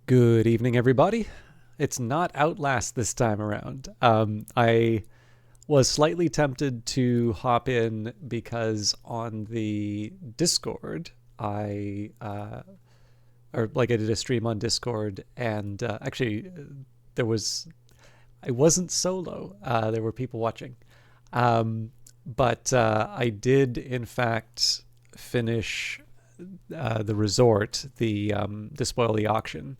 Good evening, everybody. It's not Outlast this time around. I was slightly tempted to hop in because on the Discord, I did a stream on Discord, and actually, there was, I wasn't solo. There were people watching. But I did, in fact, finish the resort, the spoil the auction,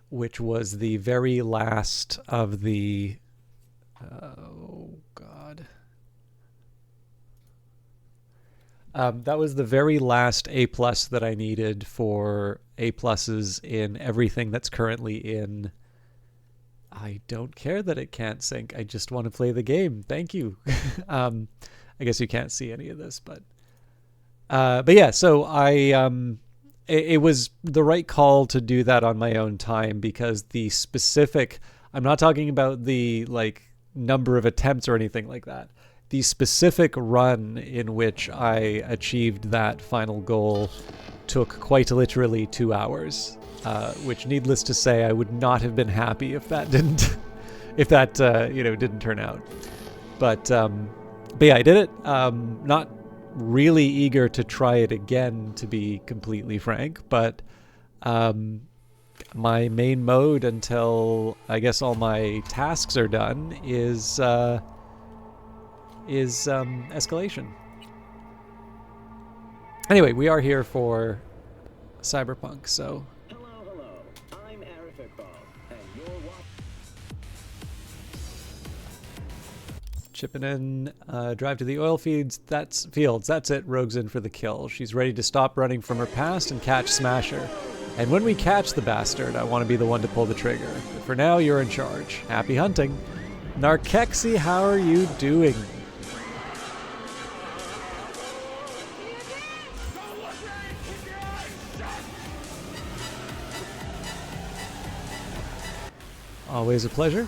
which was the very last of the oh god that was the very last A plus that I needed for A pluses in everything that's currently in. I don't care that it can't sync. I just want to play the game. Thank you. I guess you can't see any of this, but yeah, so it was the right call to do that on my own time, because the specific, I'm not talking about the like number of attempts or anything like that. The specific run in which I achieved that final goal took quite literally 2 hours, which, needless to say, I would not have been happy if that didn't, didn't turn out. But yeah, I did it. Not really eager to try it again, to be completely frank, but my main mode, until I guess all my tasks are done, is escalation. Anyway, we are here for Cyberpunk, so Hello. I'm Arifakov, and you're watching. chipping in, drive to the oil fields. That's it. Rogue's in for the kill. She's ready to stop running from her past and catch Smasher. And when we catch the bastard, I want to be the one to pull the trigger. But for now, you're in charge. Happy hunting. Narkexy, how are you doing? Always a pleasure.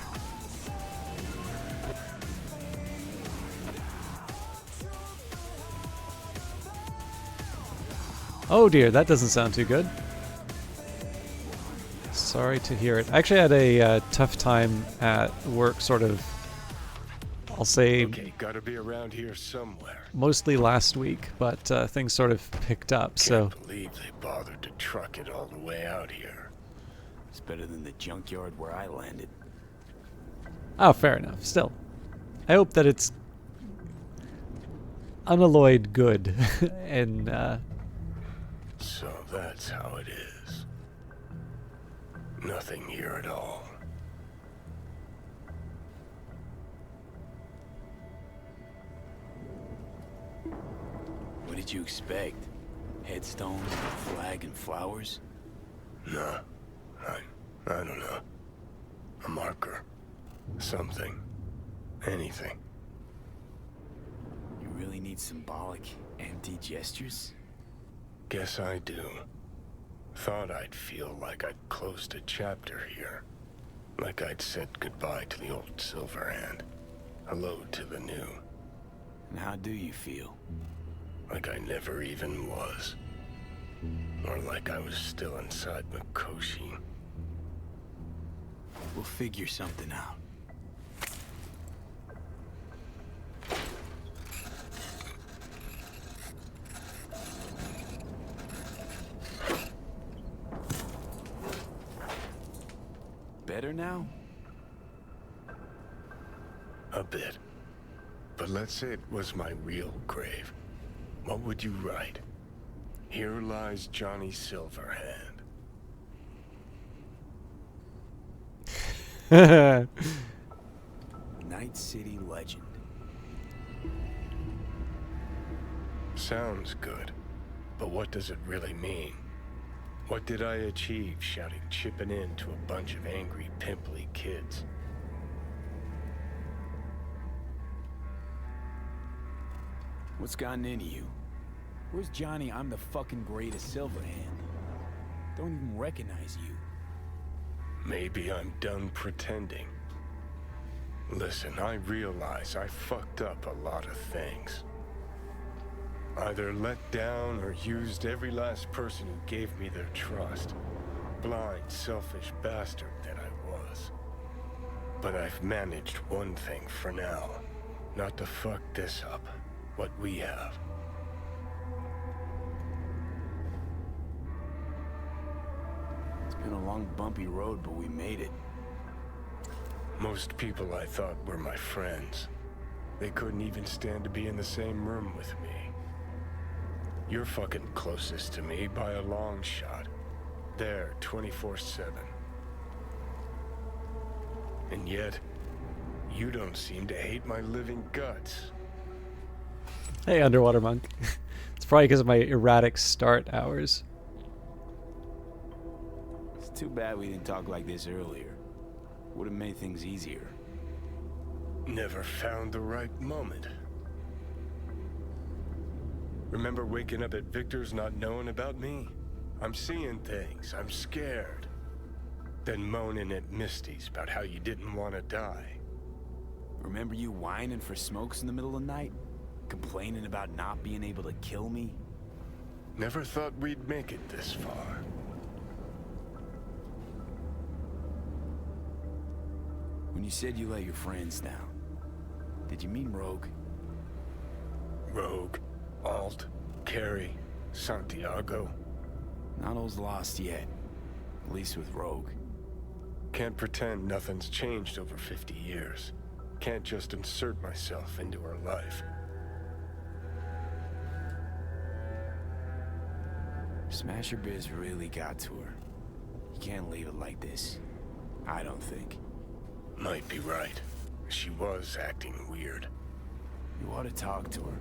Oh dear, that doesn't sound too good. Sorry to hear it. I actually had a tough time at work, sort of, I'll say, okay, gotta be around here somewhere. mostly last week, but things sort of picked up, so... Can't believe they bothered to truck it all the way out here. It's better than the junkyard where I landed. Oh, fair enough. Still, I hope that it's unalloyed good, and So that's how it is. Nothing here at all. What did you expect? Headstone, flag, and flowers? Nah, I don't know. A marker. Something. Anything. You really need symbolic, empty gestures? Guess I do. Thought I'd feel like I'd closed a chapter here. Like I'd said goodbye to the old Silverhand. Hello to the new. And how do you feel? Like I never even was. Or like I was still inside Mikoshi. We'll figure something out. Better now? A bit. But let's say it was my real grave. What would you write? Here lies Johnny Silverhand. Night City legend. Sounds good. But what does it really mean? What did I achieve shouting chipping in to a bunch of angry, pimply kids? What's gotten into you? Where's Johnny? I'm the fucking greatest Silverhand. Don't even recognize you. Maybe I'm done pretending. Listen, I realize I fucked up a lot of things. Either let down or used every last person who gave me their trust. blind, selfish bastard that I was. But I've managed one thing for now. Not to fuck this up. What we have. It's been a long, bumpy road, but we made it. Most people I thought were my friends. They couldn't even stand to be in the same room with me. You're fucking closest to me by a long shot. There, 24/7. And yet, you don't seem to hate my living guts. Hey, Underwater Monk. It's probably because of my erratic start hours. It's too bad we didn't talk like this earlier. Would have made things easier. Never found the right moment. Remember waking up at Victor's not knowing about me? I'm seeing things. I'm scared. Then moaning at Misty's about how you didn't want to die. Remember you whining for smokes in the middle of the night? Complaining about not being able to kill me? Never thought we'd make it this far. When you said you let your friends down, did you mean Rogue? Rogue, Alt, Carrie, Santiago. Not all's lost yet. At least with Rogue. Can't pretend nothing's changed over 50 years. Can't just insert myself into her life. Smasher Biz really got to her. You can't leave it like this. I don't think. Might be right. She was acting weird. You ought to talk to her.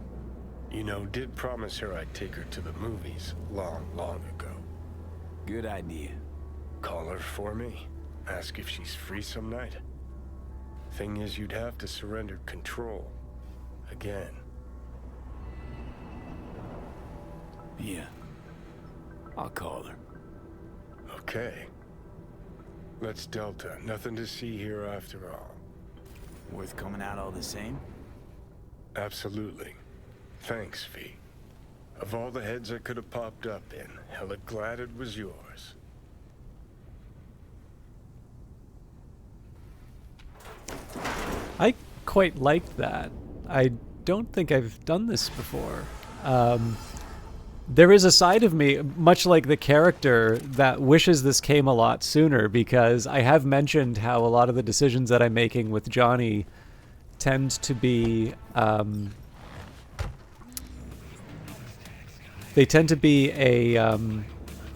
You know, did promise her I'd take her to the movies long, long ago. Good idea. Call her for me. Ask if she's free some night. Thing is, you'd have to surrender control. Again. Yeah. I'll call her. Okay. Let's Delta. Nothing to see here after all. Worth coming out all the same? Absolutely. Thanks, V. Of all the heads I could have popped up in, hella glad it was yours. I quite like that. I don't think I've done this before. There is a side of me, much like the character, that wishes this came a lot sooner, because I have mentioned how a lot of the decisions that I'm making with Johnny tend to be a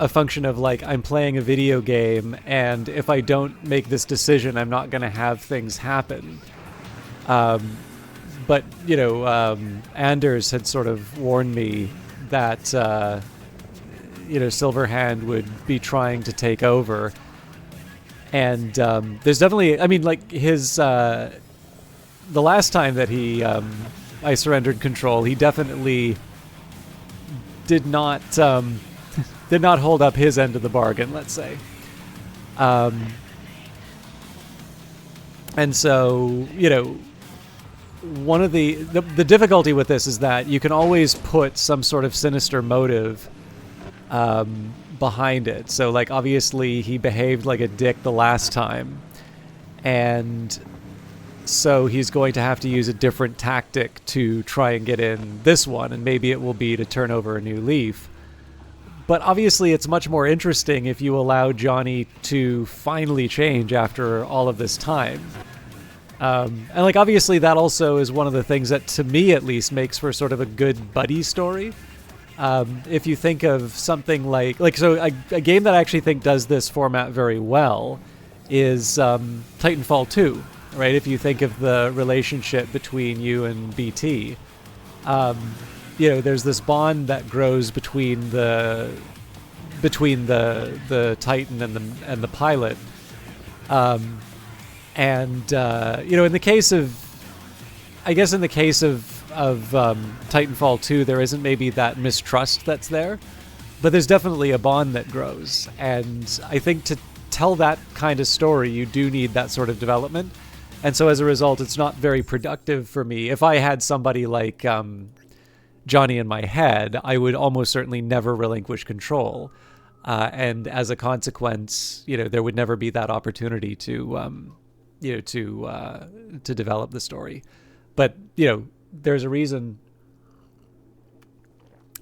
function of, like, I'm playing a video game, and if I don't make this decision, I'm not going to have things happen. But, you know, Anders had sort of warned me that, you know, Silverhand would be trying to take over. And there's definitely, I mean, like, his, the last time that he, I surrendered control, he definitely did not hold up his end of the bargain, let's say. And so, you know, one of the difficulty with this is that you can always put some sort of sinister motive behind it. So, like, obviously he behaved like a dick the last time, and so he's going to have to use a different tactic to try and get in this one, and maybe it will be to turn over a new leaf. But obviously it's much more interesting if you allow Johnny to finally change after all of this time. And, like, obviously that also is one of the things that, to me at least, makes for sort of a good buddy story. If you think of something like so a game that I actually think does this format very well is Titanfall 2, right? If you think of the relationship between you and BT, you know, there's this bond that grows between the Titan and the pilot. And you know, in the case of Titanfall 2, there isn't maybe that mistrust that's there, but there's definitely a bond that grows. And I think to tell that kind of story, you do need that sort of development. And so as a result, it's not very productive for me. If I had somebody like Johnny in my head, I would almost certainly never relinquish control. and as a consequence, there would never be that opportunity to to develop the story. But there's a reason.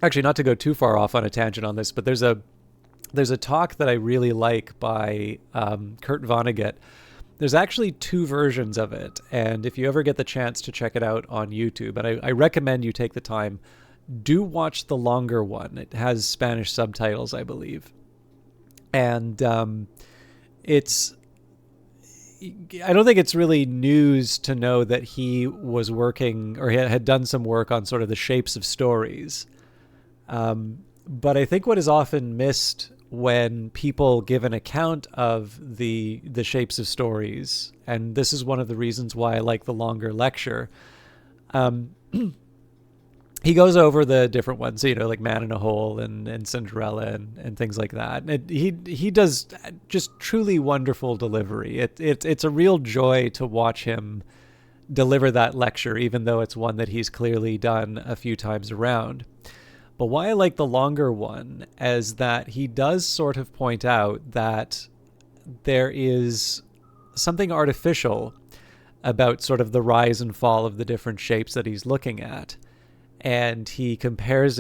Actually, not to go too far off on a tangent on this, but there's a talk that I really like by Kurt Vonnegut. There's actually 2 versions of it, and if you ever get the chance to check it out on YouTube, and I recommend you take the time, do watch the longer one. It has Spanish subtitles, I believe. And I don't think it's really news to know that he was working, or he had done some work on sort of the shapes of stories. But I think what is often missed when people give an account of the shapes of stories, and this is one of the reasons why I like the longer lecture, he goes over the different ones, like Man in a Hole and Cinderella and things like that. And he does just truly wonderful delivery. It's a real joy to watch him deliver that lecture, even though it's one that he's clearly done a few times around. But why I like the longer one is that he does sort of point out that there is something artificial about sort of the rise and fall of the different shapes that he's looking at. And he compares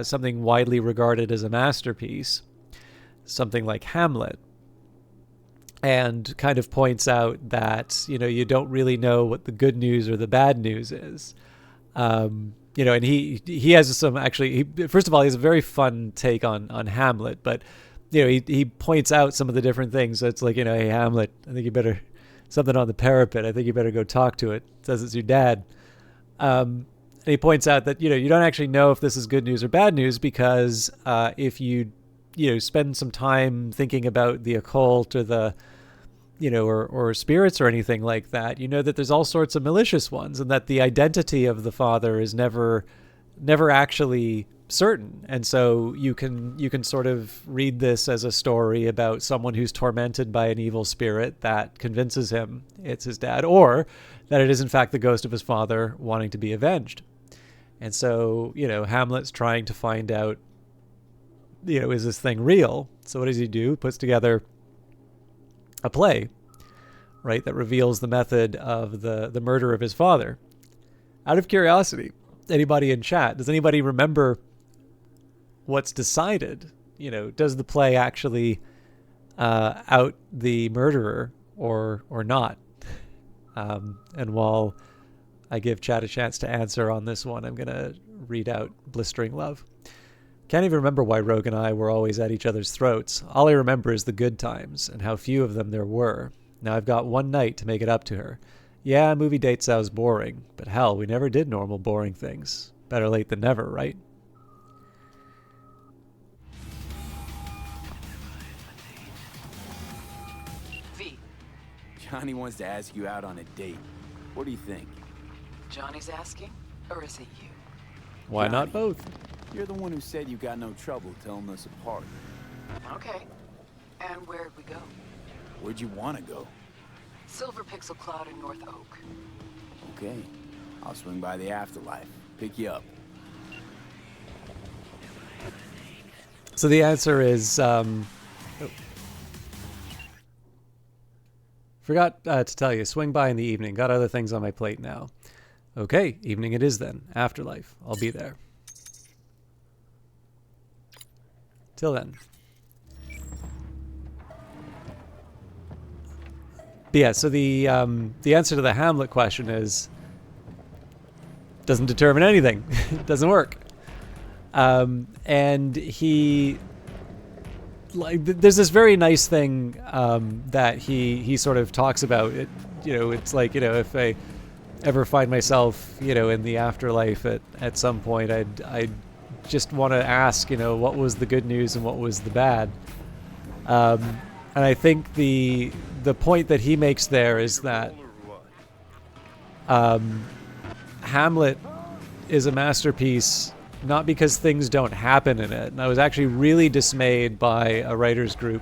something widely regarded as a masterpiece, something like Hamlet, and kind of points out that, you don't really know what the good news or the bad news is. And he has some, actually, first of all, he has a very fun take on Hamlet, but, he points out some of the different things. So it's like, hey, Hamlet, I think you better, something on the parapet, I think you better go talk to it. It says it's your dad. And he points out that, you don't actually know if this is good news or bad news because if you spend some time thinking about the occult or the, or spirits or anything like that, that there's all sorts of malicious ones, and that the identity of the father is never actually certain. And so you can sort of read this as a story about someone who's tormented by an evil spirit that convinces him it's his dad, or that it is in fact the ghost of his father wanting to be avenged. And so, Hamlet's trying to find out, is this thing real? So what does he do? Puts together a play, right, that reveals the method of the murder of his father. Out of curiosity, anybody in chat, does anybody remember what's decided? Does the play actually out the murderer or not? And while I give chat a chance to answer on this one, I'm going to read out Blistering Love. Can't even remember why Rogue and I were always at each other's throats. All I remember is the good times and how few of them there were. Now I've got one night to make it up to her. Yeah, movie date sounds boring, but hell, we never did normal boring things. Better late than never, right? V, Johnny wants to ask you out on a date. What do you think? Johnny's asking, or is it you? Why not both? You're the one who said you got no trouble telling us apart. Okay. And where'd we go? Where'd you want to go? Silver Pixel Cloud in North Oak. Okay. I'll swing by the afterlife. Pick you up. So the answer is, forgot to tell you, swing by in the evening. Got other things on my plate now. Okay, evening it is then. Afterlife. I'll be there. Till then. But yeah, so the answer to the Hamlet question is doesn't determine anything. It doesn't work. And he there's this very nice thing that he sort of talks about. It, it's like, if I ever find myself, in the afterlife at some point, I'd just want to ask, what was the good news and what was the bad. And I think the point that he makes there is that Hamlet is a masterpiece not because things don't happen in it. And I was actually really dismayed by a writers group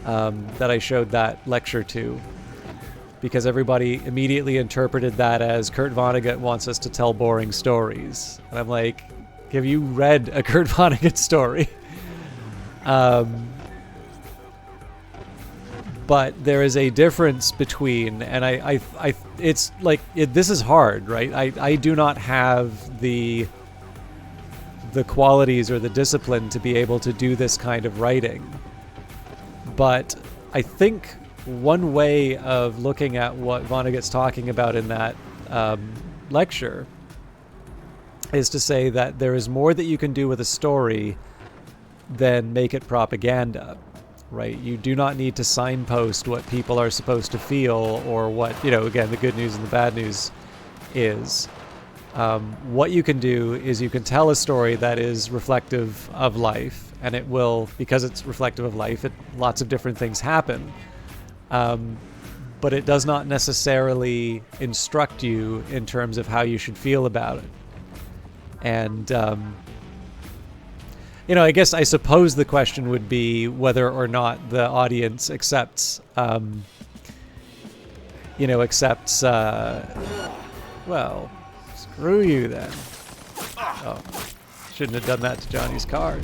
that I showed that lecture to, because everybody immediately interpreted that as Kurt Vonnegut wants us to tell boring stories. And I'm like, have you read a Kurt Vonnegut story? But there is a difference between, and it's like this is hard, right? I do not have the qualities or the discipline to be able to do this kind of writing. But I think one way of looking at what Vonnegut's talking about in that lecture is to say that there is more that you can do with a story than make it propaganda. Right, you do not need to signpost what people are supposed to feel or what, again, the good news and the bad news is. What you can do is you can tell a story that is reflective of life, and it will, because it's reflective of life, lots of different things happen. But it does not necessarily instruct you in terms of how you should feel about it. And, I suppose the question would be whether or not the audience accepts, well, screw you then. Oh, shouldn't have done that to Johnny's car.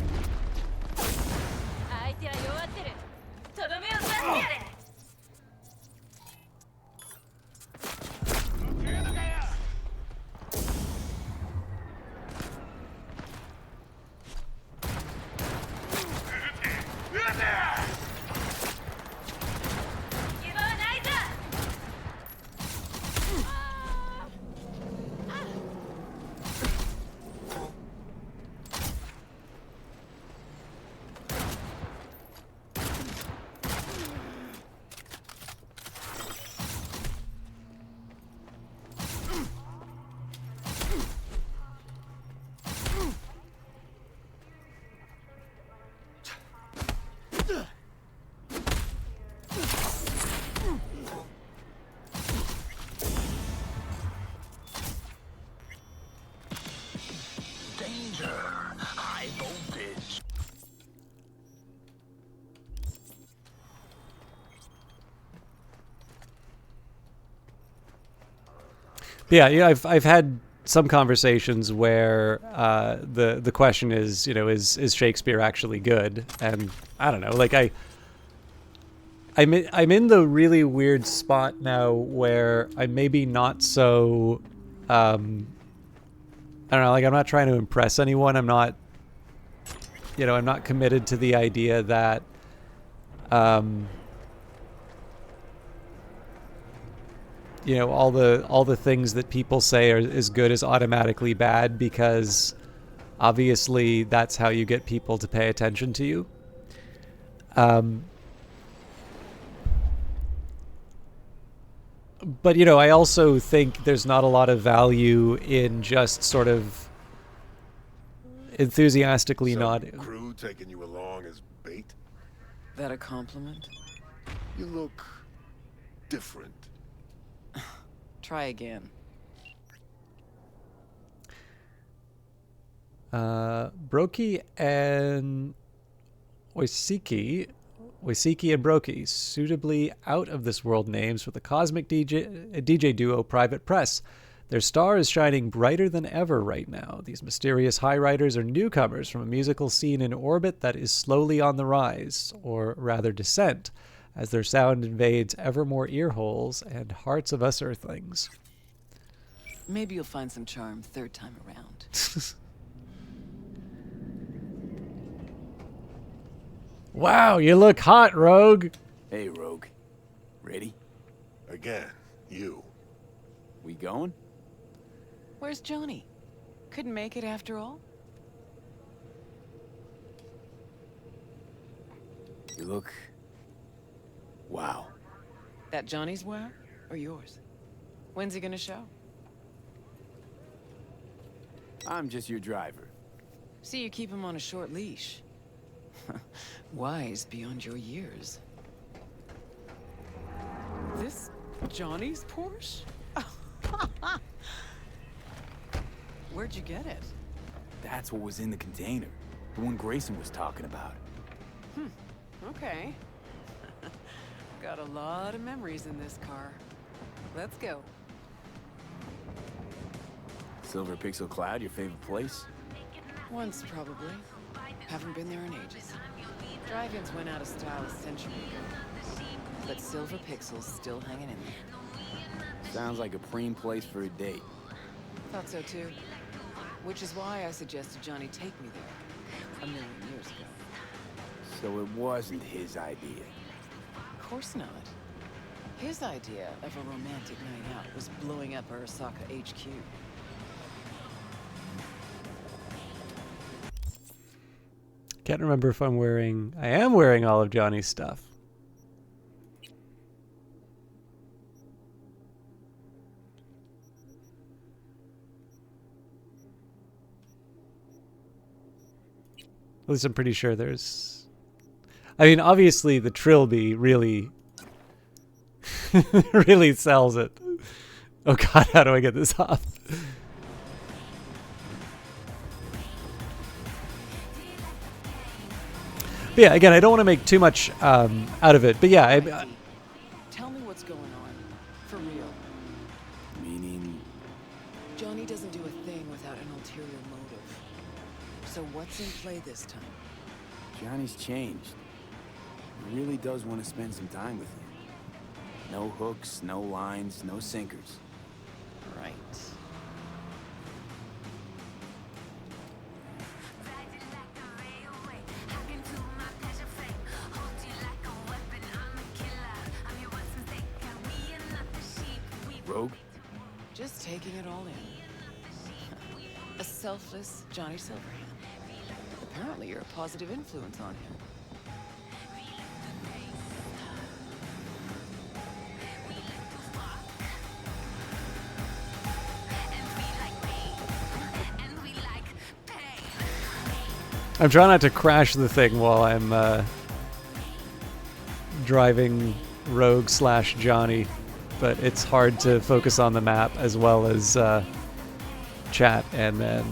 Yeah, I've had some conversations where the question is, is Shakespeare actually good? And I don't know, like I'm in the really weird spot now where I'm maybe not so I don't know, like I'm not trying to impress anyone. I'm not committed to the idea that all the things that people say are as good as automatically bad, because obviously that's how you get people to pay attention to you. But I also think there's not a lot of value in just sort of enthusiastically nodding. Crew taking you along as bait? That a compliment? You look different. Try again. Brokey and Oisiki and Brokey, suitably out of this world names for the cosmic DJ duo Private Press. Their star is shining brighter than ever right now. These mysterious high riders are newcomers from a musical scene in orbit that is slowly on the rise, or rather descent, as their sound invades ever more ear holes and hearts of us earthlings. Maybe you'll find some charm third time around. Wow, you look hot, Rogue. Hey, Rogue. Ready? Again, you. We going? Where's Johnny? Couldn't make it after all? You look... wow. That Johnny's wow? Or yours? When's he gonna show? I'm just your driver. See, you keep him on a short leash. Wise beyond your years. This Johnny's Porsche? Where'd you get it? That's what was in the container. The one Grayson was talking about. Okay. Got a lot of memories in this car. Let's go. Silver Pixel Cloud, your favorite place? Once, probably. Haven't been there in ages. Drive-ins went out of style a century ago, but silver pixels still hanging in there. Sounds like a preem place for a date. Thought so too. Which is why I suggested Johnny take me there a million years ago. So it wasn't his idea. Of course not. His idea of a romantic night out was blowing up Arasaka HQ. Can't remember if I'm wearing... I am wearing all of Johnny's stuff. At least I'm pretty sure there's... I mean, obviously the Trilby really... really sells it. Oh god, how do I get this off? But yeah, again, I don't want to make too much out of it. But yeah, Tell me what's going on. For real. Meaning, Johnny doesn't do a thing without an ulterior motive. So what's in play this time? Johnny's changed. He really does want to spend some time with you. No hooks, no lines, no sinkers. Right. Rogue? Just taking it all in. A selfless Johnny Silverhand. Apparently you're a positive influence on him. I'm trying not to crash the thing while I'm driving Rogue / Johnny, but it's hard to focus on the map as well as chat and then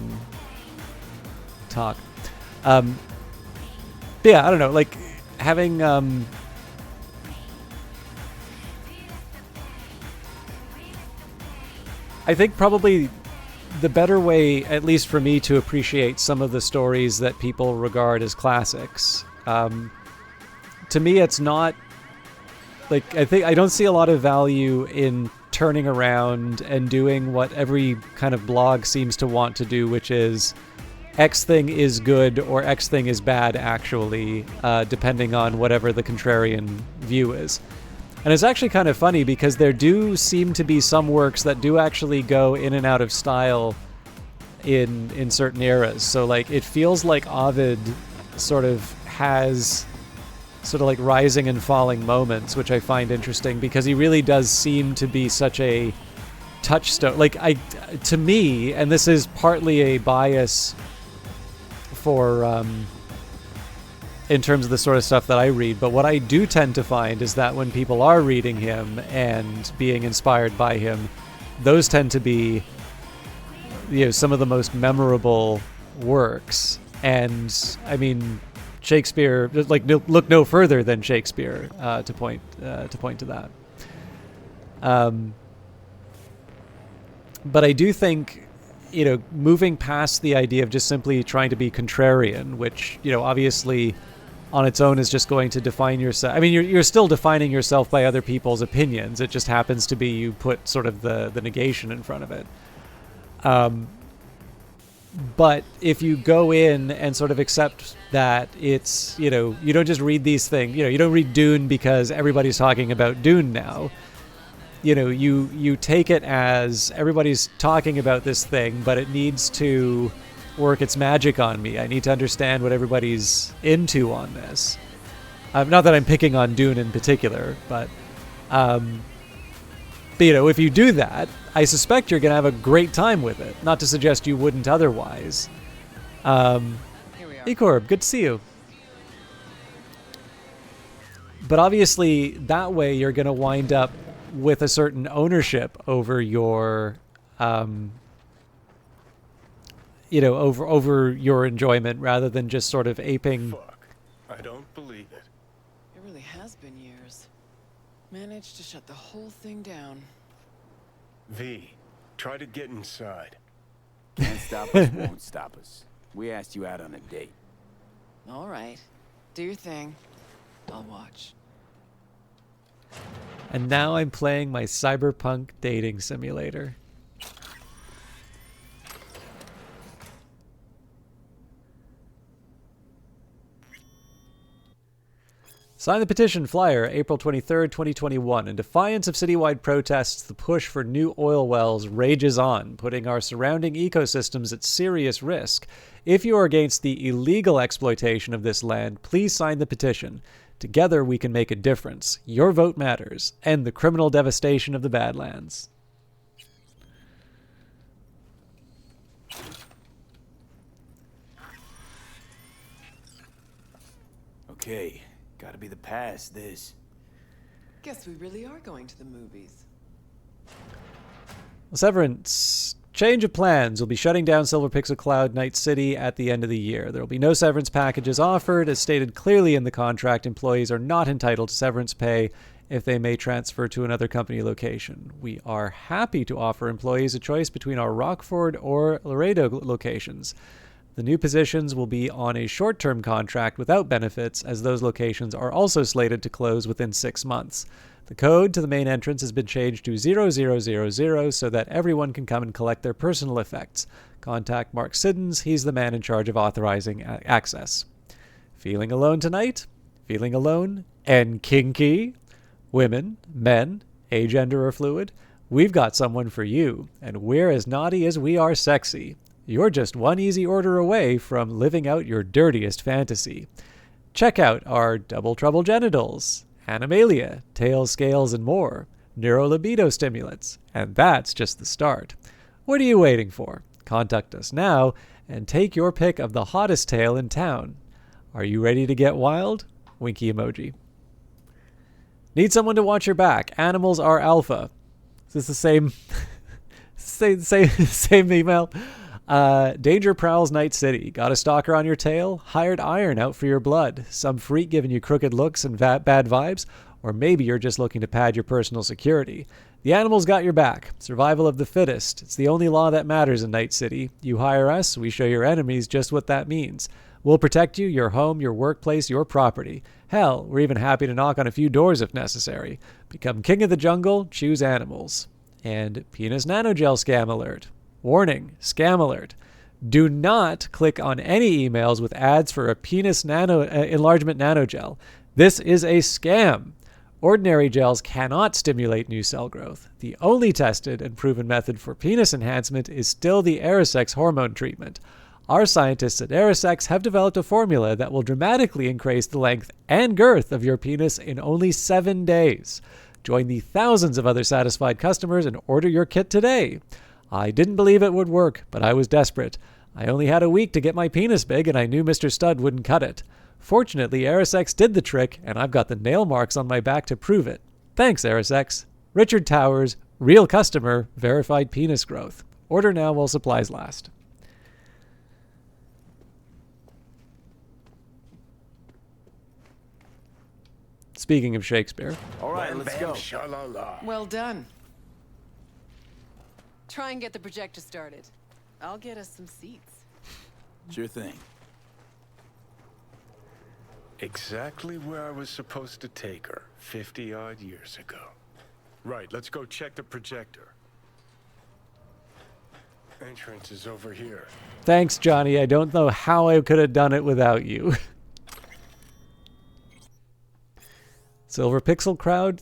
talk. But yeah, I don't know, like having I think probably the better way, at least for me, to appreciate some of the stories that people regard as classics. To me, it's not like I don't see a lot of value in turning around and doing what every kind of blog seems to want to do, which is X thing is good or X thing is bad, actually, depending on whatever the contrarian view is. And it's actually kind of funny because there do seem to be some works that do actually go in and out of style in certain eras. So like it feels like Ovid sort of has sort of like rising and falling moments, which I find interesting because he really does seem to be such a touchstone. Like to me, and this is partly a bias for in terms of the sort of stuff that I read, but what I do tend to find is that when people are reading him and being inspired by him, those tend to be, you know, some of the most memorable works. And I mean, Shakespeare, like, look no further than Shakespeare to point to that. But I do think, you know, moving past the idea of just simply trying to be contrarian, which, you know, obviously on its own is just going to define yourself. I mean, you're still defining yourself by other people's opinions. It just happens to be you put sort of the negation in front of it. But if you go in and sort of accept that it's, you know, you don't just read these things, you know, you don't read Dune because everybody's talking about Dune now. You know, you take it as everybody's talking about this thing, but it needs to work its magic on me. I need to understand what everybody's into on this. Not that I'm picking on Dune in particular, but you know, if you do that, I suspect you're going to have a great time with it. Not to suggest you wouldn't otherwise. Here we are. Ecorb, good to see you. But obviously, that way you're going to wind up with a certain ownership over your, you know, over your enjoyment, rather than just sort of aping. Fuck. I don't believe it. It really has been years. Managed to shut the whole thing down. V, try to get inside. Can't stop us, won't stop us. We asked you out on a date. All right. Do your thing. I'll watch. And now I'm playing my Cyberpunk dating simulator. Sign the petition flyer April 23rd, 2021. In defiance of citywide protests, the push for new oil wells rages on, putting our surrounding ecosystems at serious risk. If you are against the illegal exploitation of this land, please sign the petition. Together we can make a difference. Your vote matters. End the criminal devastation of the Badlands. Okay, gotta be the past, this. Guess we really are going to the movies. Severance. Change of plans. We'll be shutting down Silver Pixel Cloud Night City at the end of the year. There will be no severance packages offered. As stated clearly in the contract, employees are not entitled to severance pay if they may transfer to another company location. We are happy to offer employees a choice between our Rockford or Laredo locations. The new positions will be on a short-term contract without benefits, as those locations are also slated to close within 6 months. The code to the main entrance has been changed to 0000 so that everyone can come and collect their personal effects. Contact Mark Siddons. He's the man in charge of authorizing access. Feeling alone tonight? Feeling alone and kinky? Women, men, agender or fluid? We've got someone for you, and we're as naughty as we are sexy. You're just one easy order away from living out your dirtiest fantasy. Check out our Double Trouble Genitals, Animalia, Tails, Scales, and more, Neurolibido Stimulants, and that's just the start. What are you waiting for? Contact us now and take your pick of the hottest tail in town. Are you ready to get wild? Winky emoji. Need someone to watch your back. Animals are alpha. Is this the same same email? Danger prowls Night City. Got a stalker on your tail? Hired iron out for your blood. Some freak giving you crooked looks and bad vibes? Or maybe you're just looking to pad your personal security. The animals got your back. Survival of the fittest. It's the only law that matters in Night City. You hire us, we show your enemies just what that means. We'll protect you, your home, your workplace, your property. Hell, we're even happy to knock on a few doors if necessary. Become king of the jungle, choose animals. And penis nanogel scam alert. Warning, scam alert. Do not click on any emails with ads for a penis enlargement nanogel. This is a scam. Ordinary gels cannot stimulate new cell growth. The only tested and proven method for penis enhancement is still the Aerosex hormone treatment. Our scientists at Aerosex have developed a formula that will dramatically increase the length and girth of your penis in only 7 days. Join the thousands of other satisfied customers and order your kit today. I didn't believe it would work, but I was desperate. I only had a week to get my penis big, and I knew Mr. Stud wouldn't cut it. Fortunately, Aerosex did the trick, and I've got the nail marks on my back to prove it. Thanks, Aerosex. Richard Towers, real customer, verified penis growth. Order now while supplies last. Speaking of Shakespeare. All right, let's go. Sha-la-la. Well done. Try and get the projector started. I'll get us some seats. Sure thing. Exactly where I was supposed to take her 50-odd years ago. Right, let's go check the projector. Entrance is over here. Thanks, Johnny. I don't know how I could have done it without you. Silver Pixel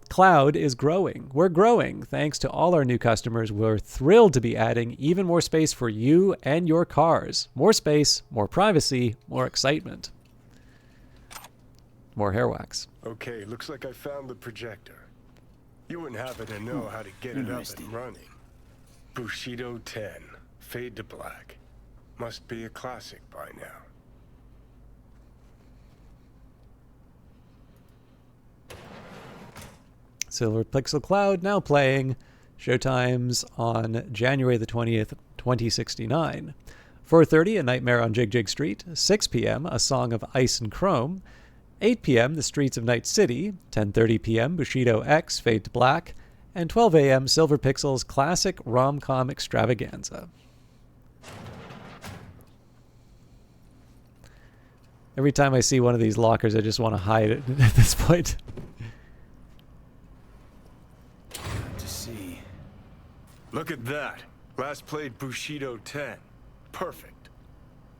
Cloud is growing. We're growing. Thanks to all our new customers, we're thrilled to be adding even more space for you and your cars. More space, more privacy, more excitement. More hair wax. Okay, looks like I found the projector. You wouldn't happen to know how to get it up Interesting. and running. Bushido 10, Fade to Black. Must be a classic by now. Silver Pixel Cloud now playing. Showtimes on January the 20th, 2069. 4:30, A Nightmare on Jig Jig Street. 6 p.m., A Song of Ice and Chrome. 8 p.m., The Streets of Night City. 10:30 p.m., Bushido X, Fade to Black. And 12 a.m., Silver Pixel's classic rom-com extravaganza. Every time I see one of these lockers, I just want to hide it at this point. Good to see. Look at that. Last played Bushido 10. Perfect.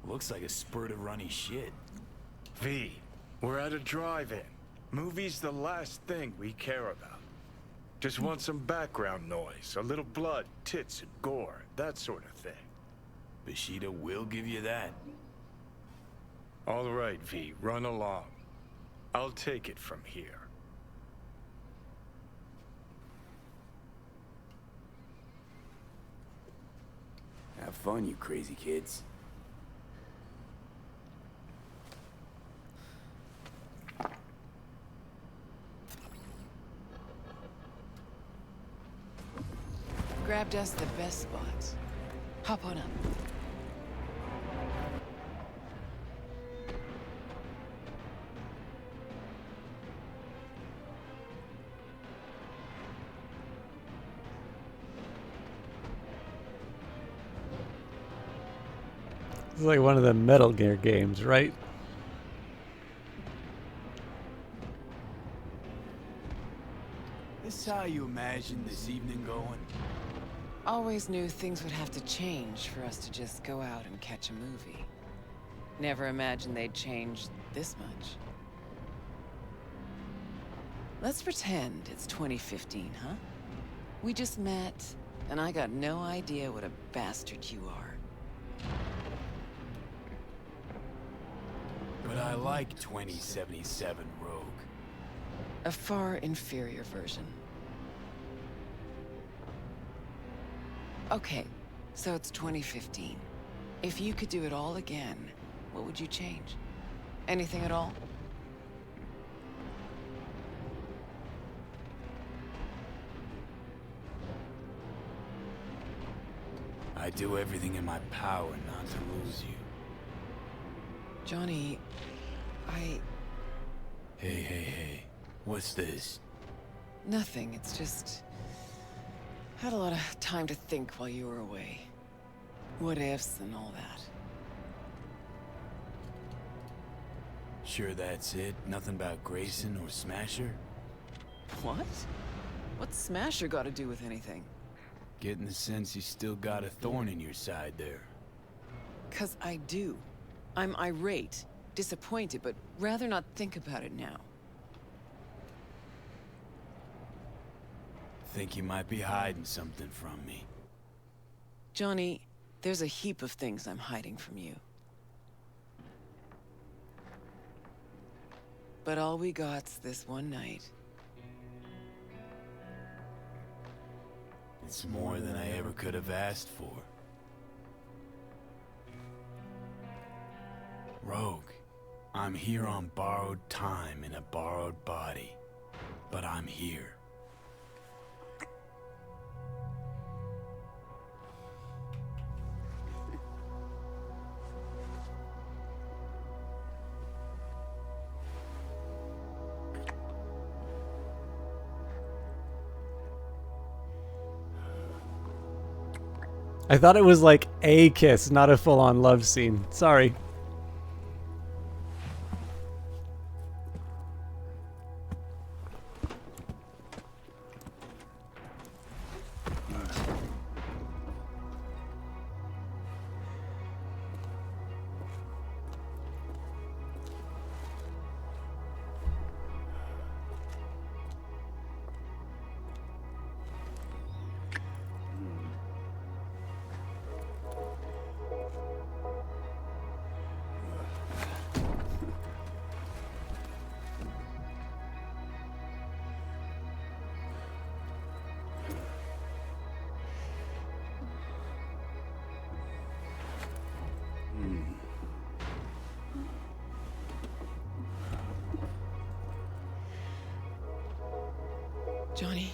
Looks like a spurt of runny shit. V, we're at a drive-in. Movie's the last thing we care about. Just want some background noise, a little blood, tits, and gore, that sort of thing. Bushido will give you that. All right, V, run along. I'll take it from here. Have fun, you crazy kids. Grabbed us the best spots. Hop on up. It's like one of the Metal Gear games, right? This is how you imagine this evening going? Always knew things would have to change for us to just go out and catch a movie. Never imagined they'd change this much. Let's pretend it's 2015, huh? We just met, and I got no idea what a bastard you are. But I like 2077 Rogue. A far inferior version. Okay, so it's 2015. If you could do it all again, what would you change? Anything at all? I do everything in my power not to lose you. Johnny, Hey. What's this? Nothing, it's just... Had a lot of time to think while you were away. What ifs and all that. Sure that's it? Nothing about Grayson or Smasher? What? What's Smasher got to do with anything? Getting the sense you still got a thorn in your side there. 'Cause I do. I'm irate, disappointed, but rather not think about it now. Think you might be hiding something from me. Johnny, there's a heap of things I'm hiding from you. But all we got's this one night. It's more than I ever could have asked for. Rogue, I'm here on borrowed time in a borrowed body. But I'm here. I thought it was like a kiss, not a full-on love scene. Sorry. Johnny,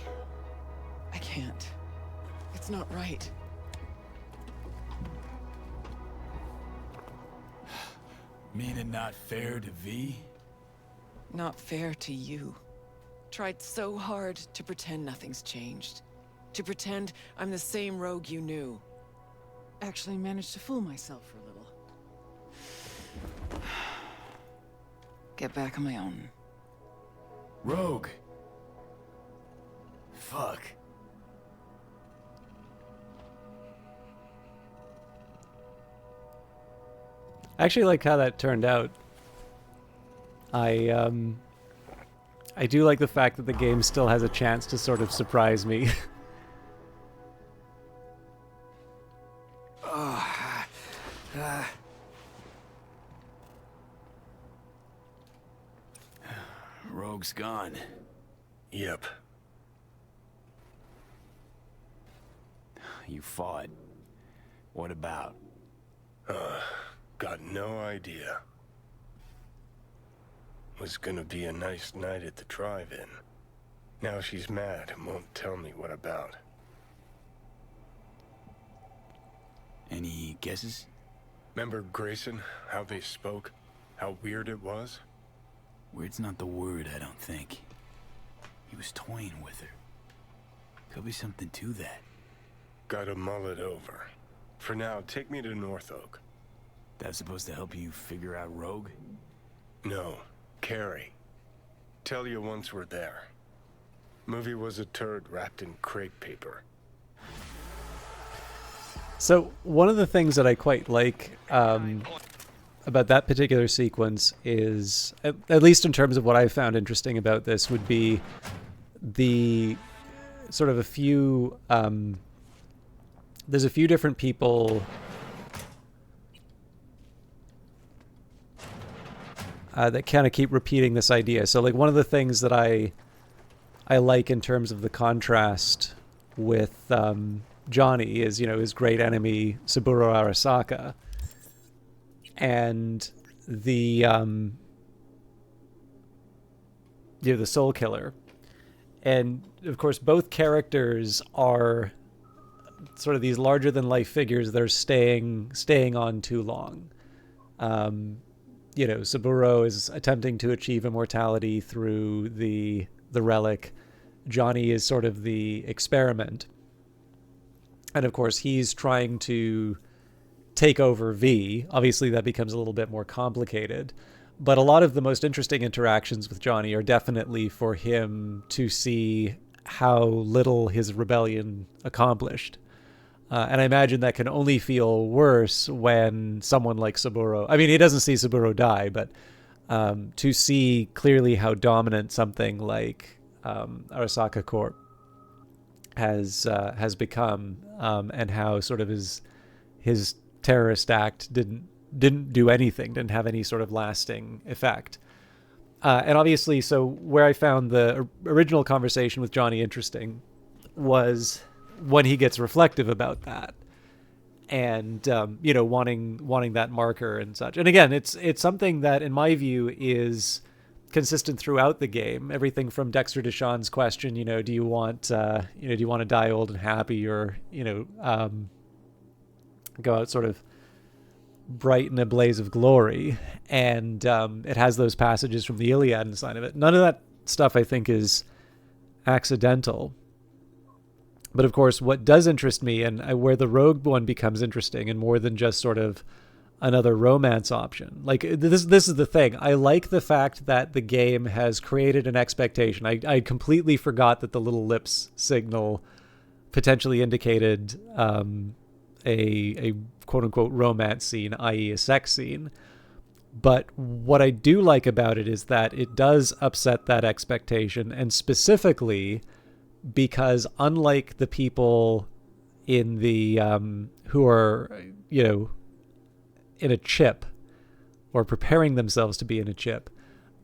I can't. It's not right. Meaning not fair to V? Not fair to you. Tried so hard to pretend nothing's changed. To pretend I'm the same Rogue you knew. Actually managed to fool myself for a little. get back on my own. Rogue. Fuck. I actually like how that turned out. I do like the fact that the game still has a chance to sort of surprise me. Rogue's gone. Yep. You fought. What about? Got no idea. Was gonna be a nice night at the drive-in. Now she's mad and won't tell me what about. Any guesses? Remember Grayson, how they spoke? How weird it was? Weird's not the word, I don't think. He was toying with her. Could be something to that. Gotta mull it over. For now, take me to North Oak. That's supposed to help you figure out Rogue? No, Carrie. Tell you once we're there. Movie was a turd wrapped in crepe paper. So one of the things that I quite like about that particular sequence is, at least in terms of what I found interesting about this, would be the sort of a few, there's a few different people that kind of keep repeating this idea. So like one of the things that I like in terms of the contrast with Johnny is, you know, his great enemy Saburo Arasaka, and the you know, the Soul Killer. And of course both characters are sort of these larger than life figures that are staying on too long. You know, Saburo is attempting to achieve immortality through the relic. Johnny is sort of the experiment. And of course, he's trying to take over V. Obviously, that becomes a little bit more complicated. But a lot of the most interesting interactions with Johnny are definitely for him to see how little his rebellion accomplished. And I imagine that can only feel worse when someone like Saburo... I mean, he doesn't see Saburo die, but to see clearly how dominant something like Arasaka Corp has become, and how sort of his terrorist act didn't do anything, didn't have any sort of lasting effect. And obviously, so where I found the original conversation with Johnny interesting was when he gets reflective about that, and you know, wanting that marker and such. And again, it's something that, in my view, is consistent throughout the game. Everything from Dexter Deshawn's question, you know, do you want to die old and happy, or, you know, go out sort of bright in a blaze of glory? And it has those passages from the Iliad inside of it. None of that stuff, I think, is accidental. But of course, what does interest me, and where the Rogue one becomes interesting, and more than just sort of another romance option. Like, this is the thing. I like the fact that the game has created an expectation. I completely forgot that the little lips signal potentially indicated a quote-unquote romance scene, i.e. a sex scene. But what I do like about it is that it does upset that expectation, and specifically because, unlike the people in the who are, you know, in a chip or preparing themselves to be in a chip,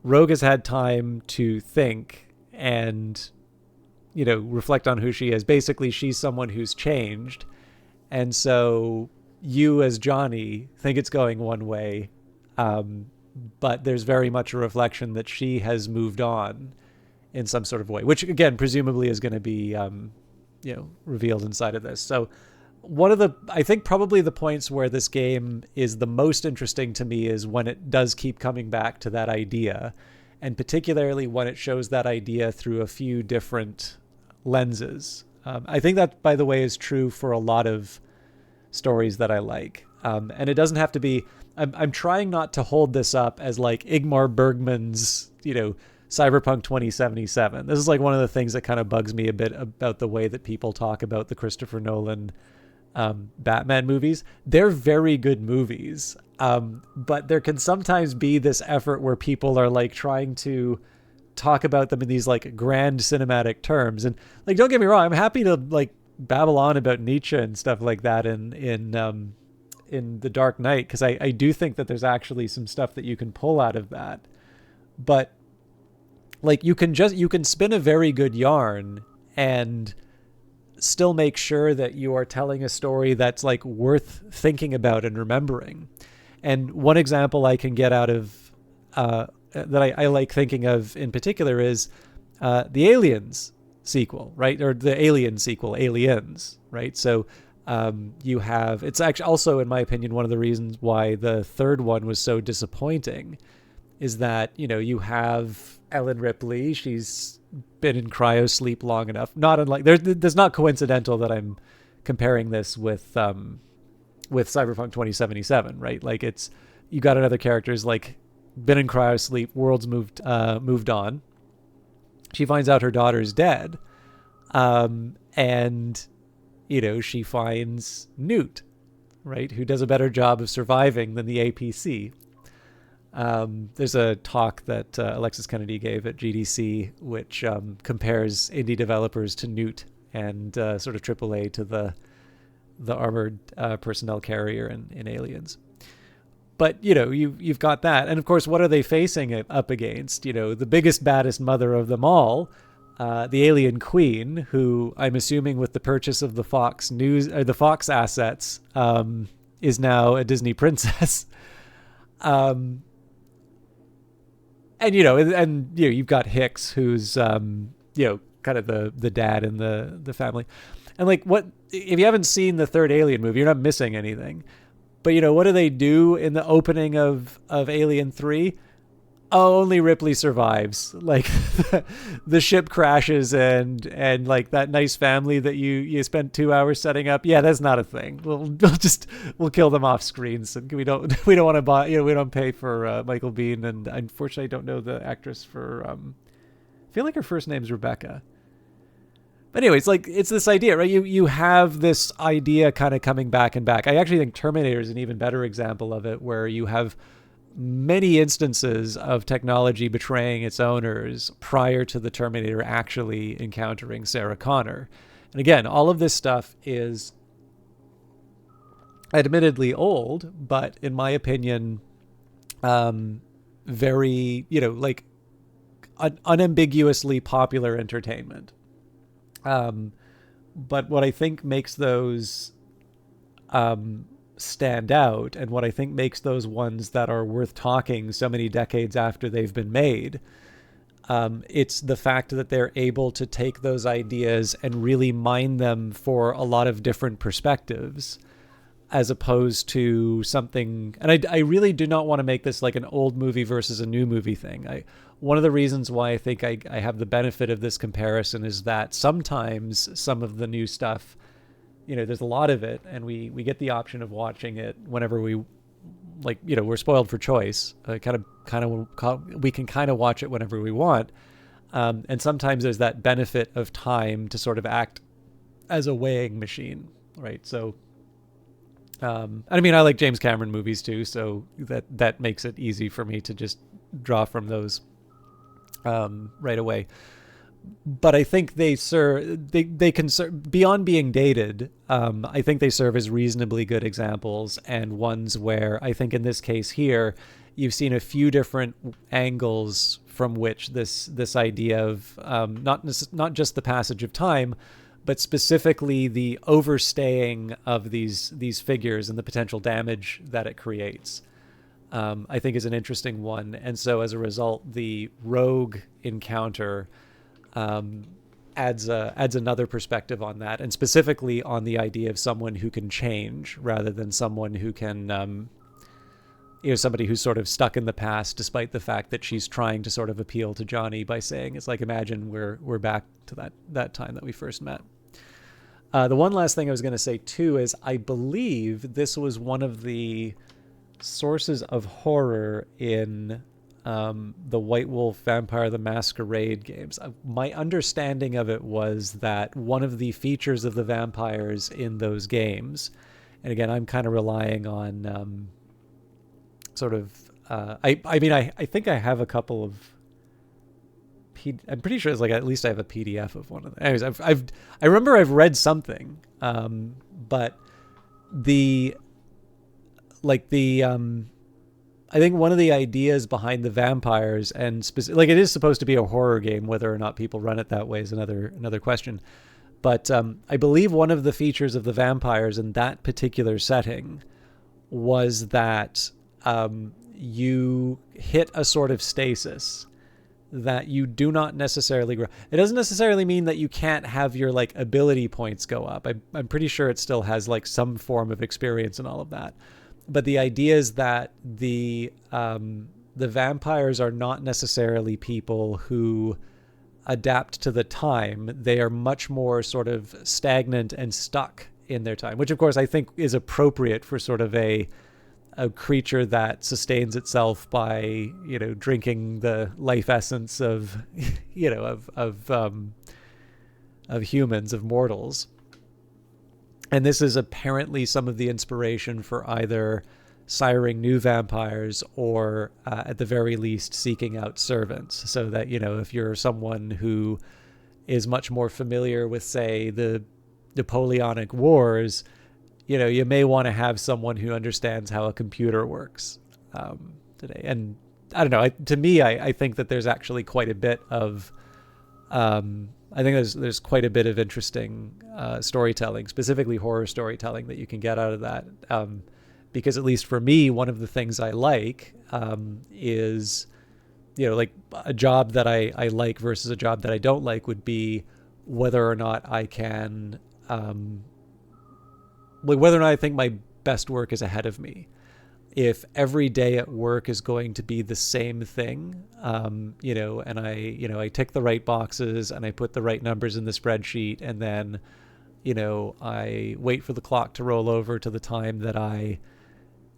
Rogue has had time to think and, you know, reflect on who she is. Basically, she's someone who's changed, and so you as Johnny think it's going one way, but there's very much a reflection that she has moved on in some sort of way, which again presumably is going to be you know, revealed inside of this. So one of the, I think probably the points where this game is the most interesting to me is when it does keep coming back to that idea, and particularly when it shows that idea through a few different lenses. I think that, by the way, is true for a lot of stories that I like. And it doesn't have to be, I'm trying not to hold this up as like Ingmar Bergman's, Cyberpunk 2077. This is like one of the things that kind of bugs me a bit about the way that people talk about the Christopher Nolan Batman movies. They're very good movies, but there can sometimes be this effort where people are like trying to talk about them in these like grand cinematic terms. And like, don't get me wrong, I'm happy to like babble on about Nietzsche and stuff like that in The Dark Knight, because I do think that there's actually some stuff that you can pull out of that. But like, you can spin a very good yarn and still make sure that you are telling a story that's like worth thinking about and remembering. And one example I can get out of that I like thinking of in particular is the Aliens sequel, right? Or the Alien sequel, Aliens, right? So you have, it's actually also, in my opinion, one of the reasons why the third one was so disappointing is that, you have Ellen Ripley. She's been in cryo sleep long enough. Not unlike, there's not coincidental that I'm comparing this with Cyberpunk 2077, right? Like, it's, you got another character's like been in cryo sleep, world's moved on. She finds out her daughter's dead. And she finds Newt, right, who does a better job of surviving than the APC. There's a talk that Alexis Kennedy gave at GDC, which compares indie developers to Newt and sort of AAA to the armored personnel carrier in Aliens. But, you've got that. And, of course, what are they facing it up against? The biggest, baddest mother of them all, the Alien Queen, who I'm assuming with the purchase of the Fox News or the Fox assets is now a Disney princess. And you've got Hicks, who's kind of the dad in the family. And like, what if you haven't seen the third Alien movie, you're not missing anything. But what do they do in the opening of Alien 3? Oh, only Ripley survives. Like, the ship crashes and like that nice family that you spent 2 hours setting up. Yeah, that's not a thing. We'll kill them off screen. So we don't want to buy, we don't pay for Michael Biehn, and unfortunately I don't know the actress for I feel like her first name's Rebecca. But anyways, like, it's this idea, right? You have this idea kind of coming back and back. I actually think Terminator is an even better example of it, where you have many instances of technology betraying its owners prior to the Terminator actually encountering Sarah Connor. And again, all of this stuff is admittedly old, but in my opinion, very, like, unambiguously popular entertainment. But what I think makes those stand out, and what I think makes those ones that are worth talking so many decades after they've been made, it's the fact that they're able to take those ideas and really mine them for a lot of different perspectives, as opposed to something. And I really do not want to make this like an old movie versus a new movie thing. One of the reasons why I think I have the benefit of this comparison is that sometimes some of the new stuff, there's a lot of it, and we get the option of watching it whenever we like. We're spoiled for choice. We can kind of watch it whenever we want, and sometimes there's that benefit of time to sort of act as a weighing machine, right? So, I like James Cameron movies too, so that makes it easy for me to just draw from those right away. But I think they can serve, beyond being dated, I think they serve as reasonably good examples, and ones where I think in this case here, you've seen a few different angles from which this idea of not just the passage of time, but specifically the overstaying of these figures and the potential damage that it creates, I think is an interesting one. And so as a result, the Rogue encounter adds another perspective on that, and specifically on the idea of someone who can change rather than someone who can, somebody who's sort of stuck in the past, despite the fact that she's trying to sort of appeal to Johnny by saying, it's like, imagine we're back to that time that we first met. The one last thing I was going to say too is I believe this was one of the sources of horror in the White Wolf Vampire the Masquerade games. My understanding of it was that one of the features of the vampires in those games, and again, I'm kind of relying on sort of, I mean, I think I have a couple of, I'm pretty sure it's like at least I have a PDF of one of them. Anyways, I remember I've read something, but the, like the, I think one of the ideas behind the vampires and like it is supposed to be a horror game, whether or not people run it that way is another question. But I believe one of the features of the vampires in that particular setting was that you hit a sort of stasis that you do not necessarily grow. It doesn't necessarily mean that you can't have your like ability points go up. I'm pretty sure it still has like some form of experience and all of that. But the idea is that the vampires are not necessarily people who adapt to the time. They are much more sort of stagnant and stuck in their time, which of course I think is appropriate for sort of a creature that sustains itself by, you know, drinking the life essence of, you know, of humans, of mortals. And this is apparently some of the inspiration for either siring new vampires or at the very least seeking out servants, so that, you know, if you're someone who is much more familiar with, say, the Napoleonic Wars, you know, you may want to have someone who understands how a computer works today. And I don't know, to me, I think that there's actually quite a bit of I think there's quite a bit of interesting storytelling, specifically horror storytelling, that you can get out of that. Because at least for me, one of the things I like is, you know, like a job that I like versus a job that I don't like would be whether or not I can, whether or not I think my best work is ahead of me. If every day at work is going to be the same thing, you know, and I tick the right boxes and I put the right numbers in the spreadsheet, and then, you know, I wait for the clock to roll over to the time that I,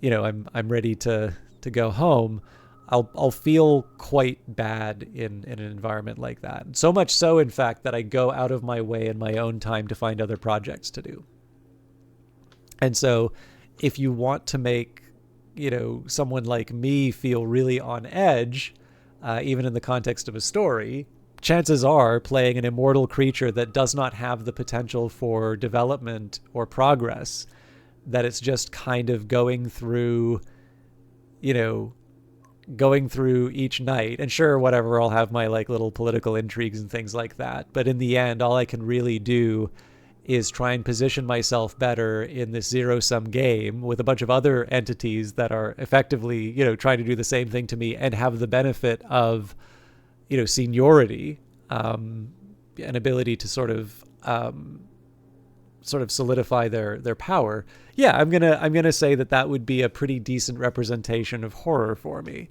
you know, I'm ready to go home, I'll feel quite bad in an environment like that. So much so, in fact, that I go out of my way in my own time to find other projects to do. And so if you want to make, you know, someone like me feel really on edge, even in the context of a story, chances are playing an immortal creature that does not have the potential for development or progress, that it's just kind of going through, you know, going through each night. And sure, whatever, I'll have my like little political intrigues and things like that. But in the end, all I can really do is try and position myself better in this zero-sum game with a bunch of other entities that are effectively, you know, trying to do the same thing to me and have the benefit of, you know, seniority, an ability to sort of solidify their power. Yeah, I'm gonna say that would be a pretty decent representation of horror for me.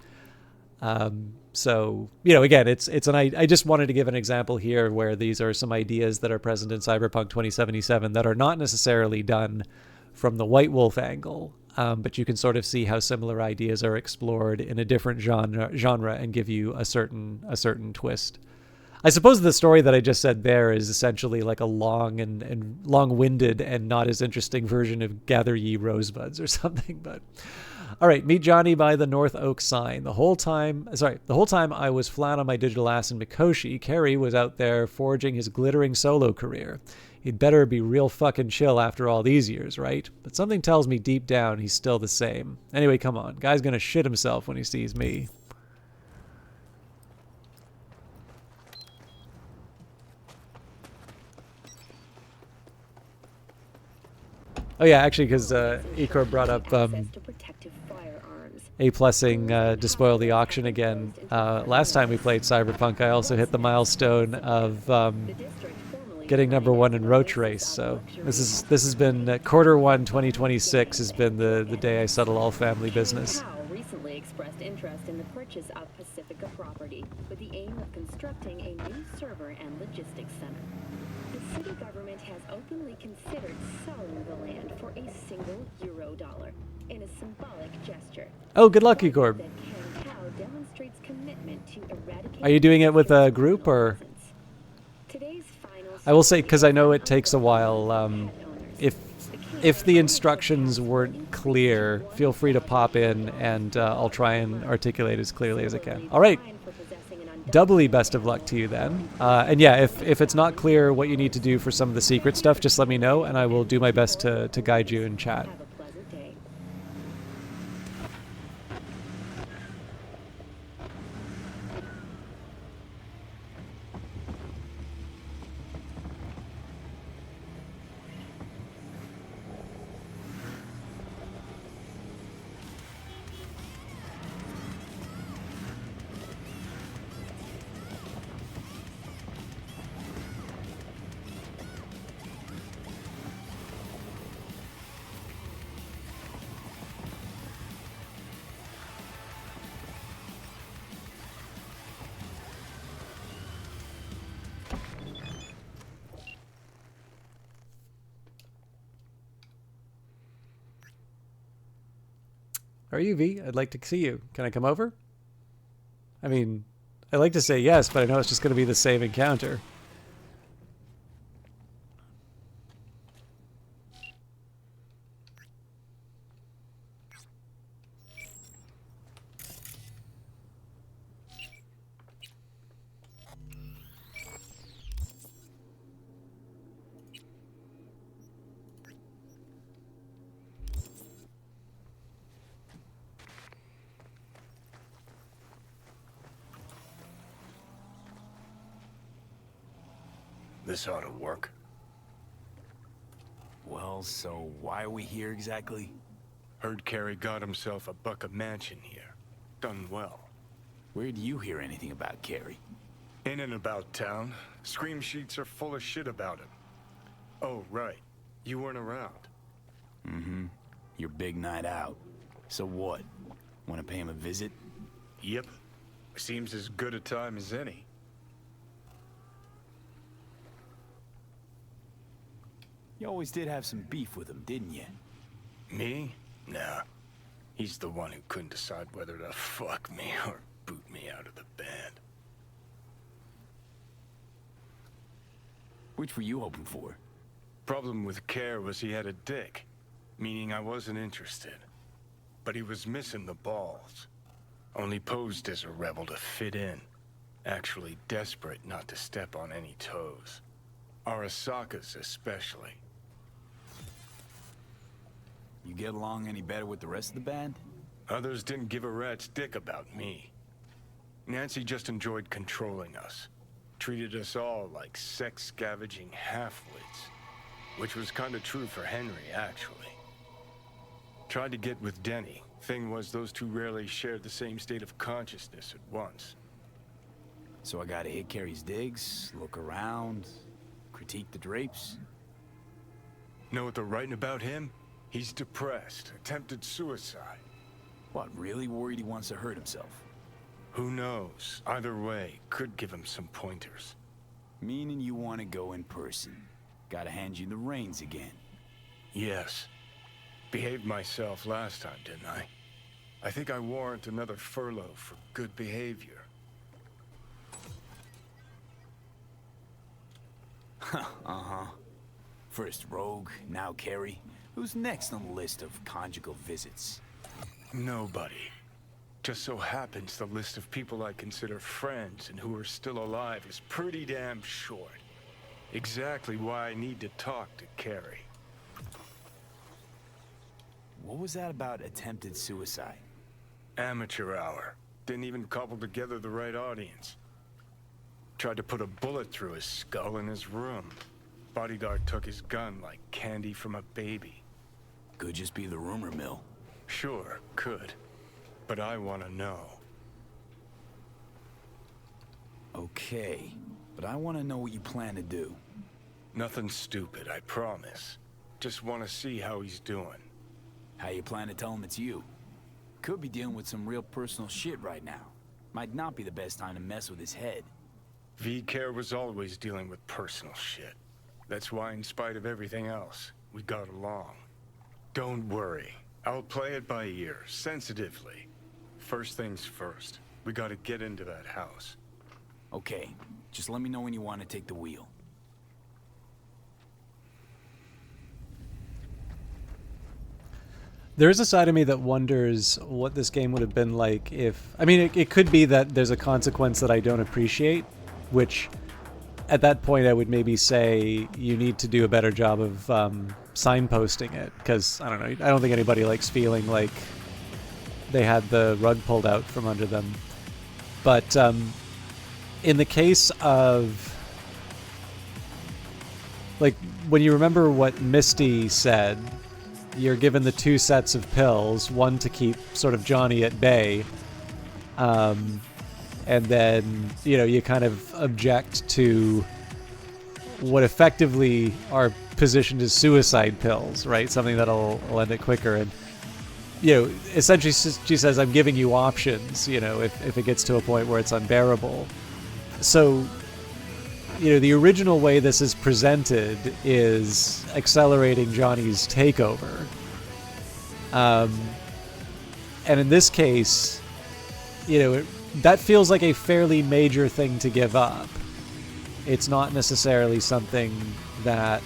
So, you know, again, I just wanted to give an example here where these are some ideas that are present in Cyberpunk 2077 that are not necessarily done from the White Wolf angle, but you can sort of see how similar ideas are explored in a different genre and give you a certain twist. I suppose the story that I just said there is essentially like a long and long-winded and not as interesting version of Gather Ye Rosebuds or something, but... All right, meet Johnny by the North Oak sign. The whole time I was flat on my digital ass in Mikoshi, Kerry was out there forging his glittering solo career. He'd better be real fucking chill after all these years, right? But something tells me deep down he's still the same. Anyway, come on. Guy's gonna shit himself when he sees me. Oh yeah, actually, because Ecor brought up A+ing Despoil the Auction again. Last time we played Cyberpunk, I also hit the milestone of getting #1 in Roach Race. So this has been Q1 2026 has been the day I settle all family business. Recently expressed interest in the purchase of Pacifica property with the aim of constructing a new server and logistics center. The city government has openly considered selling the land for a single $1. in a symbolic gesture. Oh, good luck, Igor. That Ken Cow demonstrates commitment to eradicating Are you doing it with a group or? presence. Today's final I will say, because I know story it takes a is while. pet owners. If The if canine the owns instructions pets for weren't increased clear, feel free to pop in, and I'll try and articulate as clearly as I can. All right. Fined for possessing an undocumented Doubly best of luck animal to you then. or And yeah, if it's not clear what you need to do for some of the secret stuff, just let me know, and I will do my best to guide you in chat. have a pleasant day. Are you V? I'd like to see you. Can I come over? I mean, I'd like to say yes, but I know it's just going to be the same encounter. This ought to work. Well, so why are we here exactly? Heard Carey got himself a buck a mansion here. Done well. Where'd you hear anything about Carey? In and about town. Scream sheets are full of shit about him. Oh, right. You weren't around. Mm-hmm. Your big night out. So what? Want to pay him a visit? Yep. Seems as good a time as any. You always did have some beef with him, didn't you? Me? Nah. He's the one who couldn't decide whether to fuck me or boot me out of the band. Which were you hoping for? Problem with Care was he had a dick, meaning I wasn't interested. But he was missing the balls. Only posed as a rebel to fit in. Actually desperate not to step on any toes. Arasaka's especially. You get along any better with the rest of the band? Others didn't give a rat's dick about me. Nancy just enjoyed controlling us. Treated us all like sex-scavenging half-wits. Which was kinda true for Henry, actually. Tried to get with Denny. Thing was, those two rarely shared the same state of consciousness at once. So I gotta hit Carey's digs, look around, critique the drapes? Know what they're writing about him? He's depressed, attempted suicide. What, really worried he wants to hurt himself? Who knows? Either way, could give him some pointers. Meaning you want to go in person. Gotta hand you the reins again. Yes. Behaved myself last time, didn't I? I think I warrant another furlough for good behavior. Uh-huh. First Rogue, now Carey. Who's next on the list of conjugal visits? Nobody. Just so happens the list of people I consider friends and who are still alive is pretty damn short. Exactly why I need to talk to Carey. What was that about attempted suicide? Amateur hour. Didn't even cobble together the right audience. Tried to put a bullet through his skull in his room. Bodyguard took his gun like candy from a baby. Could just be the rumor mill. Sure, could. But I want to know. Okay, but I want to know what you plan to do. Nothing stupid, I promise. Just want to see how he's doing. How you plan to tell him it's you? Could be dealing with some real personal shit right now. Might not be the best time to mess with his head. V-Care was always dealing with personal shit. That's why, in spite of everything else, we got along. Don't worry. I'll play it by ear, sensitively. First things first. We gotta get into that house. Okay, just let me know when you want to take the wheel. There is a side of me that wonders what this game would have been like if... I mean, it could be that there's a consequence that I don't appreciate, which at that point I would maybe say you need to do a better job of signposting it, because, I don't know, I don't think anybody likes feeling like they had the rug pulled out from under them. But in the case of... like, when you remember what Misty said... You're given the 2 sets of pills, one to keep sort of Johnny at bay, and then, you know, you kind of object to what effectively are positioned as suicide pills, right? Something that'll end it quicker. And, you know, essentially she says, I'm giving you options, you know, if it gets to a point where it's unbearable. So, you know, the original way this is presented is accelerating Johnny's takeover. And in this case, you know, that feels like a fairly major thing to give up. It's not necessarily something that,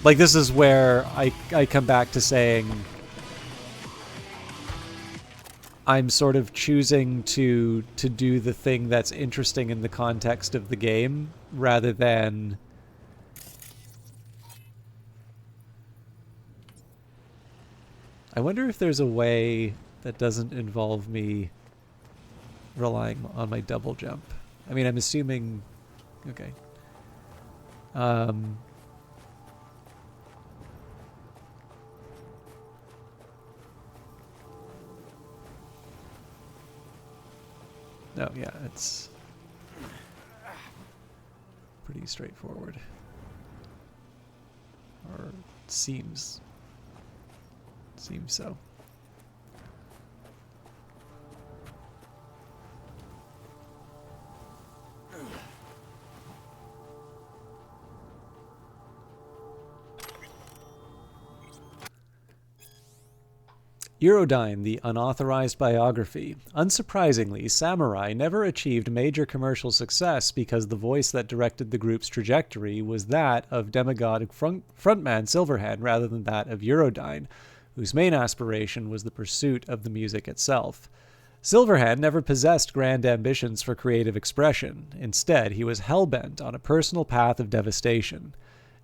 like, this is where I come back to saying I'm sort of choosing to do the thing that's interesting in the context of the game, rather than... I wonder if there's a way that doesn't involve me relying on my double jump. I mean, I'm assuming... Okay. No, yeah, it's pretty straightforward. Or seems so. Eurodyne, the unauthorized biography. Unsurprisingly, Samurai never achieved major commercial success because the voice that directed the group's trajectory was that of demigod frontman Silverhand rather than that of Eurodyne, whose main aspiration was the pursuit of the music itself. Silverhand never possessed grand ambitions for creative expression. Instead, he was hell-bent on a personal path of devastation.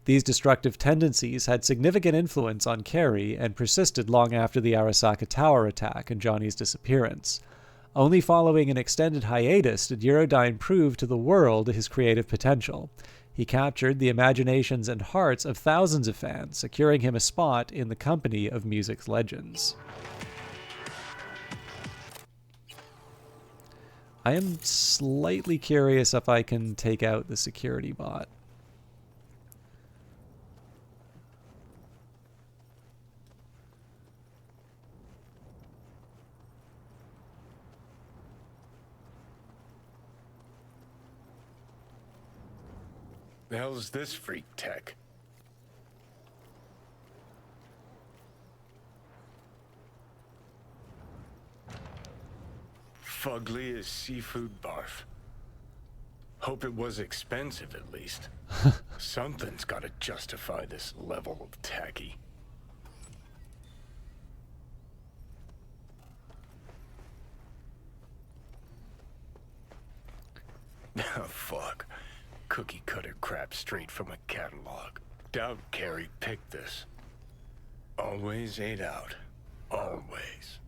These destructive tendencies had significant influence on Carrie and persisted long after the Arasaka Tower attack and Johnny's disappearance. Only following an extended hiatus did Eurodyne prove to the world his creative potential. He captured the imaginations and hearts of thousands of fans, securing him a spot in the company of music's legends. I am slightly curious if I can take out the security bot. The hell's this freak tech? Fugly as seafood barf. Hope it was expensive at least. Something's gotta justify this level of tacky. Oh, fuck. Cookie cutter crap straight from a catalog. Doubt Carrie picked this. Always ate out. Always.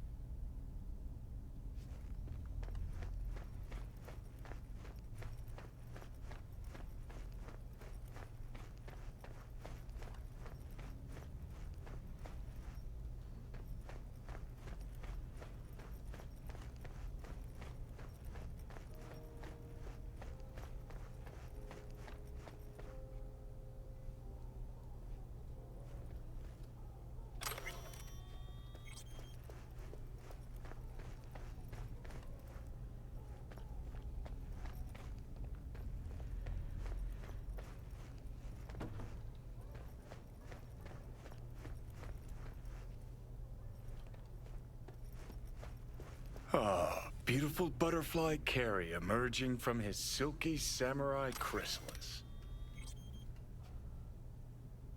beautiful butterfly Carrie emerging from his silky samurai chrysalis.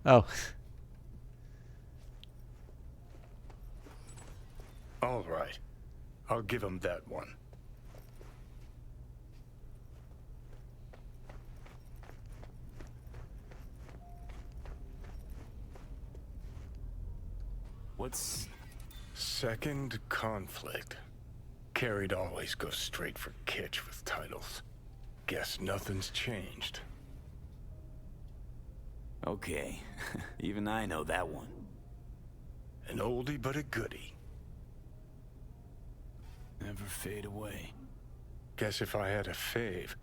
Oh. All right. I'll give him that one. What's... Second conflict. Carrie'd always go straight for kitsch with titles. Guess nothing's changed. Okay, even I know that one. An oldie but a goodie. Never fade away. Guess if I had a fave,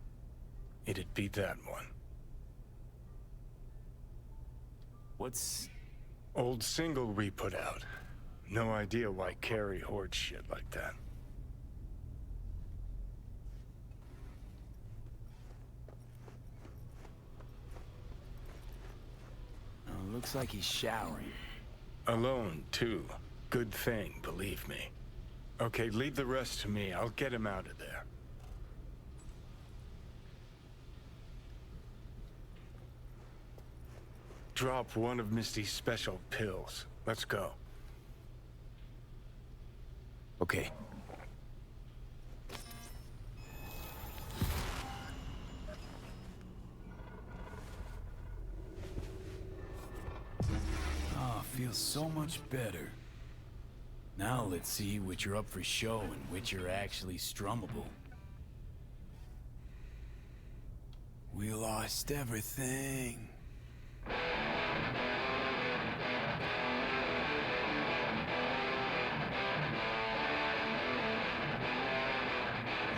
it'd be that one. What's... Old single we put out. No idea why Carrie hoards shit like that. Oh, looks like he's showering. Alone, too. Good thing, believe me. Okay, leave the rest to me. I'll get him out of there. Drop one of Misty's special pills. Let's go. Okay. Ah, feels so much better. Now let's see which are up for show and which are actually strummable. We lost everything. Who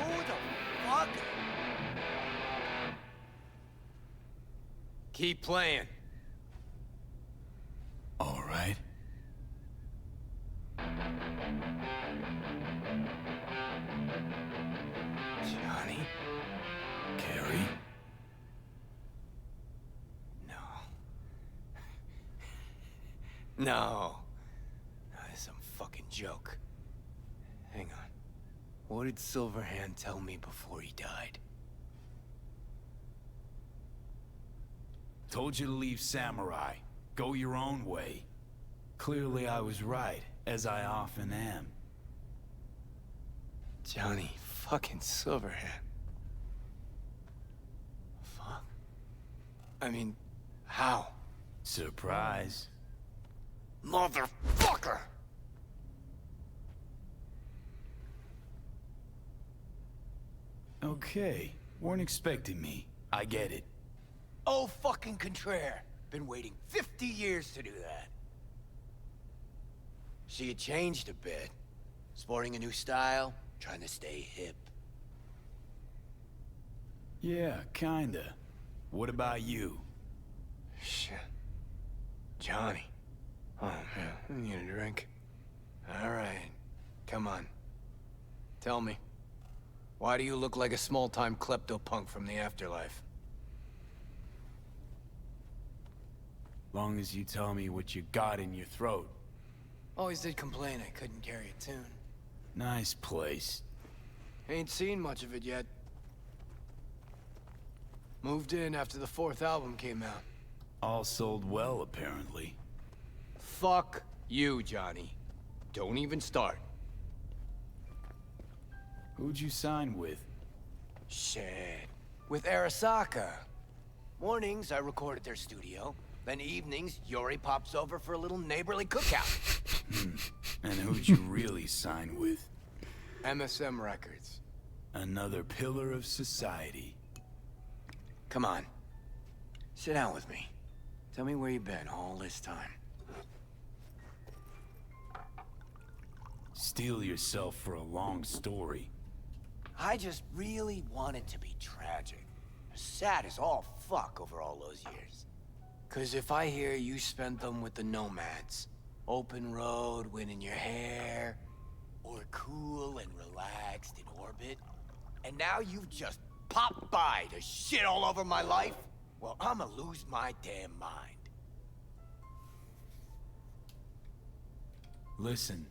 the fuck? Keep playing. All right. Johnny? Carrie? No. No. That's some fucking joke. Hang on. What did Silverhand tell me before he died? Told you to leave Samurai. Go your own way. Clearly I was right, as I often am. Johnny fucking Silverhand. Fuck. I mean, how? Surprise. Motherfucker! Okay, weren't expecting me. I get it. Oh, fucking contraire. Been waiting 50 years to do that. She had changed a bit. Sporting a new style, trying to stay hip. Yeah, kinda. What about you? Shit. Johnny. Oh, man, I need a drink. All right. Come on. Tell me. Why do you look like a small-time klepto-punk from the afterlife? Long as you tell me what you got in your throat. Always did complain I couldn't carry a tune. Nice place. Ain't seen much of it yet. Moved in after the 4th album came out. All sold well, apparently. Fuck you, Johnny. Don't even start. Who'd you sign with? Shit. With Arasaka. Mornings, I record at their studio. Then evenings, Yori pops over for a little neighborly cookout. And who'd you really sign with? MSM Records. Another pillar of society. Come on. Sit down with me. Tell me where you've been all this time. Steel yourself for a long story. I just really want it to be tragic. Sad as all fuck over all those years. 'Cause if I hear you spent them with the Nomads, open road, wind in your hair, or cool and relaxed in orbit, and now you've just popped by to shit all over my life, well, I'ma lose my damn mind. Listen,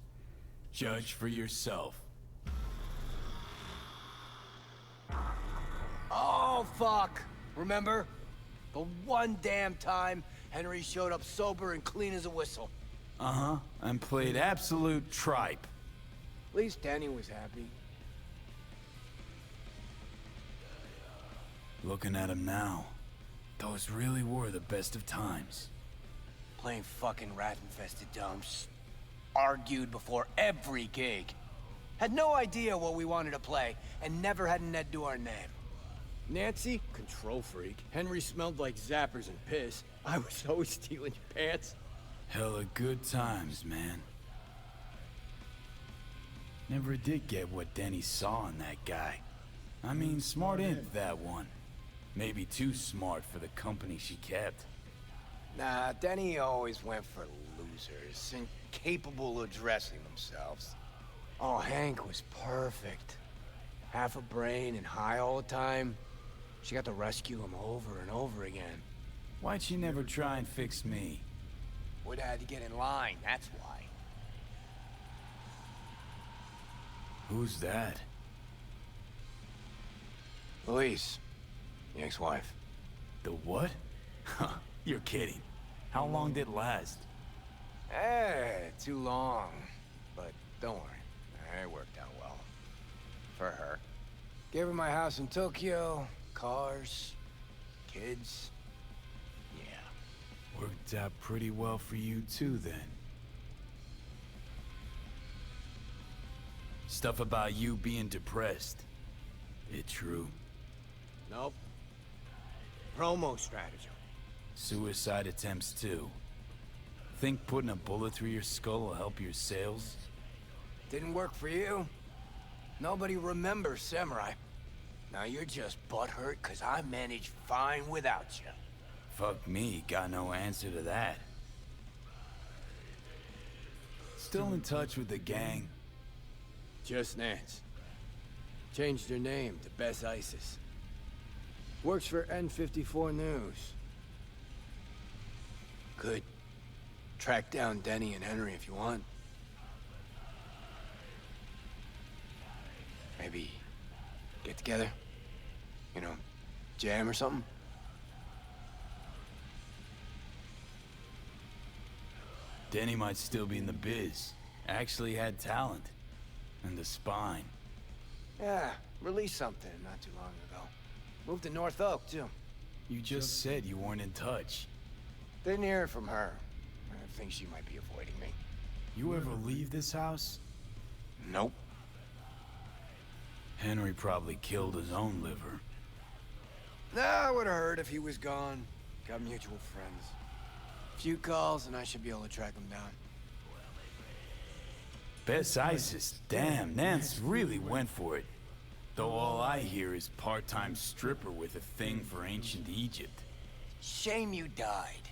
judge for yourself. Oh, fuck. Remember? The one damn time Henry showed up sober and clean as a whistle. Uh-huh, and played absolute tripe. At least Danny was happy. Looking at him now, those really were the best of times. Playing fucking rat-infested dumps. Argued before every gig. Had no idea what we wanted to play, and never had an Ed do our name. Nancy, control freak. Henry smelled like zappers and piss. I was always stealing your pants. Hella good times, man. Never did get what Denny saw in that guy. I mean, smart imp, that one. Maybe too smart for the company she kept. Nah, Denny always went for losers, incapable of dressing themselves. Oh, Hank was perfect. Half a brain and high all the time. She got to rescue him over and over again. Why'd she never try and fix me? Would have had to get in line, that's why. Who's that? Louise, the ex-wife. The what? Huh, you're kidding. How long did it last? Too long. But don't worry, it worked out well. For her. Gave her my house in Tokyo, cars, kids. Yeah. Worked out pretty well for you too, then. Stuff about you being depressed. It true? Nope. Promo stratagem. Suicide attempts too. Think putting a bullet through your skull will help your sales? Didn't work for you. Nobody remembers Samurai. Now you're just butthurt because I managed fine without you. Fuck me, got no answer to that. Still in touch with the gang? Just Nance. Changed her name to Bess Isis. Works for N54 News. Could track down Denny and Henry if you want. Maybe get together? You know, jam or something? Denny might still be in the biz. Actually had talent. And the spine. Yeah, released something not too long ago. Moved to North Oak, too. You just said you weren't in touch. Didn't hear from her. I think she might be avoiding me. You ever leave this house? Nope. Henry probably killed his own liver. Nah, I would've heard if he was gone. Got mutual friends. Few calls and I should be able to track him down. Bess Isis, damn, Nance really went for it. Though all I hear is part-time stripper with a thing for ancient Egypt. Shame you died.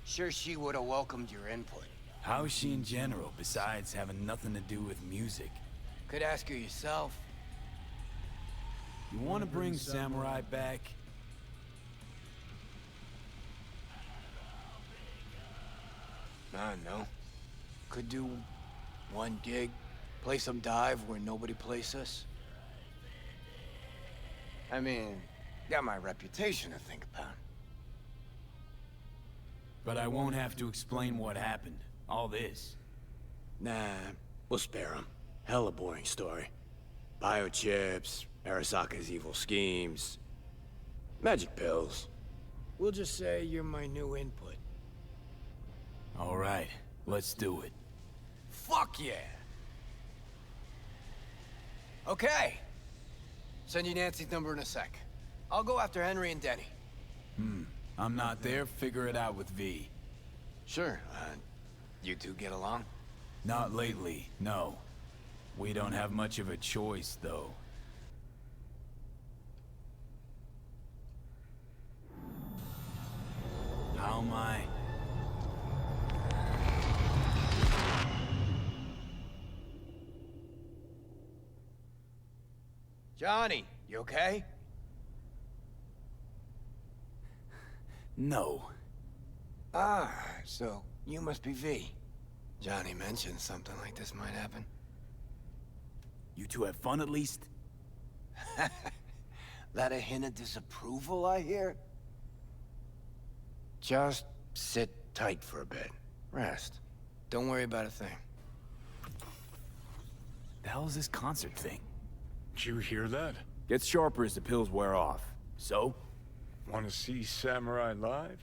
Sure she would've welcomed your input. How's she in general, besides having nothing to do with music? Could ask her yourself. You want to bring Samurai back? No. Could do one gig, play some dive where nobody plays us. I mean, got my reputation to think about. But I won't have to explain what happened. All this. Nah, we'll spare him. Hella boring story. Biochips, Arasaka's evil schemes, magic pills. We'll just say you're my new input. All right, let's do it. Fuck yeah! Okay. Send you Nancy's number in a sec. I'll go after Henry and Denny. I'm not there, figure it out with V. Sure, you two get along? Not lately, no. We don't have much of a choice, though. How am I? Johnny, you okay? No. Ah, so you must be V. Johnny mentioned something like this might happen. You two have fun at least? That a hint of disapproval, I hear? Just sit tight for a bit. Rest. Don't worry about a thing. The hell is this concert thing? Did you hear that? Gets sharper as the pills wear off. So? Want to see Samurai live?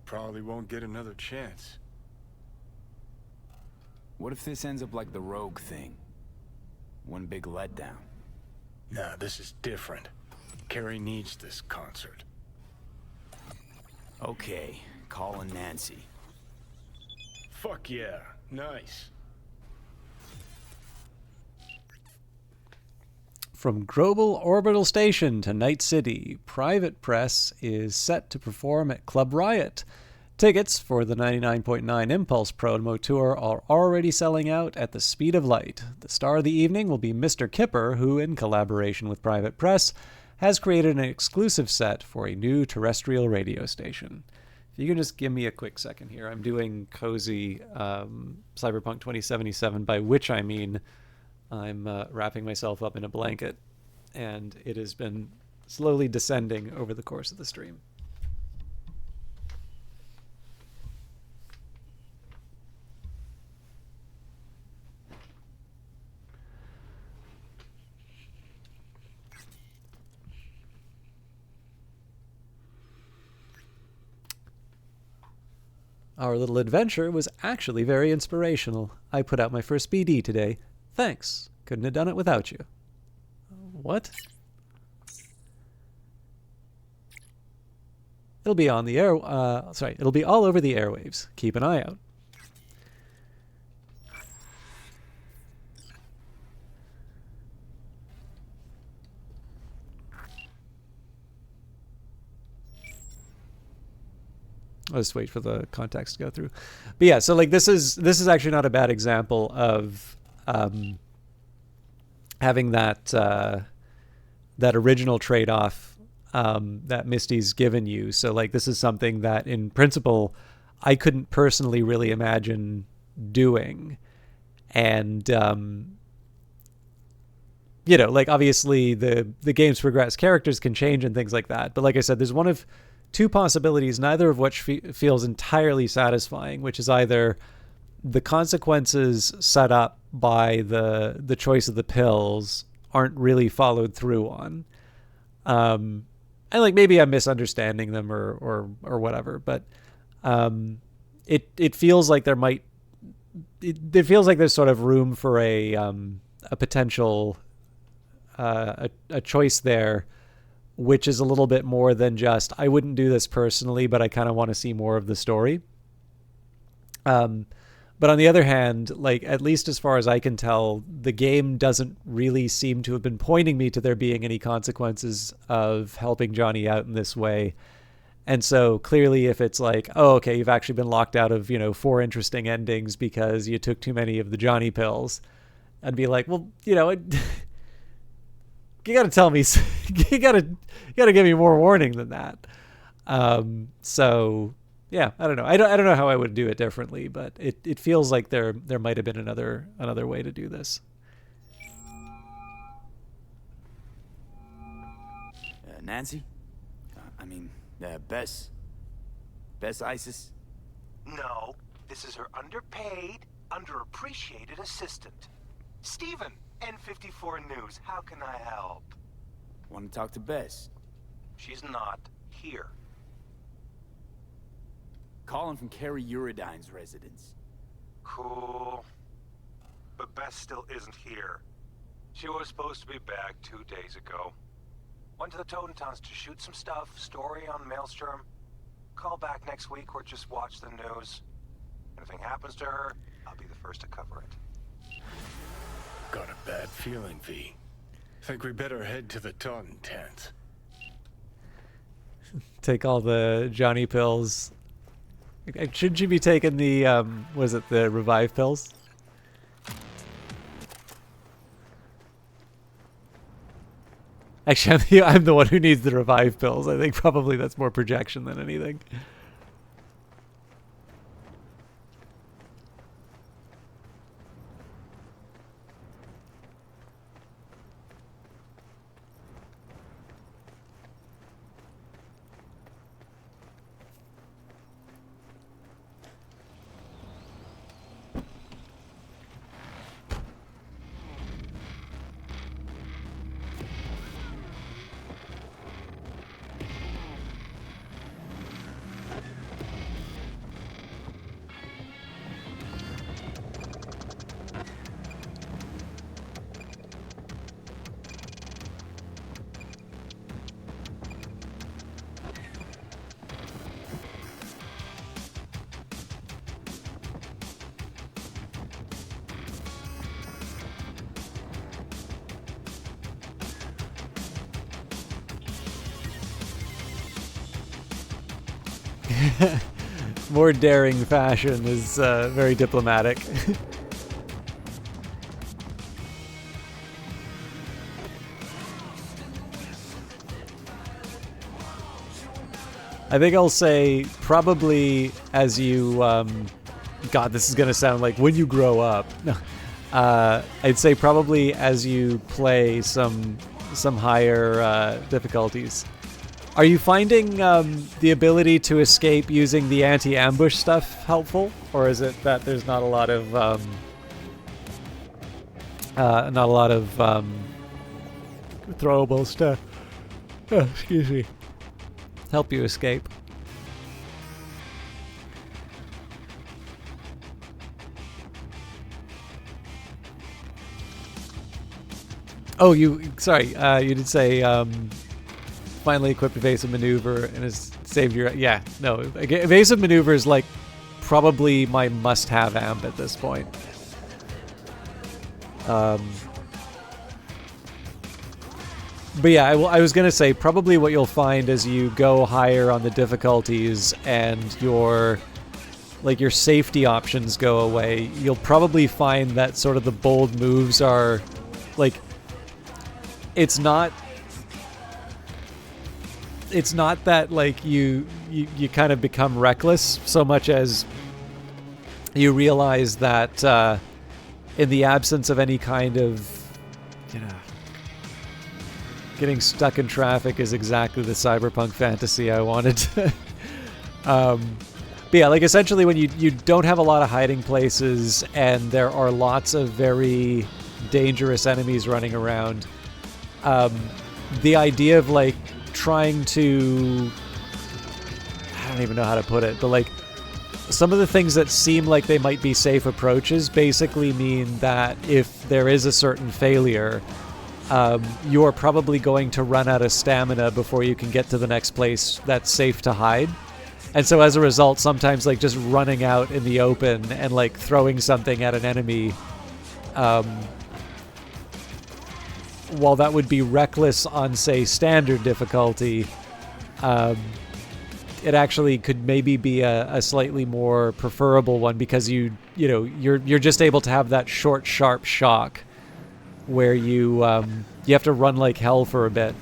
Probably won't get another chance. What if this ends up like the Rogue thing? One big letdown. Nah, this is different. Carrie needs this concert. Okay, calling Nancy. Fuck yeah, nice. From Global Orbital Station to Night City, Private Press is set to perform at Club Riot. Tickets for the 99.9 Impulse promo tour are already selling out at the speed of light. The star of the evening will be Mr. Kipper, who, in collaboration with Private Press, has created an exclusive set for a new terrestrial radio station. If you can just give me a quick second here. I'm doing cozy Cyberpunk 2077, by which I mean I'm wrapping myself up in a blanket, and it has been slowly descending over the course of the stream. Our little adventure was actually very inspirational. I put out my first BD today. Thanks. Couldn't have done it without you. What? It'll be on the air. It'll be all over the airwaves. Keep an eye out. I'll just wait for the context to go through. But yeah, so like this is actually not a bad example of having that that original trade-off that Misty's given you. So like this is something that in principle I couldn't personally really imagine doing. And you know, like obviously the games progress, characters can change and things like that. But like I said, there's one of two possibilities, neither of which feels entirely satisfying, which is either the consequences set up by the choice of the pills aren't really followed through on. And like maybe I'm misunderstanding them or whatever, but it feels like it feels like there's sort of room for a potential a choice there, which is a little bit more than just, I wouldn't do this personally, but I kind of want to see more of the story. But on the other hand, like, at least as far as I can tell, the game doesn't really seem to have been pointing me to there being any consequences of helping Johnny out in this way. And so clearly if it's like, oh, okay, you've actually been locked out of, 4 interesting endings because you took too many of the Johnny pills, I'd be like, well, you got to tell me, you got to give me more warning than that. So yeah, I don't know. I don't know how I would do it differently, but it feels like there might have been another way to do this. Nancy? Bess Isis? No, this is her underpaid, underappreciated assistant. Steven, N54 News, how can I help? Want to talk to Bess? She's not here. Calling from Carrie Uridine's residence. Cool. But Bess still isn't here. She was supposed to be back 2 days ago. Went to the Totentowns to shoot some stuff, story on Maelstrom. Call back next week or just watch the news. If anything happens to her, I'll be the first to cover it. Got a bad feeling, V. Think we better head to the Taunton tent. Take all the Johnny pills. Shouldn't you be taking the, the revive pills? Actually, I'm the one who needs the revive pills. I think probably that's more projection than anything. More daring fashion is very diplomatic. I think I'll say probably as you, God, this is gonna sound like when you grow up. I'd say probably as you play some higher difficulties. Are you finding the ability to escape using the anti-ambush stuff helpful, or is it that there's not a lot of throwable stuff? Oh, excuse me. Help you escape. Oh, sorry, you did say finally equipped evasive maneuver and has saved your... Yeah, no, evasive maneuver is like probably my must-have amp at this point. But yeah, I was gonna say probably what you'll find as you go higher on the difficulties and your safety options go away, you'll probably find that sort of the bold moves are like, it's not that like you kind of become reckless so much as you realize that in the absence of any kind of, you know, getting stuck in traffic is exactly the cyberpunk fantasy I wanted to. But yeah, like essentially when you don't have a lot of hiding places and there are lots of very dangerous enemies running around, the idea of like trying to, I don't even know how to put it, but like some of the things that seem like they might be safe approaches basically mean that if there is a certain failure, you're probably going to run out of stamina before you can get to the next place that's safe to hide. And so as a result, sometimes like just running out in the open and like throwing something at an enemy, while that would be reckless on, say, standard difficulty, it actually could maybe be a slightly more preferable one because you're just able to have that short, sharp shock where you have to run like hell for a bit,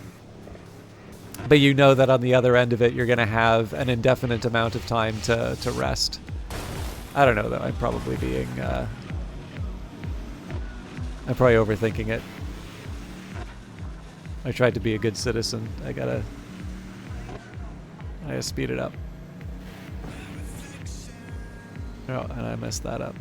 but you know that on the other end of it you're going to have an indefinite amount of time to rest. I don't know though. I'm probably overthinking it. I tried to be a good citizen. I gotta speed it up. Oh, and I messed that up.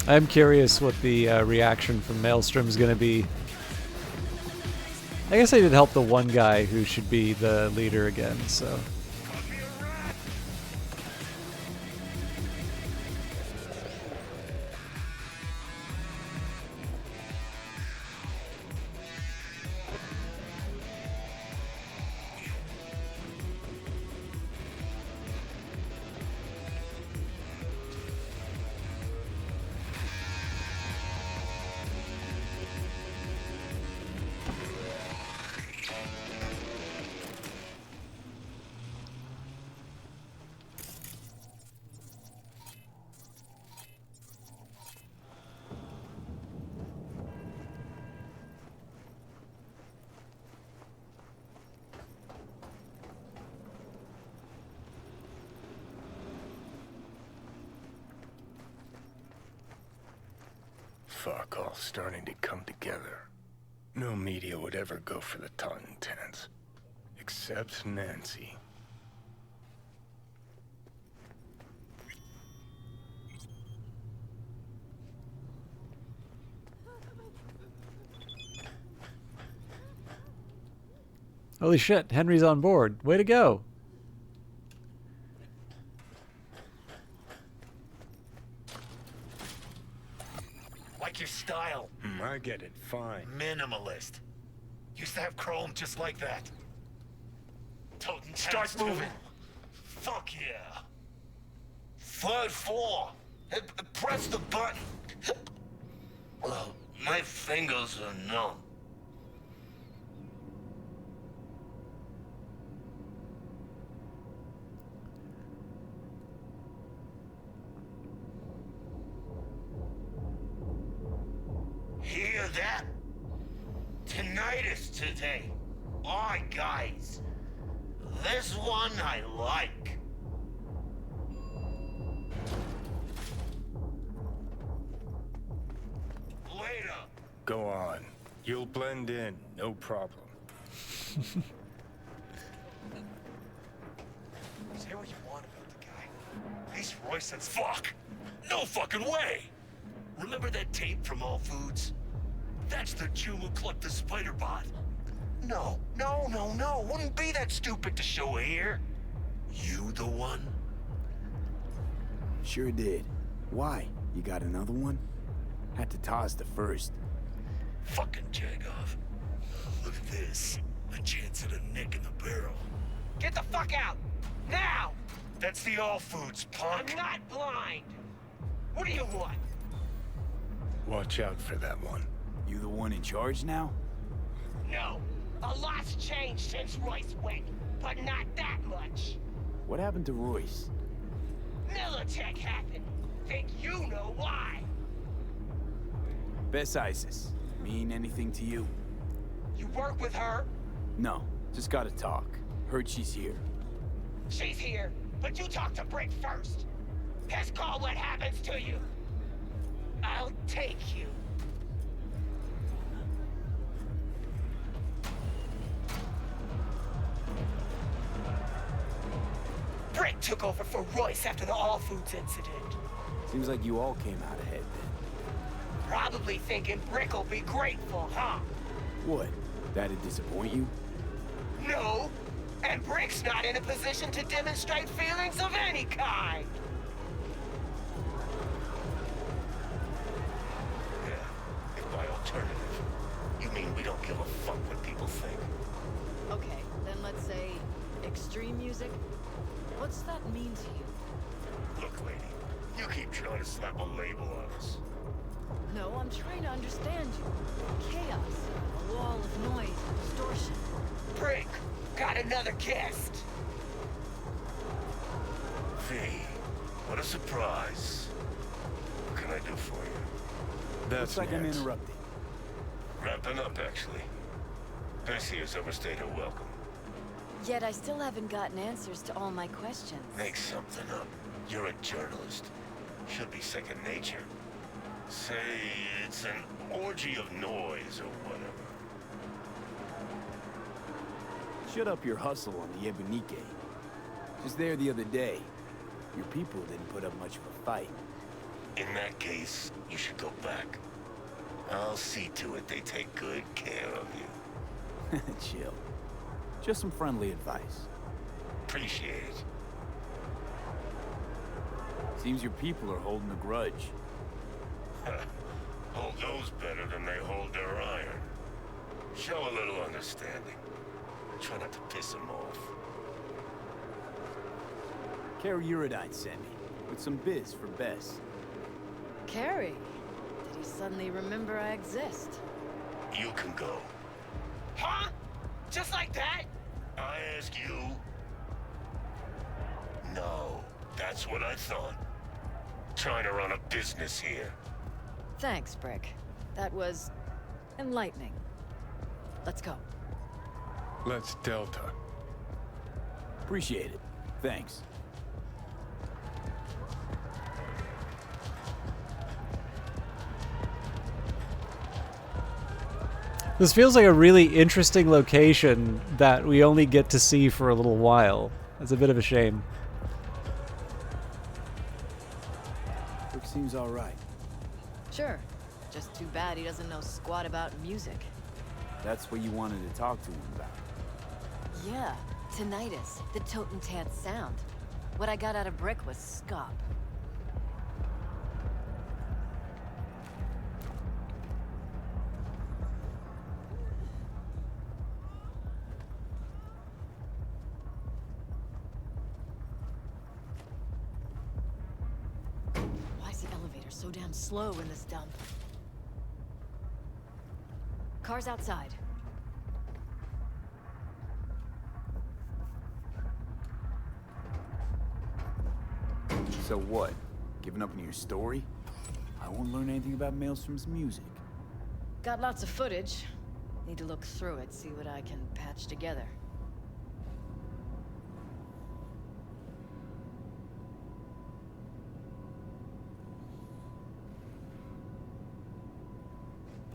I'm curious what the reaction from Maelstrom's going to be. I guess I did help the one guy who should be the leader again, so... fuck all starting to come together. No media would ever go for the Tontons. Except Nancy. Holy shit, Henry's on board. Way to go. Like your style. I get it, fine. Minimalist. Used to have chrome just like that. Toten Start moving. Fuck yeah. 5-4. Press the button. My fingers are numb. Hear that? Tinnitus today. Aye, guys. This one I like. Later. Go on. You'll blend in, no problem. Say what you want about the guy. At least Roy says fuck. No fucking way. Remember that tape from All Foods? That's the Jew who clucked the spider bot. No. Wouldn't be that stupid to show here. You the one? Sure did. Why? You got another one? Had to toss the first. Fucking Jagoff. Look at this. A chance at a nick in the barrel. Get the fuck out! Now! That's the All Foods, punk. I'm not blind. What do you want? Watch out for that one. You the one in charge now? No. A lot's changed since Royce went, but not that much. What happened to Royce? Militech happened. Think you know why? Bess Isis. Mean anything to you? You work with her? No. Just gotta talk. Heard she's here. She's here, but you talk to Brick first. Just call what happens to you. I'll take you. Brick took over for Royce after the All Foods incident. Seems like you all came out ahead then. Probably thinking Brick'll be grateful, huh? What? That'd disappoint you? No. And Brick's not in a position to demonstrate feelings of any kind. Yeah, if by alternative, you mean we don't give a fuck what people think. Okay, then let's say extreme music. What's that mean to you? Look, lady, you keep trying to slap a label on us. No, I'm trying to understand you. Chaos, a wall of noise, distortion. Brick, got another guest. V, what a surprise. What can I do for you? That's Looks like I'm Nance. interrupting. Wrapping up, actually. Bessie has overstayed her welcome. Yet I still haven't gotten answers to all my questions. Make something up. You're a journalist. Should be second nature. Say it's an orgy of noise or whatever. Shut up your hustle on the Ebonique. Just there the other day. Your people didn't put up much of a fight. In that case, you should go back. I'll see to it they take good care of you. Chill. Just some friendly advice. Appreciate it. Seems your people are holding a grudge. Hold those better than they hold their iron. Show a little understanding. Try not to piss them off. Carrie Uridine sent me, with some biz for Bess. Carrie, did he suddenly remember I exist? You can go. Huh? Just like that? I ask you. No, that's what I thought. Trying to run a business here. Thanks, Brick. That was enlightening. Let's go. Let's Delta. Appreciate it. Thanks. This feels like a really interesting location that we only get to see for a little while. It's a bit of a shame. Rick seems all right. Sure. Just too bad he doesn't know squat about music. That's what you wanted to talk to him about. Yeah, tinnitus, the totem-tant sound. What I got out of Brick was scop. Why is the elevator so damn slow in this dump? Car's outside. So what? Giving up on your story? I won't learn anything about Maelstrom's music. Got lots of footage. Need to look through it, see what I can patch together.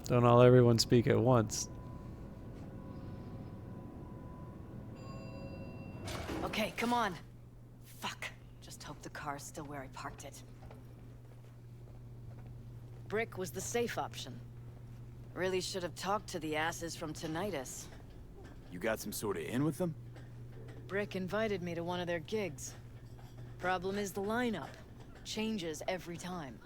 Don't all everyone speak at once. Okay, come on. Fuck. Just hope the car's still where I parked it. Brick was the safe option. Really should have talked to the asses from Tinnitus. You got some sort of in with them? Brick invited me to one of their gigs. Problem is the lineup. Changes every time.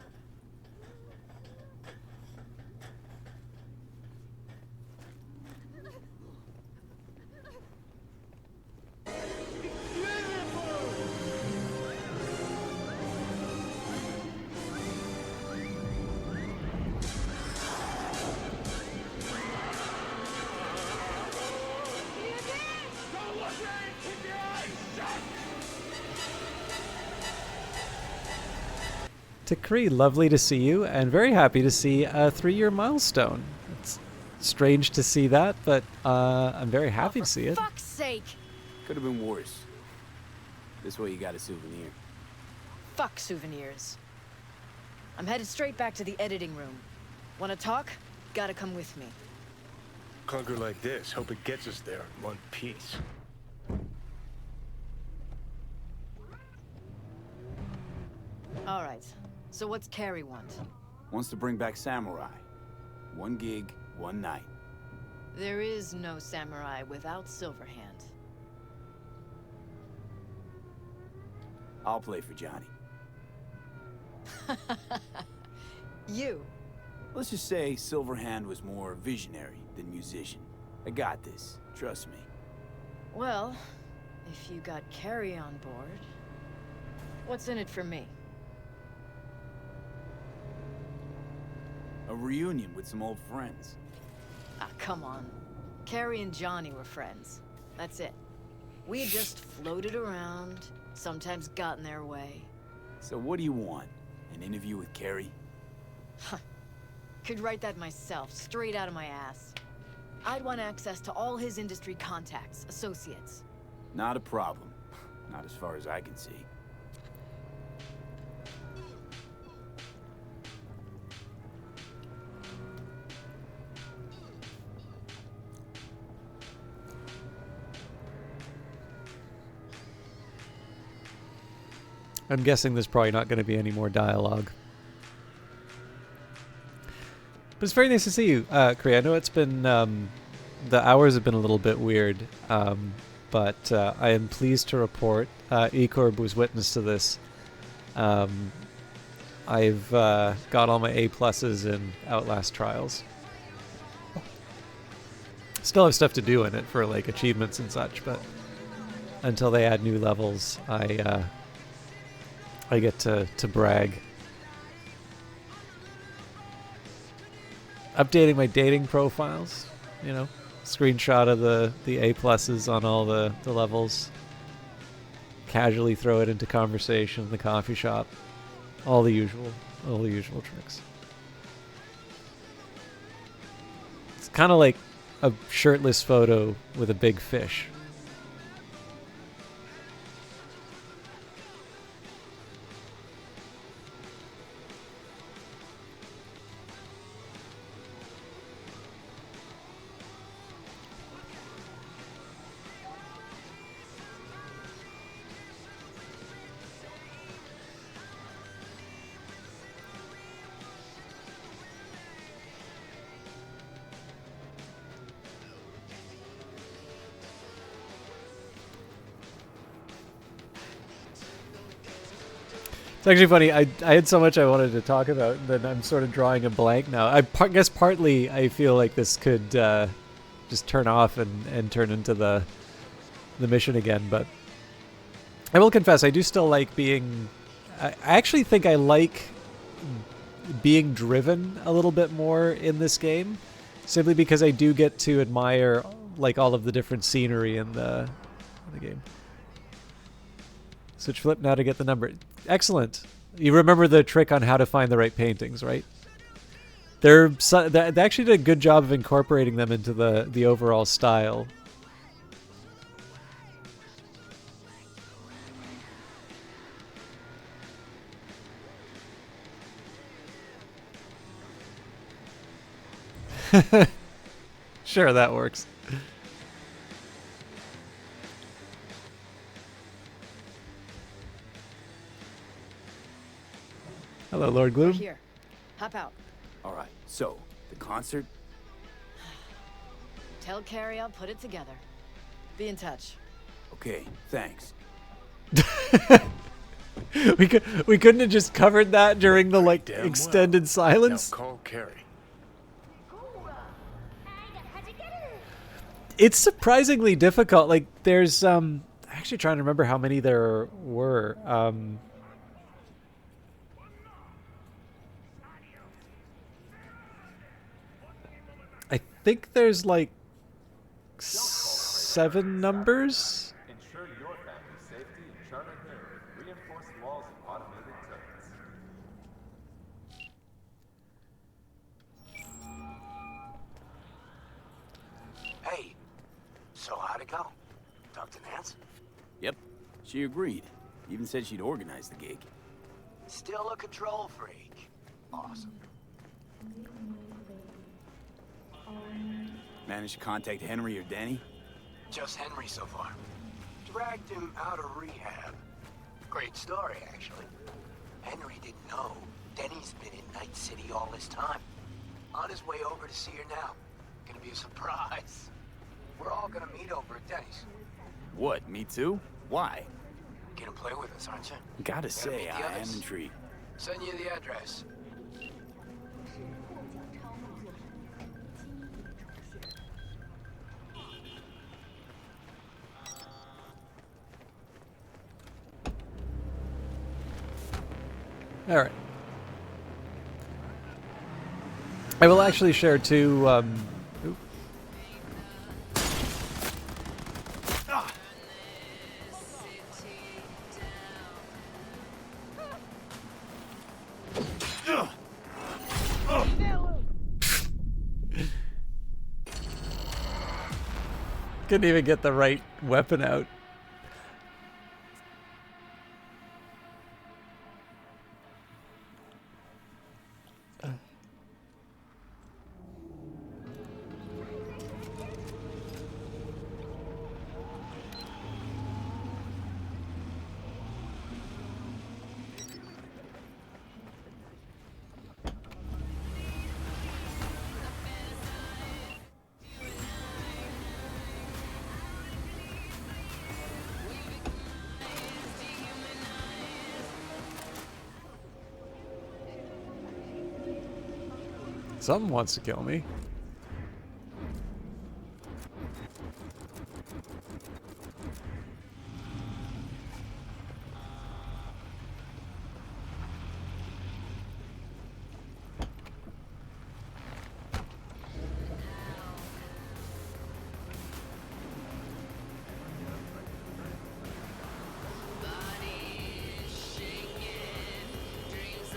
Takri, lovely to see you, and very happy to see a 3-year milestone. It's strange to see that, but I'm very happy to see it. For fuck's sake! Could have been worse. This way you got a souvenir. Fuck souvenirs. I'm headed straight back to the editing room. Wanna talk? Gotta come with me. Clunker like this, hope it gets us there in one piece. Alright, so what's Carrie want? Wants to bring back Samurai. One gig, one night. There is no samurai without Silverhand. I'll play for Johnny. You? Let's just say Silverhand was more visionary than musician. I got this. Trust me. Well, if you got Carrie on board, what's in it for me? A reunion with some old friends. Ah, come on. Carrie and Johnny were friends. That's it. We just floated around, sometimes got in their way. So what do you want? An interview with Carrie? Could write that myself, straight out of my ass. I'd want access to all his industry contacts, associates. Not a problem. Not as far as I can see. I'm guessing there's probably not going to be any more dialogue. But it's very nice to see you, Kree. I know it's been, the hours have been a little bit weird, but I am pleased to report, Ecorb was witness to this. I've got all my A+s in Outlast Trials. Still have stuff to do in it for like achievements and such, but until they add new levels, I get to brag. Updating my dating profiles, you know, screenshot of the A+s on all the levels. Casually throw it into conversation in the coffee shop. All the usual tricks. It's kind of like a shirtless photo with a big fish. It's actually funny. I had so much I wanted to talk about, and then I'm sort of drawing a blank now. Guess partly I feel like this could just turn off and turn into the mission again. But I will confess, I do still like being. I actually think I like being driven a little bit more in this game, simply because I do get to admire like all of the different scenery in the game. Switch flip now to get the number. Excellent. You remember the trick on how to find the right paintings, right? They actually did a good job of incorporating them into the overall style. Sure, that works. Hello, Lord Gloom. We're here. Hop out. All right, so, the concert? Tell Carrie I'll put it together. Be in touch. Okay, thanks. we couldn't have just covered that during the like Damn extended well. silence. Now call Carrie. It's surprisingly difficult. Like there's actually trying to remember how many there were. I think there's like 7 numbers. Ensure your family's safety in Charter Hill with reinforced walls and automated turrets. Hey, so how'd it go? Talk to Nance? Yep, she agreed. Even said she'd organize the gig. Still a control freak. Awesome. Managed to contact Henry or Danny? Just Henry so far. Dragged him out of rehab. Great story, actually. Henry didn't know. Denny's been in Night City all this time. On his way over to see her now. Gonna be a surprise. We're all gonna meet over at Denny's. What, me too? Why? Gonna play with us, aren't you? Gotta meet say, the I am others. intrigued. Send you the address. All right. I will actually share two. Oop. Couldn't even get the right weapon out. Something wants to kill me.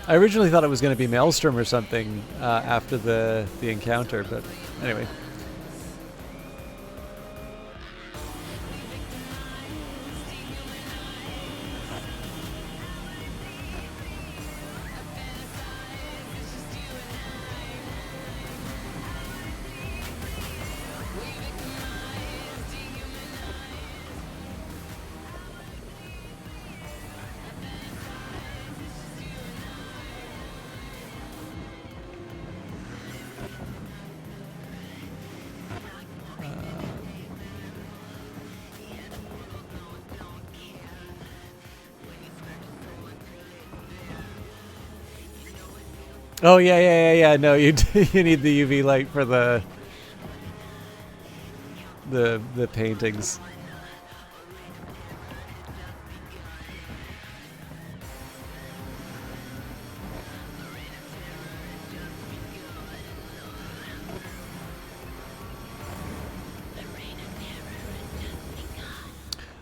I originally thought it was going to be Maelstrom or something after the encounter, but anyway. Oh yeah. No, you you need the UV light for the paintings.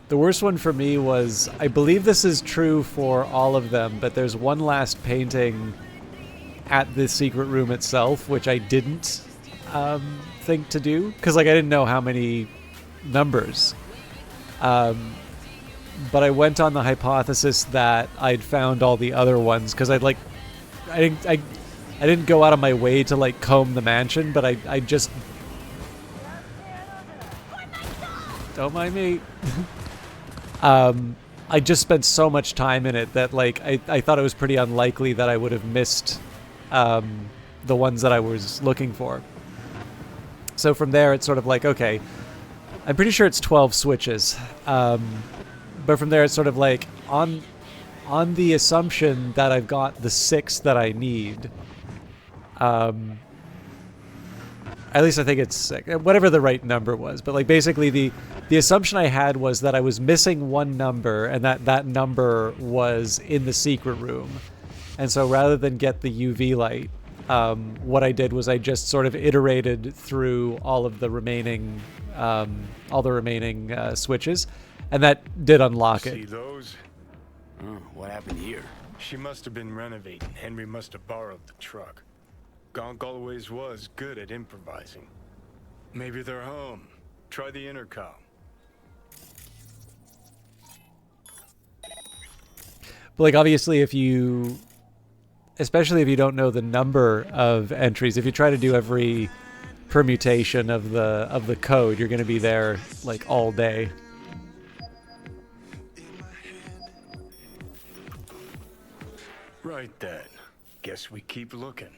The worst one for me was, I believe this is true for all of them, but there's one last painting at the secret room itself, which I didn't think to do, because like I didn't know how many numbers. But I went on the hypothesis that I'd found all the other ones, because I didn't go out of my way to like comb the mansion, but I just don't mind me. I just spent so much time in it that like I thought it was pretty unlikely that I would have missed the ones that I was looking for. So from there, it's sort of like, okay, I'm pretty sure it's 12 switches. But from there, it's sort of like, on the assumption that I've got the 6 that I need, at least I think it's 6, whatever the right number was. But like basically the assumption I had was that I was missing one number, and that number was in the secret room. And so rather than get the UV light, what I did was I just sort of iterated through all the remaining switches, and that did unlock it. See those? Oh, what happened here? She must have been renovating. Henry must have borrowed the truck. Gonk always was good at improvising. Maybe they're home. Try the intercom. But like obviously especially if you don't know the number of entries, if you try to do every permutation of the code, you're going to be there like all day. Right then. Guess we keep looking.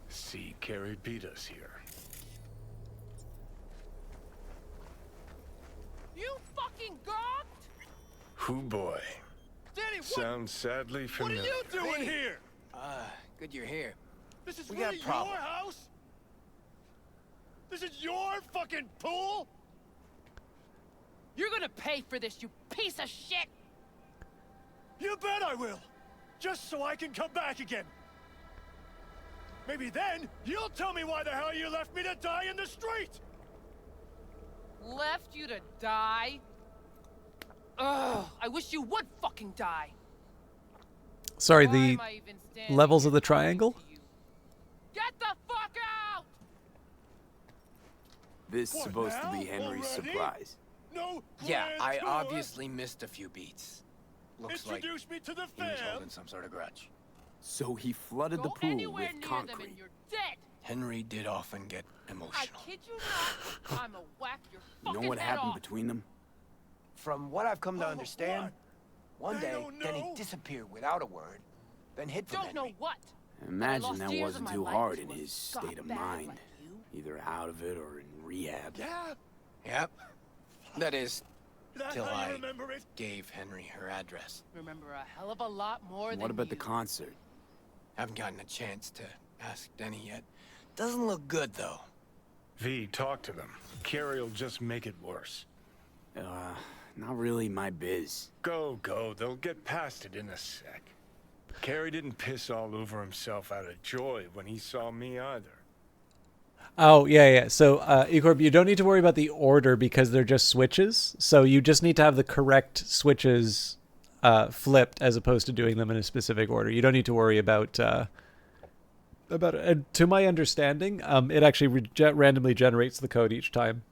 See, Carrie beat us here. You fucking gawked? Hoo boy. Danny, what? Sounds sadly What familiar. are you doing here? Good you're here. This is We got really a problem. your house? This is your fucking pool? You're gonna pay for this, you piece of shit! You bet I will. Just so I can come back again. Maybe then you'll tell me why the hell you left me to die in the street. Left you to die? Ugh, I wish you would fucking die. Sorry, Why the am I even standing levels of here the talking triangle? to you? Get the fuck out! This is What, supposed to now? be Henry's Already? surprise. No. Yeah, grand I tour? obviously missed a few beats. Looks like Introduce me to the he was fam. holding some sort of grudge. So he flooded the Go pool anywhere with near concrete. them and you're dead. Henry did often get I emotional. kid you not. I'ma whack your You fucking know what head happened off. between them? From what I've come to Oh, understand, what? one They day don't Denny know? disappeared without a word, then hid from Don't know Henry. what. Imagine lost that years of wasn't my too life hard to in a his state of scumbag mind. like you. Either out of it or in rehab. Yeah. Yep. That is, That's till how you I remember it. gave Henry her address. Remember a hell of a lot more than What about the you. concert? Haven't gotten a chance to ask Denny yet. Doesn't look good, though. V, talk to them. Carrie'll just make it worse. Not really my biz. Go. They'll get past it in a sec. Carrie didn't piss all over himself out of joy when he saw me either. Oh, yeah. So, Ecorp, you don't need to worry about the order because they're just switches. So you just need to have the correct switches flipped as opposed to doing them in a specific order. You don't need to worry about it. To my understanding, it actually randomly generates the code each time.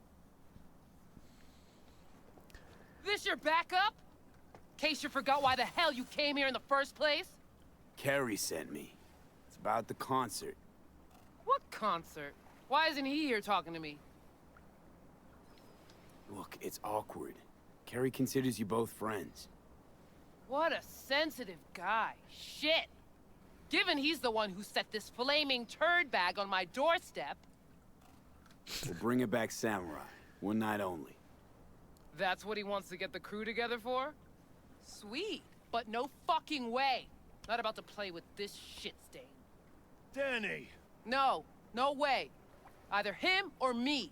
This your backup? In case you forgot why the hell you came here in the first place? Carrie sent me. It's About the concert. What concert? Why isn't he here talking to me? Look, it's awkward. Carrie considers you both friends. What a sensitive guy. Shit. Given he's the one who set this flaming turd bag on my doorstep. We'll bring it back Samurai. One night only. That's what he wants to get the crew together for? Sweet, but no fucking way. Not about to play with this shit stain. Danny! No, no way. Either him or me.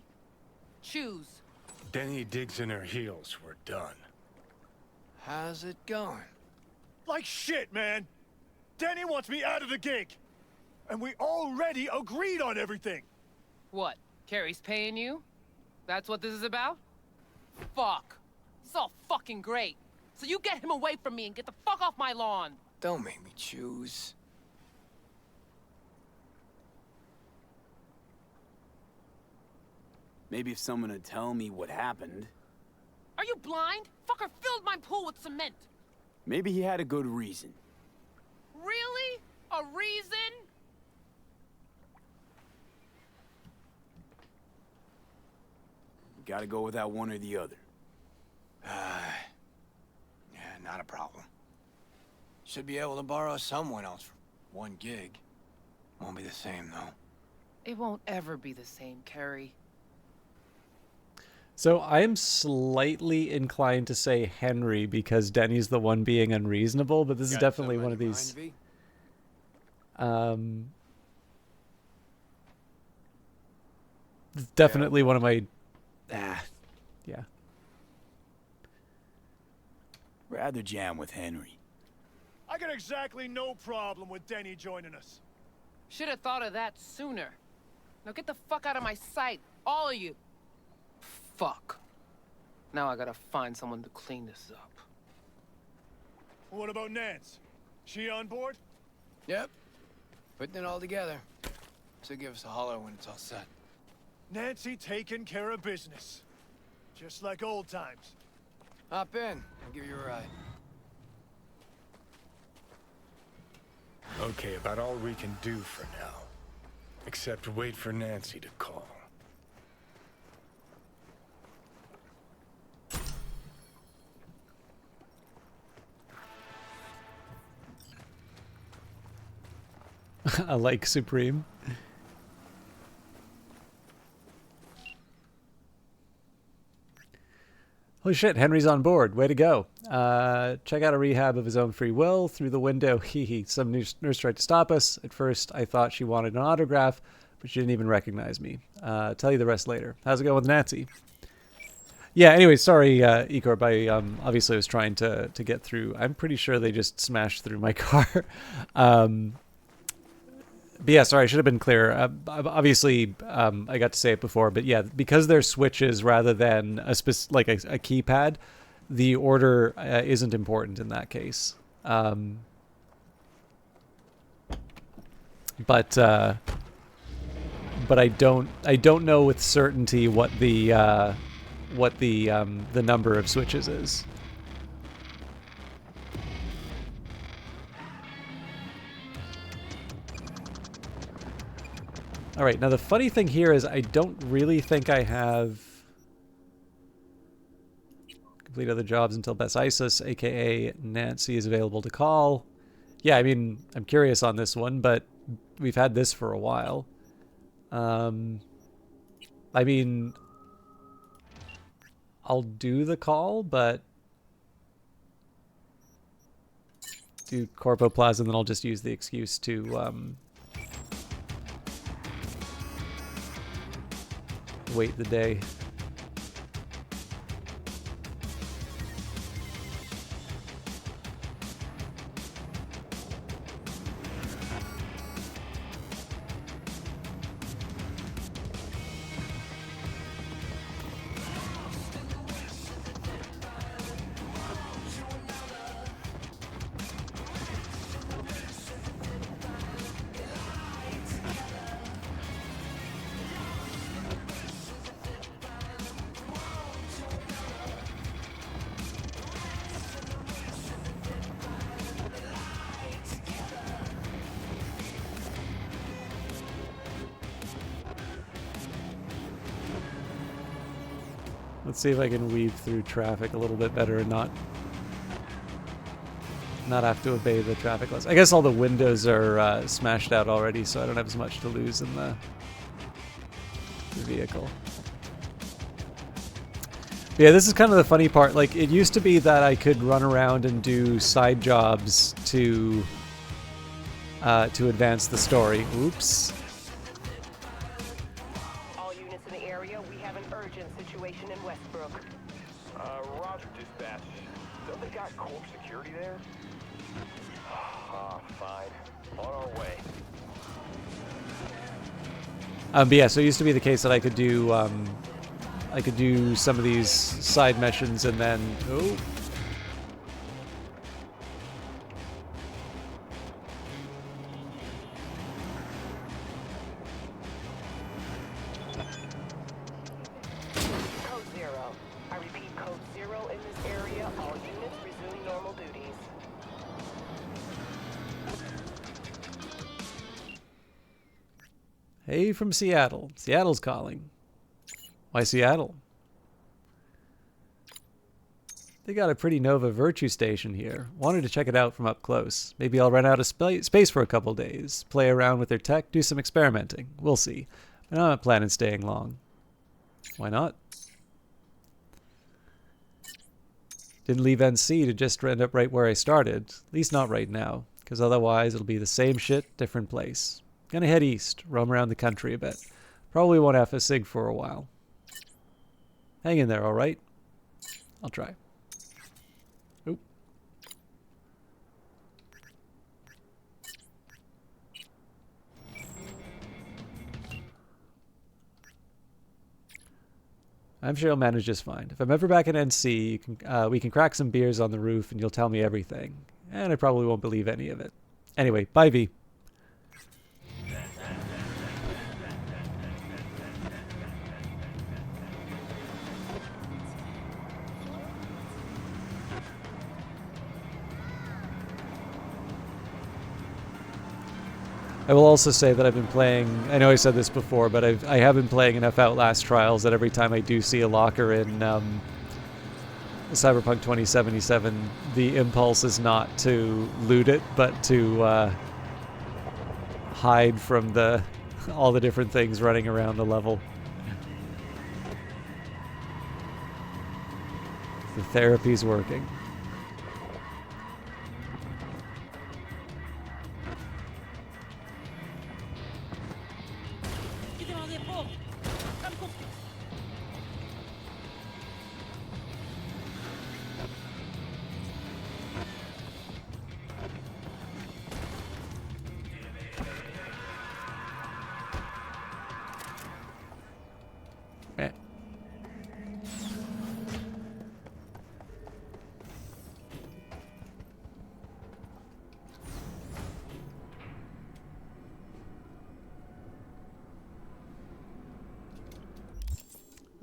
Choose. Denny digs in her heels. We're done. How's it going? Like shit, man! Danny wants me out of the gig! And we already agreed on everything! What? Carrie's paying you? That's what this is about? Fuck. It's all fucking great. So you get him away from me and get the fuck off my lawn. Don't make me choose. Maybe if someone would tell me what happened. Are you blind? Fucker filled my pool with cement. Maybe he had a good reason. Really? A reason? Gotta go without one or the other. Yeah, not a problem. Should be able to borrow someone else for one gig. Won't be the same, though. It won't ever be the same, Carrie. So I am slightly inclined to say Henry because Denny's the one being unreasonable, but this is definitely one of these. It's definitely one of my. Yeah. Rather jam with Henry. I got exactly no problem with Denny joining us. Should have thought of that sooner. Now get the fuck out of my sight, all of you. Fuck. Now I gotta find someone to clean this up. What about Nance? She on board? Yep. Putting it all together. So give us a holler when it's all set. Nancy taking care of business. Just like old times. Hop in. I'll give you a ride. Okay, about all we can do for now. Except wait for Nancy to call. I like Supreme. Holy shit, Henry's on board. Way to go. Check out a rehab of his own free will. Through the window, hee. Some nurse tried to stop us. At first, I thought she wanted an autograph, but she didn't even recognize me. Tell you the rest later. How's it going with Nancy? Yeah, anyway, sorry, Ecorp. I obviously was trying to get through. I'm pretty sure they just smashed through my car. But yeah, sorry, I should have been clear. Obviously, I got to say it before, but yeah, because they're switches rather than a keypad, the order isn't important in that case. But I don't know with certainty what the number of switches is. All right, now the funny thing here is I don't really think I have complete other jobs until Best Isis, aka Nancy is available to call. Yeah, I mean, I'm curious on this one, but we've had this for a while. I mean, I'll do the call, but do Corpo Plaza, and then I'll just use the excuse to wait the day. Let's see if I can weave through traffic a little bit better and not have to obey the traffic laws. I guess all the windows are smashed out already, so I don't have as much to lose in the vehicle. Yeah, this is kind of the funny part. Like, it used to be that I could run around and do side jobs to advance the story. Oops. All units in the area, we have an urgent situation in Westbrook. Roger, dispatch. Don't they got corp security there? Fine. On our way. But yeah, so it used to be the case that I could do some of these side missions and then oh. Code 0. I repeat, code 0 in this area. All units resume normal duties. Hey from Seattle. Seattle's calling. Why Seattle? They got a pretty Nova Virtue station here. Wanted to check it out from up close. Maybe I'll run out of space for a couple days. Play around with their tech, do some experimenting. We'll see. But I'm not planning staying long. Why not? Didn't leave NC to just end up right where I started. At least not right now. Because otherwise it'll be the same shit, different place. Gonna head east, roam around the country a bit. Probably won't have a sig for a while. Hang in there, alright? I'll try. Oop. I'm sure you'll manage just fine. If I'm ever back in NC, we can crack some beers on the roof and you'll tell me everything. And I probably won't believe any of it. Anyway, bye V. I will also say that I've been playing, I know I said this before, but I have been playing enough Outlast Trials that every time I do see a locker in Cyberpunk 2077, the impulse is not to loot it, but to hide from all the different things running around the level. The therapy's working.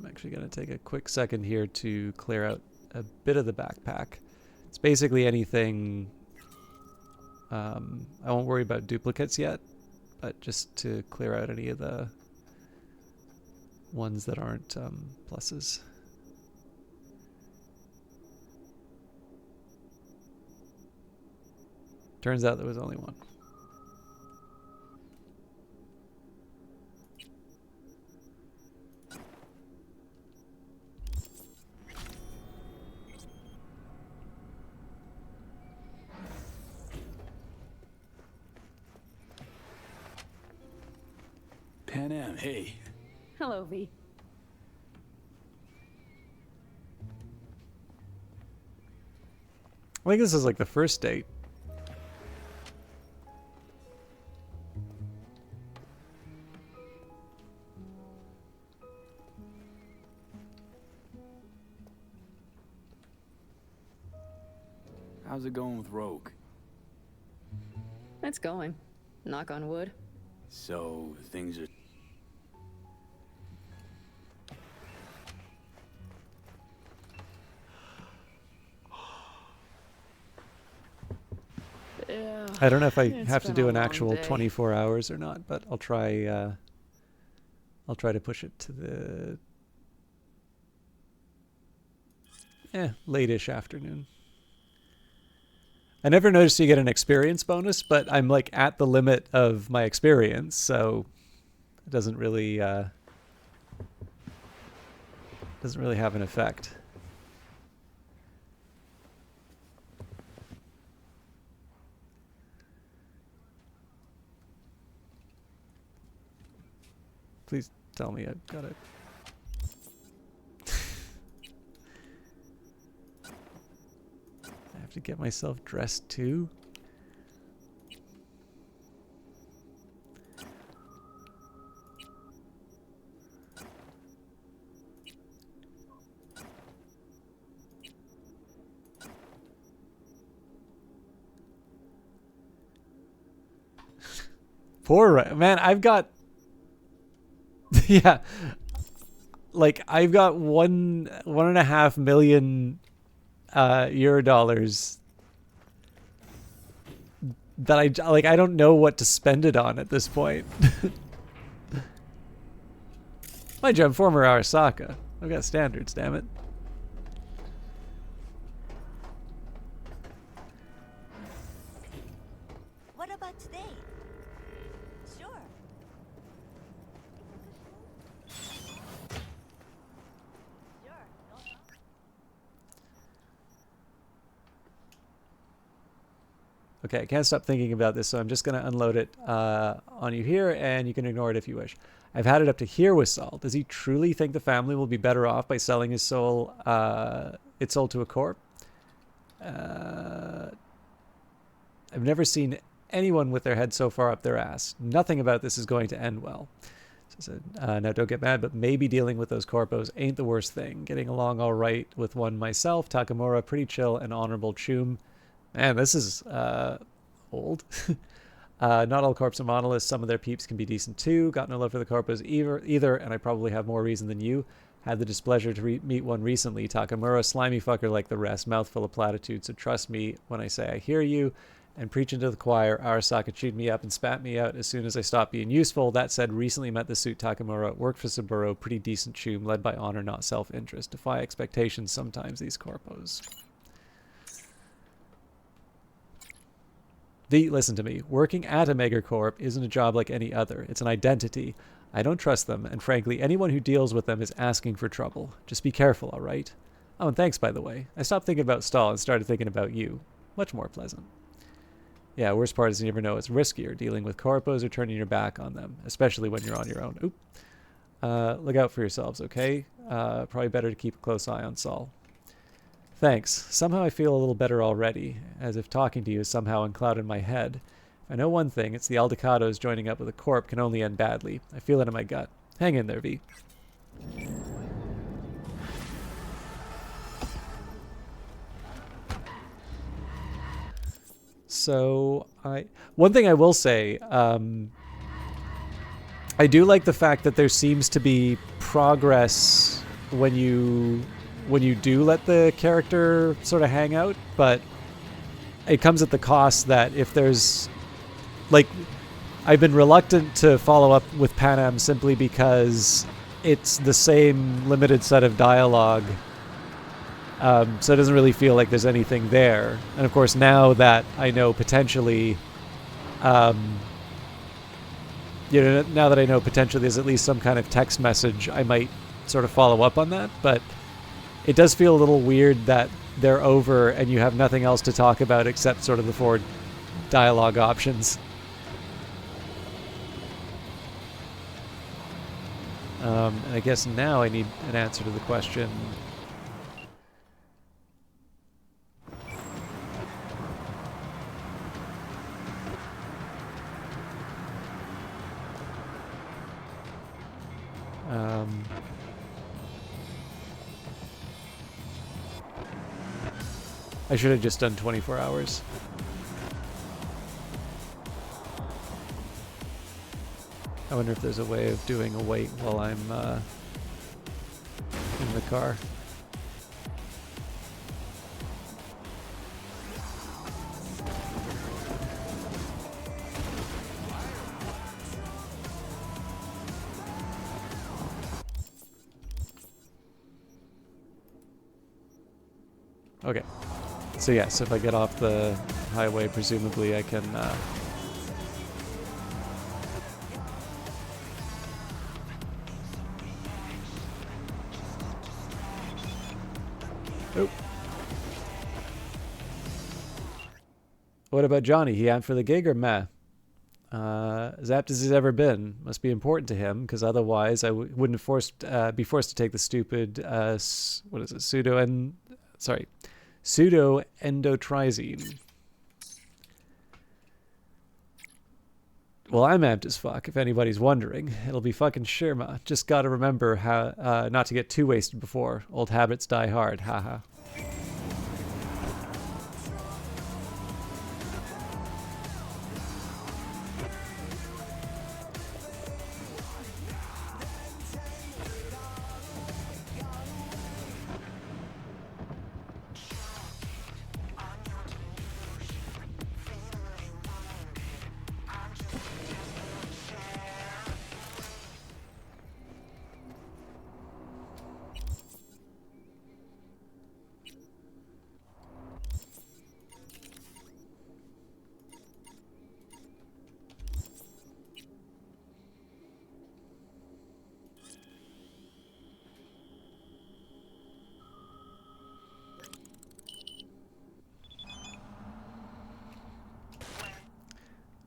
Actually going to take a quick second here to clear out a bit of the backpack. It's basically anything. I won't worry about duplicates yet, but just to clear out any of the ones that aren't pluses. Turns out there was only one. Pan Am, hey. Hello, V. I think this is like the first date. How's it going with Rogue? It's going. Knock on wood. So, things are... Yeah, I don't know if I it's have to been do a an long actual day. 24 hours or not, but I'll try to push it to the late-ish afternoon. I never noticed you get an experience bonus, but I'm like at the limit of my experience, so it doesn't really have an effect. Please tell me I've got it. I have to get myself dressed too. Poor man, I've got yeah, like I've got 1.5 million euro dollars that I don't know what to spend it on at this point. Mind you, I'm former Arasaka. I've got standards, damn it. What about today? Sure. Okay, I can't stop thinking about this, so I'm just going to unload it on you here, and you can ignore it if you wish. I've had it up to here with Saul. Does he truly think the family will be better off by selling his soul, its soul to a corp? I've never seen anyone with their head so far up their ass. Nothing about this is going to end well. So, now, don't get mad, but maybe dealing with those corpos ain't the worst thing. Getting along all right with one myself, Takamura, pretty chill and honorable chum. Man, this is old. Not all corps are monoliths. Some of their peeps can be decent too. Got no love for the corpos either, and I probably have more reason than you. Had the displeasure to meet one recently. Takamura, slimy fucker like the rest, mouthful of platitudes, so trust me when I say I hear you. And preaching to the choir, Arasaka chewed me up and spat me out as soon as I stopped being useful. That said, recently met the suit Takamura, worked for Saburo, pretty decent chum, led by honor, not self-interest. Defy expectations sometimes, these corpos. Listen to me. Working at a megacorp isn't a job like any other. It's an identity. I don't trust them, and frankly, anyone who deals with them is asking for trouble. Just be careful, all right? Oh, and thanks, by the way. I stopped thinking about Stahl and started thinking about you. Much more pleasant. Yeah, worst part is you never know. It's riskier dealing with corpos or turning your back on them, especially when you're on your own. Oop. Look out for yourselves, okay? Probably better to keep a close eye on Saul. Thanks. Somehow I feel a little better already, as if talking to you is somehow unclouded my head. If I know one thing, it's the Aldecados joining up with a corp can only end badly. I feel it in my gut. Hang in there, V. So, one thing I will say, I do like the fact that there seems to be progress when you do let the character sort of hang out, but it comes at the cost that if there's, like, I've been reluctant to follow up with Panam simply because it's the same limited set of dialogue. So it doesn't really feel like there's anything there. And of course, now that I know potentially, now that I know potentially there's at least some kind of text message, I might sort of follow up on that. But it does feel a little weird that they're over and you have nothing else to talk about except sort of the 4 dialogue options. And I guess now I need an answer to the question. I should have just done 24 hours. I wonder if there's a way of doing a wait while I'm in the car. Okay. So yes, if I get off the highway, presumably I can... Oh. What about Johnny? He amped for the gig or meh? As apt as he's ever been. Must be important to him, because otherwise I wouldn't have be forced to take the stupid, what is it, pseudo-endotrizine. Well, I'm amped as fuck, if anybody's wondering. It'll be fucking Shirma. Just gotta remember how not to get too wasted before. Old habits die hard, haha.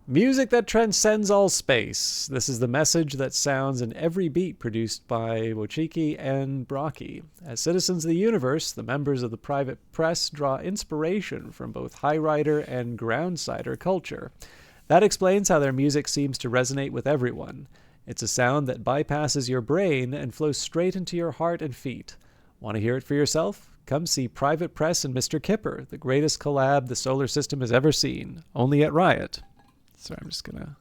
Music that transcends all space. This is the message that sounds in every beat produced by Wochiki and Brocky. As citizens of the universe, the members of the private press draw inspiration from both High Rider and Groundsider culture. That explains how their music seems to resonate with everyone. It's a sound that bypasses your brain and flows straight into your heart and feet. Want to hear it for yourself? Come see Private Press and Mr. Kipper, the greatest collab the solar system has ever seen. Only at Riot. So I'm just gonna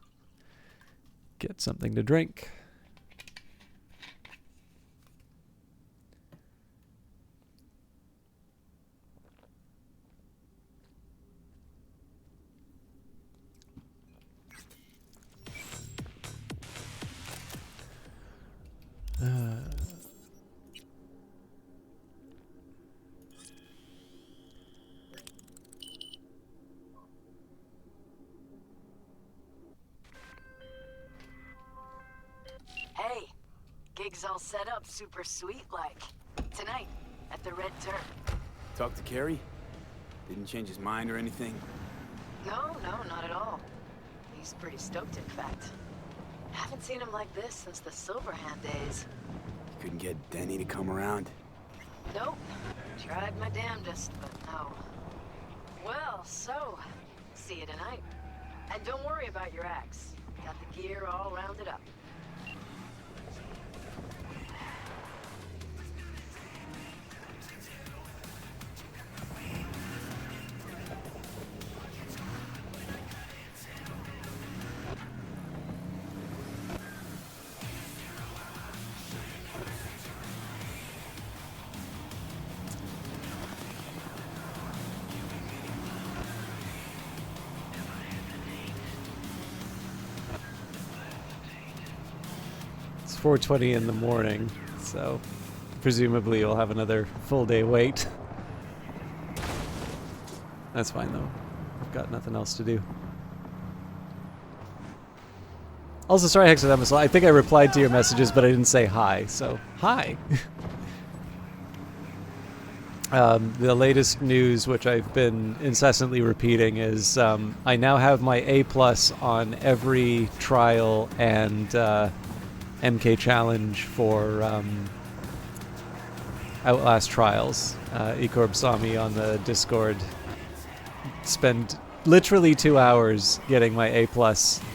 get something to drink. Hey, gig's all set up super sweet like. Tonight, at the Red Turf. Talk to Carrie? Didn't change his mind or anything? No, not at all. He's pretty stoked, in fact. Haven't seen him like this since the Silverhand days. Couldn't get Denny to come around? Nope. Tried my damnedest, but no. Well, so, see you tonight. And don't worry about your axe. Got the gear all rounded up. It's 4:20 in the morning, so presumably you'll have another full day wait. That's fine though. I've got nothing else to do. Also, sorry, Hexademus, I think I replied to your messages, but I didn't say hi, so hi! The latest news, which I've been incessantly repeating, is I now have my A+ on every trial and MK challenge for Outlast Trials. Ecorb saw me on the Discord spend literally 2 hours getting my A+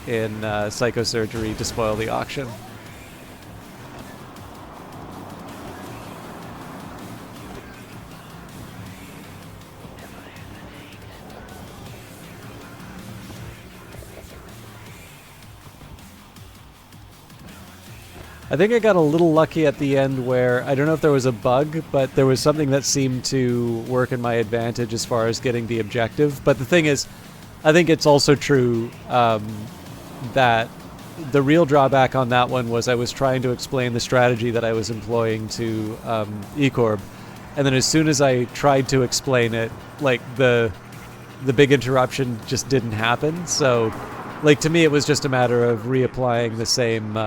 in psychosurgery to spoil the auction. I think I got a little lucky at the end where, I don't know if there was a bug, but there was something that seemed to work in my advantage as far as getting the objective. But the thing is, I think it's also true that the real drawback on that one was I was trying to explain the strategy that I was employing to Ecorb, and then as soon as I tried to explain it, like the big interruption just didn't happen. So, like, to me, it was just a matter of reapplying the same.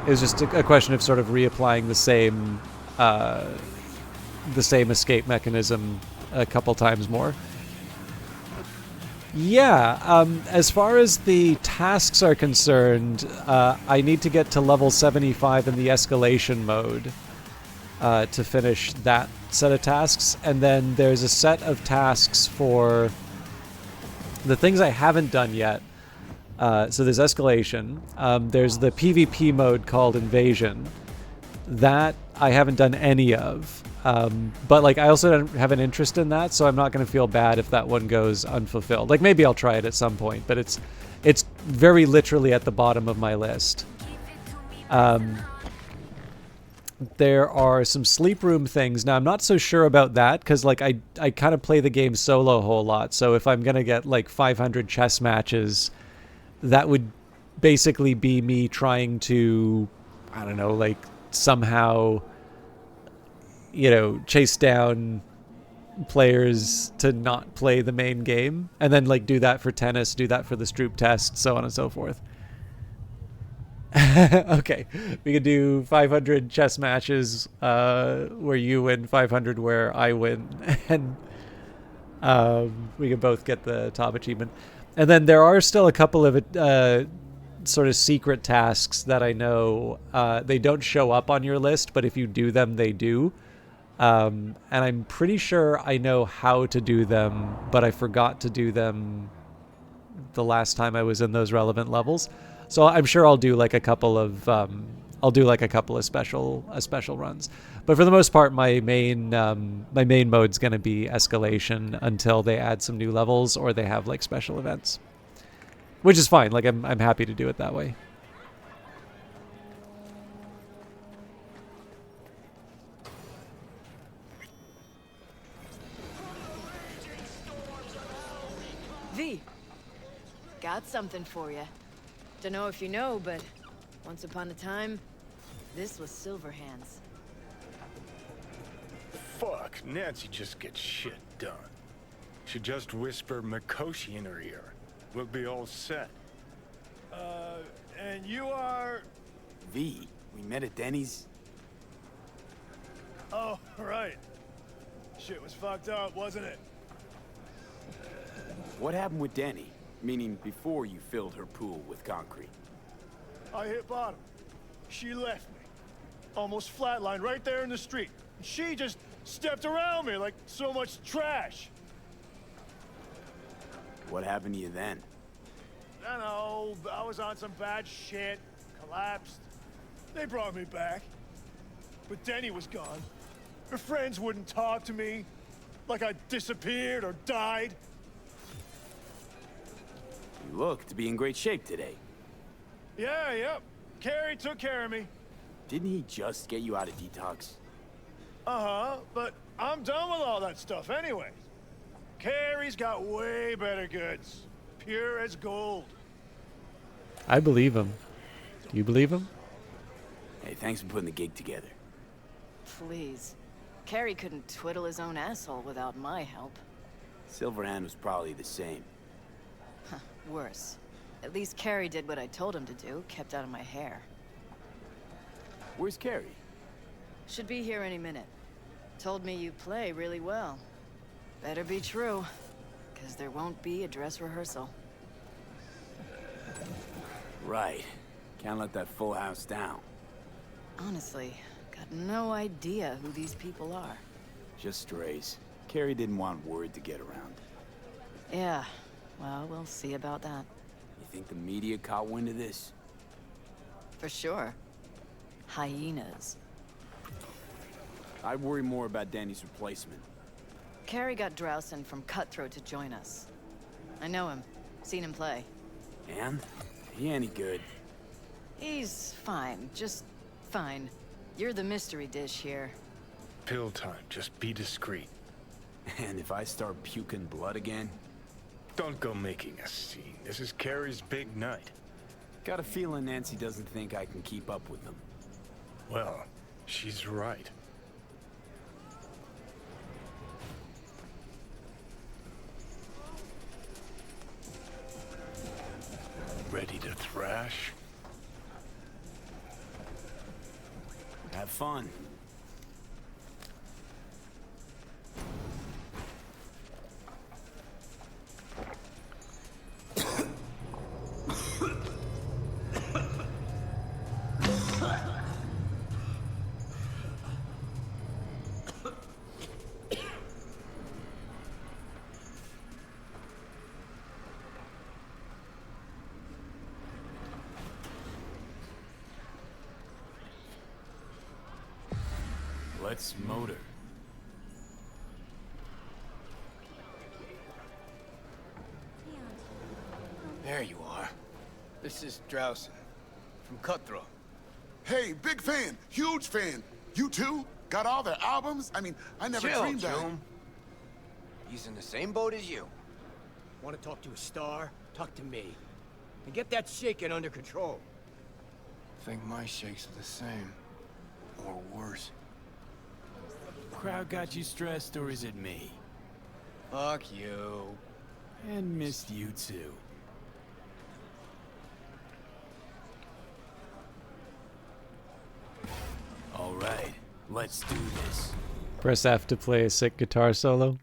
It was just a question of sort of reapplying the same escape mechanism a couple times more. Yeah, as far as the tasks are concerned, I need to get to level 75 in the escalation mode to finish that set of tasks, and then there's a set of tasks for the things I haven't done yet. So there's escalation. There's the PvP mode called Invasion. That I haven't done any of. But like I also don't have an interest in that, so I'm not going to feel bad if that one goes unfulfilled. Like maybe I'll try it at some point, but it's very literally at the bottom of my list. There are some sleep room things. Now I'm not so sure about that because like I kind of play the game solo a whole lot. So if I'm going to get like 500 chess matches, that would basically be me trying to, I don't know, like somehow, you know, chase down players to not play the main game, and then like do that for tennis, do that for the Stroop test, so on and so forth. Okay, we could do 500 chess matches where you win, 500 where I win, and we can both get the top achievement. And then there are still a couple of sort of secret tasks that I know they don't show up on your list, but if you do them, they do. And I'm pretty sure I know how to do them, but I forgot to do them the last time I was in those relevant levels. So I'm sure I'll do like a couple of special runs. But for the most part, my main mode's gonna be escalation until they add some new levels or they have like special events, which is fine. Like I'm happy to do it that way. V, got something for you. Dunno if you know, but once upon a time, this was Silverhand's. Fuck, Nancy just gets shit done. Should just whisper Mikoshi in her ear. We'll be all set. And you are... V, we met at Denny's. Oh, right. Shit was fucked up, wasn't it? What happened with Denny? Meaning before you filled her pool with concrete. I hit bottom. She left me. Almost flatlined right there in the street. She just stepped around me like so much trash. What happened to you then? I don't know, I was on some bad shit. Collapsed. They brought me back. But Denny was gone. Her friends wouldn't talk to me. Like I disappeared or died. You look to be in great shape today. Yeah, yep. Carrie took care of me. Didn't he just get you out of detox? Uh-huh, but I'm done with all that stuff anyway. Carrie's got way better goods. Pure as gold. I believe him. Do you believe him? Hey, thanks for putting the gig together. Please. Carrie couldn't twiddle his own asshole without my help. Silverhand was probably the same. Huh, worse. At least Carrie did what I told him to do, kept out of my hair. Where's Carrie? Should be here any minute. Told me you play really well. Better be true, because there won't be a dress rehearsal. Right. Can't let that full house down. Honestly, got no idea who these people are. Just strays. Carrie didn't want word to get around. Yeah, well, we'll see about that. You think the media caught wind of this? For sure. Hyenas. I'd worry more about Danny's replacement. Carrie got Drowson from Cutthroat to join us. I know him. Seen him play. And? He any good? He's fine. Just fine. You're the mystery dish here. Pill time. Just be discreet. And if I start puking blood again? Don't go making a scene. This is Carrie's big night. Got a feeling Nancy doesn't think I can keep up with them. Well, she's right. fun. Let's motor. There you are. This is Drowson from Cutthroat. Hey, big fan, huge fan. You too? Got all their albums? I mean, I never Chill, dreamed that. Joom. He's in the same boat as you. Want to talk to a star? Talk to me. And get that shaking under control. Think my shakes are the same. Or worse. Crowd got you stressed, or is it me? Fuck you. And missed you too. All right, let's do this. Press F to play a sick guitar solo.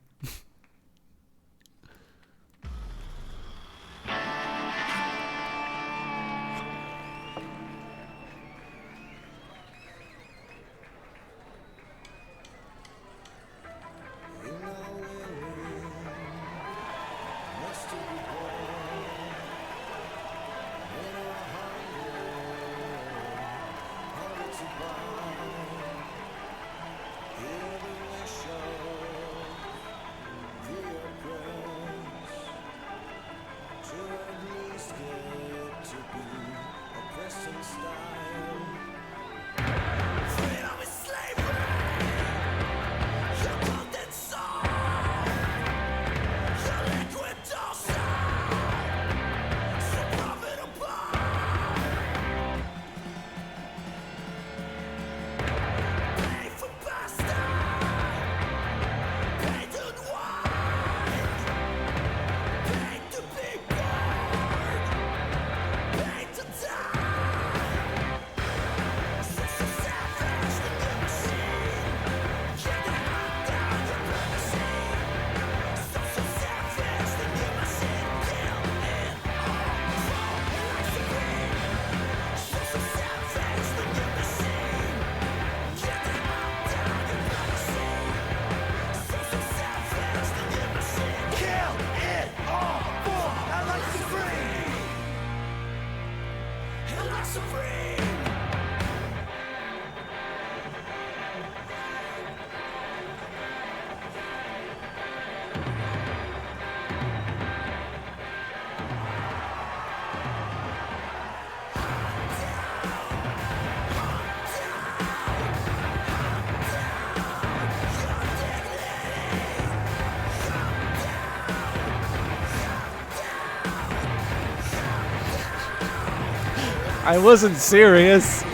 I wasn't serious.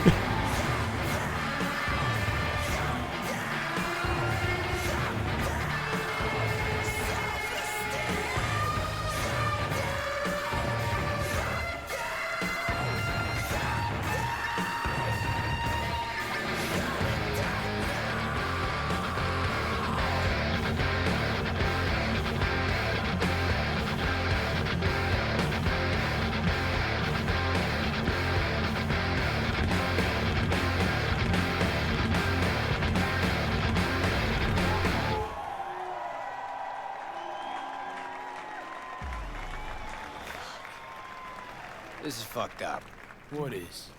This is fucked up. What is?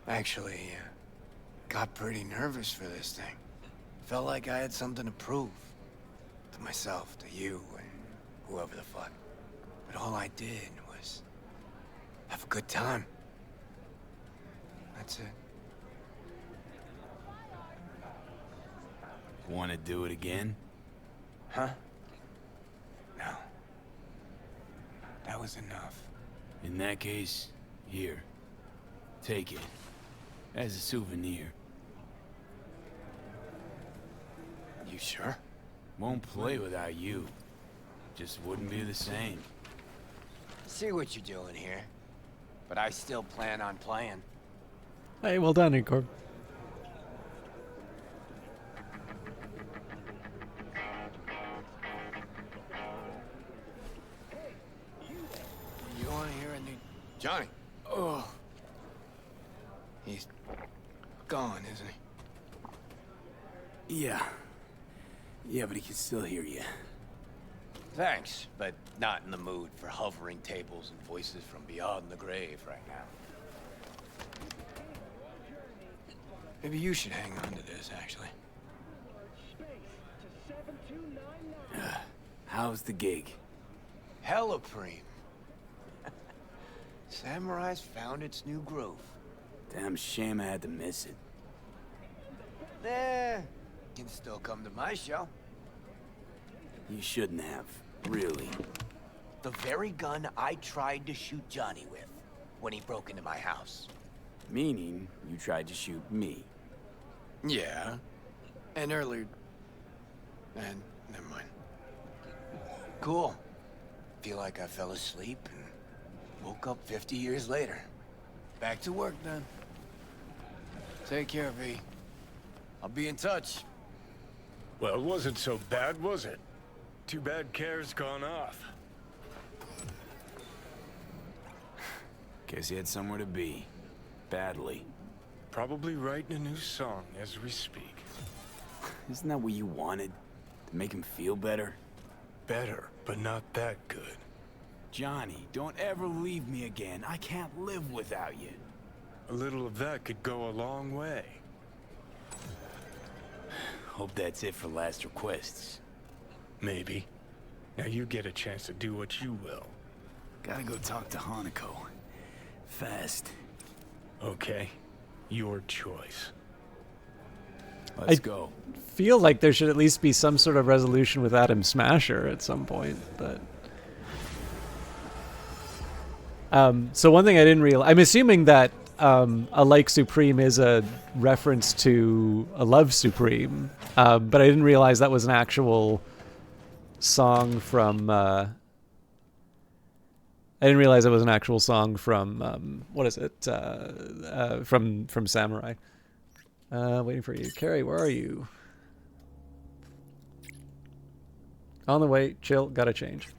Actually, got pretty nervous for this thing. Felt like I had something to prove. To myself, to you, and whoever the fuck. But all I did was have a good time. That's it. Want to do it again? Huh? No. That was enough. In that case, here. Take it. As a souvenir. You sure? Won't play without you. Just wouldn't be the same. See what you're doing here. But I still plan on playing. Hey, well done, Incorp. Johnny. Oh. He's gone, isn't he? Yeah. Yeah, but he can still hear you. Thanks, but not in the mood for hovering tables and voices from beyond the grave right now. Maybe you should hang on to this, actually. How's the gig? Hella preem. Samurai's found its new groove. Damn shame I had to miss it. Can still come to my show. You shouldn't have, really. The very gun I tried to shoot Johnny with when he broke into my house. Meaning, you tried to shoot me. Yeah. And earlier... And never mind. Cool. Feel like I fell asleep and woke up 50 years later. Back to work then. Take care, V. I'll be in touch. Well, it wasn't so bad, was it? Too bad Care's gone off. Guess he had somewhere to be. Badly. Probably writing a new song as we speak. Isn't that what you wanted? To make him feel better? Better, but not that good. Johnny, don't ever leave me again. I can't live without you. A little of that could go a long way. Hope that's it for last requests. Maybe. Now you get a chance to do what you will. Gotta go talk to Hanako. Fast. Okay. Your choice. Let's go. Feel like there should at least be some sort of resolution with Adam Smasher at some point, but... so one thing I didn't realize... I'm assuming that A Like Supreme is a reference to A Love Supreme, but I didn't realize that was an actual song from... I didn't realize it was an actual song from... what is it? From Samurai. Waiting for you. Carrie, where are you? On the way. Chill. Gotta change.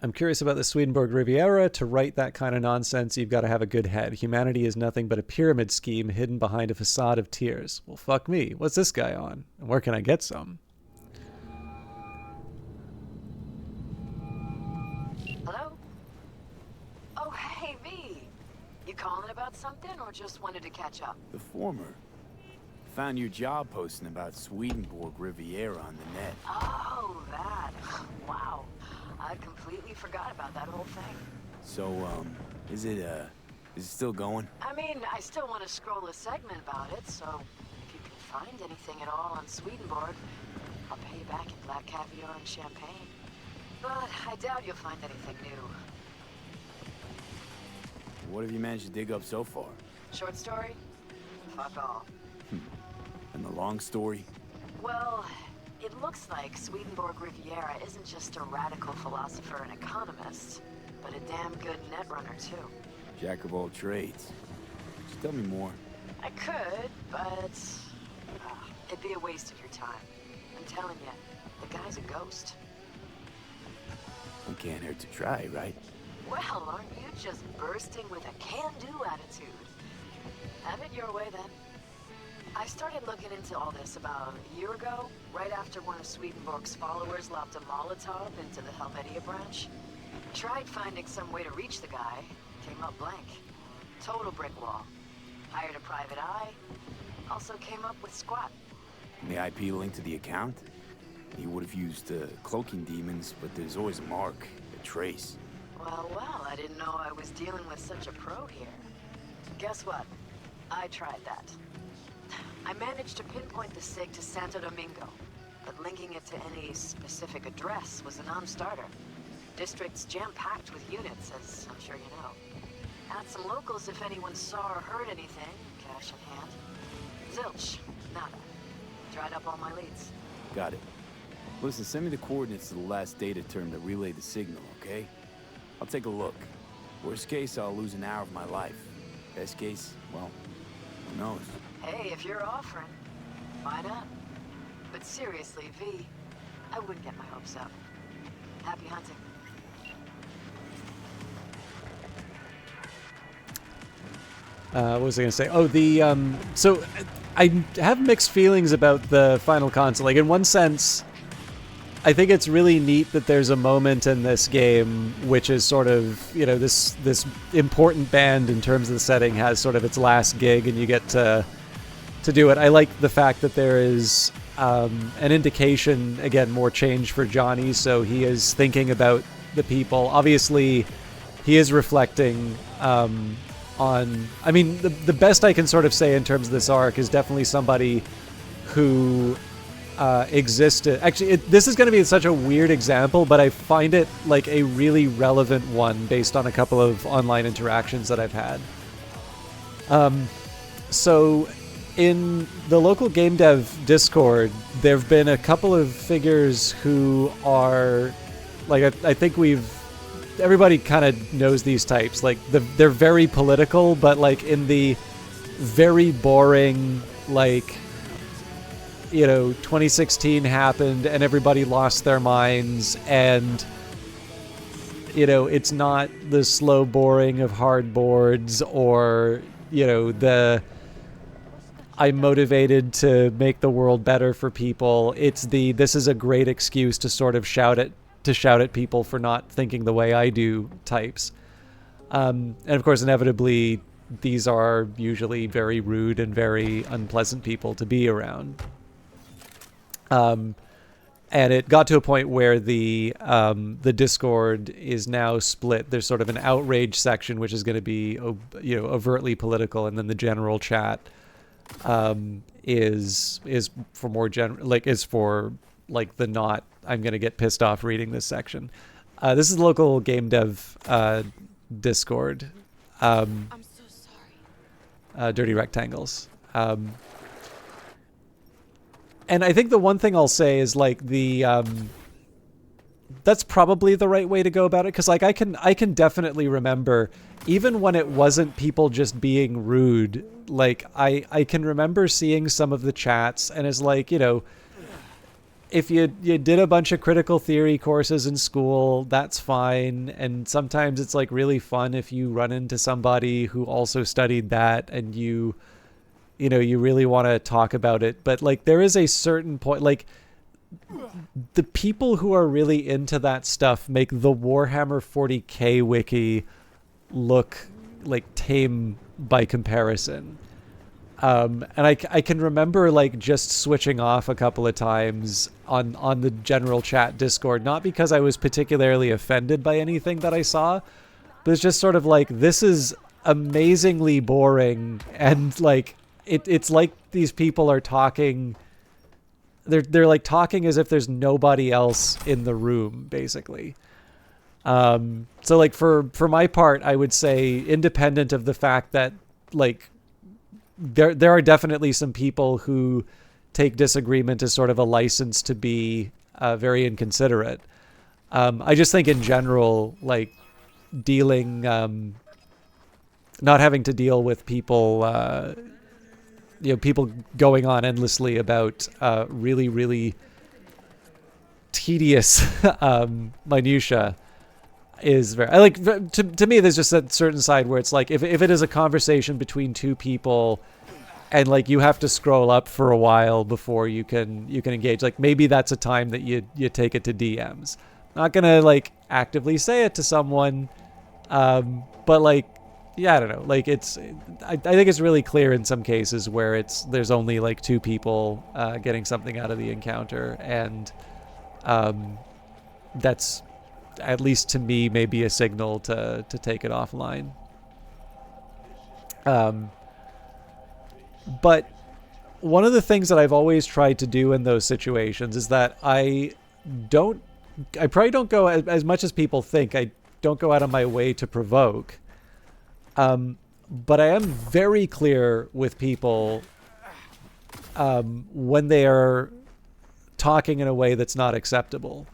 I'm curious about the Swedenborg Riviera. To write that kind of nonsense, you've got to have a good head. Humanity is nothing but a pyramid scheme hidden behind a facade of tears. Well, fuck me. What's this guy on? And where can I get some? Hello? Oh, hey, V. You calling about something or just wanted to catch up? The former. Found your job posting about Swedenborg Riviera on the net. Oh, that. Wow. I completely forgot about that whole thing. So, is it still going? I mean, I still want to scroll a segment about it, so if you can find anything at all on Swedenborg, I'll pay you back in black caviar and champagne. But I doubt you'll find anything new. What have you managed to dig up so far? Short story? Fuck all. And the long story? Well, it looks like Swedenborg Riviera isn't just a radical philosopher and economist, but a damn good netrunner, too. Jack of all trades. Just tell me more. I could, but it'd be a waste of your time. I'm telling you, the guy's a ghost. It can't hurt to try, right? Well, aren't you just bursting with a can-do attitude? Have it your way, then. I started looking into all this about a year ago, right after one of Swedenborg's followers lobbed a Molotov into the Helvetia branch. Tried finding some way to reach the guy, came up blank. Total brick wall. Hired a private eye, also came up with squat. And the IP link to the account? He would have used cloaking demons, but there's always a mark, a trace. Well, I didn't know I was dealing with such a pro here. Guess what? I tried that. I managed to pinpoint the SIG to Santo Domingo, but linking it to any specific address was a non-starter. District's jam-packed with units, as I'm sure you know. Asked some locals if anyone saw or heard anything, cash in hand. Zilch. Nada. Dried up all my leads. Got it. Listen, send me the coordinates to the last data term that relayed the signal, okay? I'll take a look. Worst case, I'll lose an hour of my life. Best case, well, who knows? Hey, if you're offering, why not? But seriously, V, I wouldn't get my hopes up. Happy hunting. What was I going to say? Oh, so I have mixed feelings about the final console. Like, in one sense, I think it's really neat that there's a moment in this game which is sort of, this important band in terms of the setting has sort of its last gig, and you get to do it. I like the fact that there is an indication, again, more change for Johnny, so he is thinking about the people. Obviously, he is reflecting on... I mean, the best I can sort of say in terms of this arc is definitely somebody who existed... Actually, this is going to be such a weird example, but I find it like a really relevant one based on a couple of online interactions that I've had. So in the local game dev Discord, there have been a couple of figures who are... Like, I think everybody kind of knows these types. Like, they're very political, but like in the very boring, like, 2016 happened and everybody lost their minds, and it's not the slow boring of hard boards or the I'm motivated to make the world better for people. It's this is a great excuse to sort of shout at people for not thinking the way I do types. And of course, inevitably, these are usually very rude and very unpleasant people to be around. And it got to a point where the Discord is now split. There's sort of an outrage section, which is going to be overtly political, and then the general chat is for more is for like the not I'm going to get pissed off reading this section. This is the local game dev Discord. I'm so sorry. Dirty Rectangles. And I think the one thing I'll say is like that's probably the right way to go about it, because like I can definitely remember, even when it wasn't people just being rude, like I can remember seeing some of the chats, and it's like, if you did a bunch of critical theory courses in school, that's fine. And sometimes it's like really fun if you run into somebody who also studied that and you really want to talk about it. But like there is a certain point, like the people who are really into that stuff make the Warhammer 40k wiki look like tame by comparison. And I can remember like just switching off a couple of times on the general chat Discord, not because I was particularly offended by anything that I saw, but it's just sort of like, this is amazingly boring, and like it's like these people are talking, they're like talking as if there's nobody else in the room, basically. So like for my part, I would say, independent of the fact that like there are definitely some people who take disagreement as sort of a license to be very inconsiderate. I just think in general, like dealing, not having to deal with people, people going on endlessly about really, really tedious minutia is very... I like, to me, there's just a certain side where it's like, if it is a conversation between two people and like you have to scroll up for a while before you can engage, like maybe that's a time that you take it to DMs. Not gonna like actively say it to someone, but like, yeah, I don't know. Like I think it's really clear in some cases where there's only like two people getting something out of the encounter, and that's, at least to me, maybe a signal to take it offline. But one of the things that I've always tried to do in those situations is that I probably don't go as much as people think. I don't go out of my way to provoke. But I am very clear with people when they are talking in a way that's not acceptable.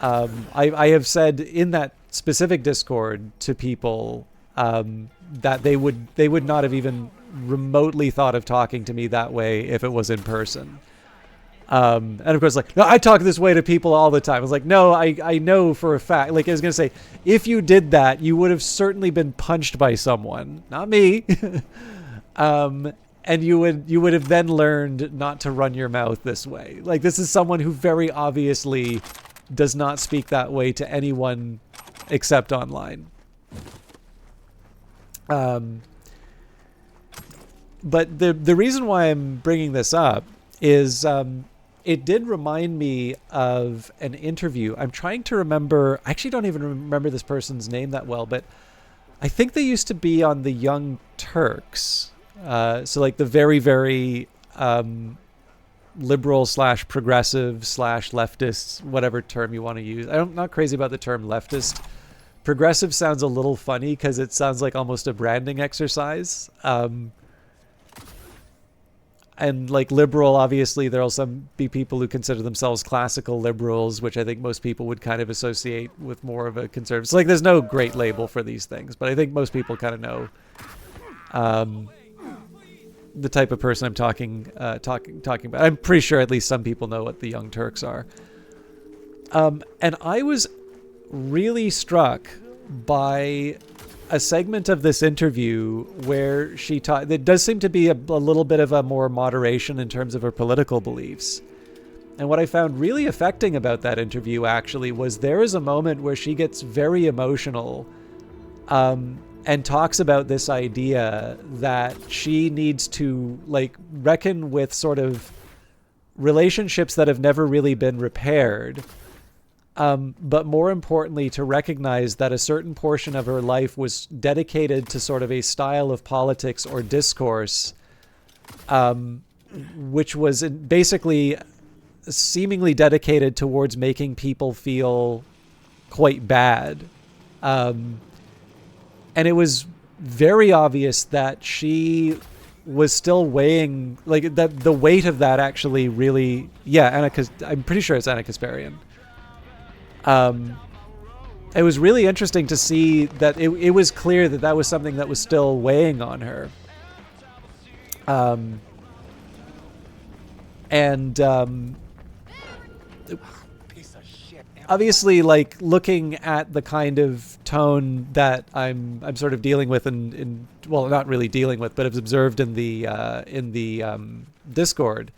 I have said in that specific Discord to people that they would not have even remotely thought of talking to me that way if it was in person. And of course, like, no, I talk this way to people all the time. I was like, no, I know for a fact. Like, I was going to say, if you did that, you would have certainly been punched by someone, not me. And you would have then learned not to run your mouth this way. Like, this is someone who very obviously does not speak that way to anyone except online. But the reason why I'm bringing this up is it did remind me of an interview. I'm trying to remember. I actually don't even remember this person's name that well, but I think they used to be on the Young Turks. So like the very, very liberal / progressive / leftist, whatever term you want to use. I'm not crazy about the term leftist. Progressive sounds a little funny because it sounds like almost a branding exercise. And like liberal, obviously, there'll be people who consider themselves classical liberals, which I think most people would kind of associate with more of a conservative. So like there's no great label for these things, but I think most people kind of know the type of person I'm talking about. I'm pretty sure at least some people know what the Young Turks are. And I was really struck by a segment of this interview where she taught. There does seem to be a little bit of a more moderation in terms of her political beliefs. And what I found really affecting about that interview actually was there is a moment where she gets very emotional and talks about this idea that she needs to like reckon with sort of relationships that have never really been repaired. But more importantly, to recognize that a certain portion of her life was dedicated to sort of a style of politics or discourse, which was basically seemingly dedicated towards making people feel quite bad. And it was very obvious that she was still weighing, like, that the weight of that actually really, I'm pretty sure it's Anna Kasparian. It was really interesting to see that it was clear that that was something that was still weighing on her. Obviously, like, looking at the kind of tone that I'm sort of dealing with in well, not really dealing with, but have observed in the Discord,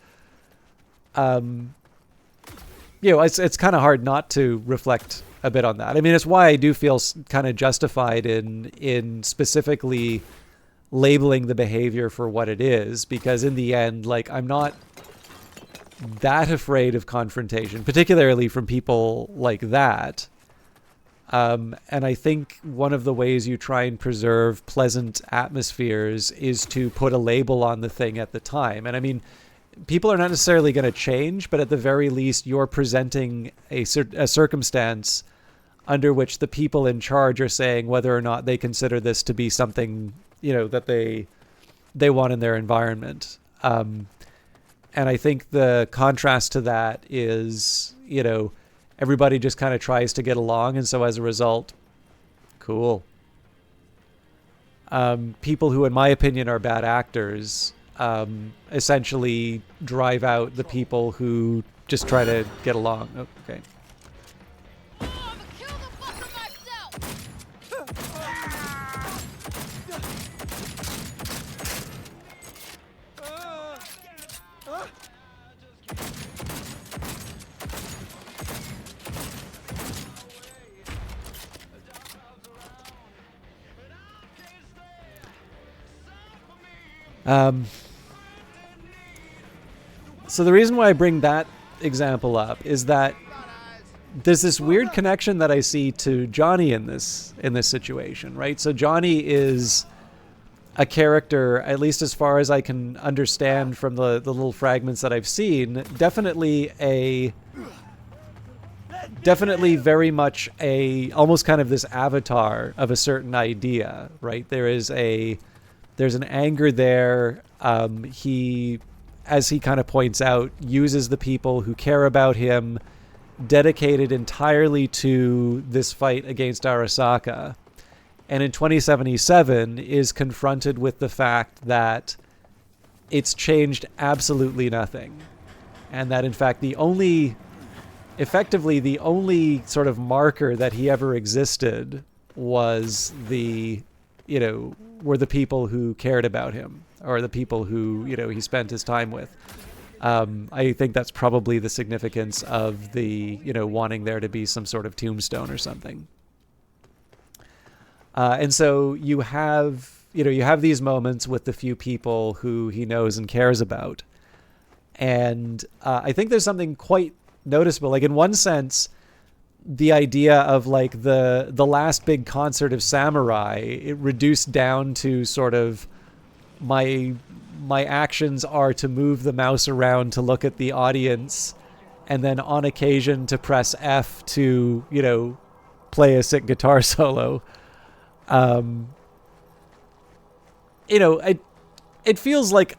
it's kind of hard not to reflect a bit on that. I mean, it's why I do feel kind of justified in specifically labeling the behavior for what it is, because in the end, like, I'm not that afraid of confrontation, particularly from people like that. And I think one of the ways you try and preserve pleasant atmospheres is to put a label on the thing at the time. And I mean, people are not necessarily going to change, but at the very least, you're presenting a circumstance under which the people in charge are saying whether or not they consider this to be something, that they want in their environment. And I think the contrast to that is, everybody just kind of tries to get along. And so as a result, cool. People who, in my opinion, are bad actors, essentially drive out the people who just try to get along. Oh, okay. So the reason why I bring that example up is that there's this weird connection that I see to Johnny in this situation, right? So Johnny is a character, at least as far as I can understand from the little fragments that I've seen, definitely very much almost kind of this avatar of a certain idea, right? There's an anger there. He, as he kind of points out, uses the people who care about him, dedicated entirely to this fight against Arasaka. And in 2077 is confronted with the fact that it's changed absolutely nothing. and that in fact effectively the only sort of marker that he ever existed was were the people who cared about him, or the people who he spent his time with. I think that's probably the significance of the wanting there to be some sort of tombstone or something. And so you have these moments with the few people who he knows and cares about. And I think there's something quite noticeable. Like, in one sense, the idea of like the last big concert of Samurai, it reduced down to sort of my actions are to move the mouse around to look at the audience, and then on occasion to press F to play a sick guitar solo. It feels like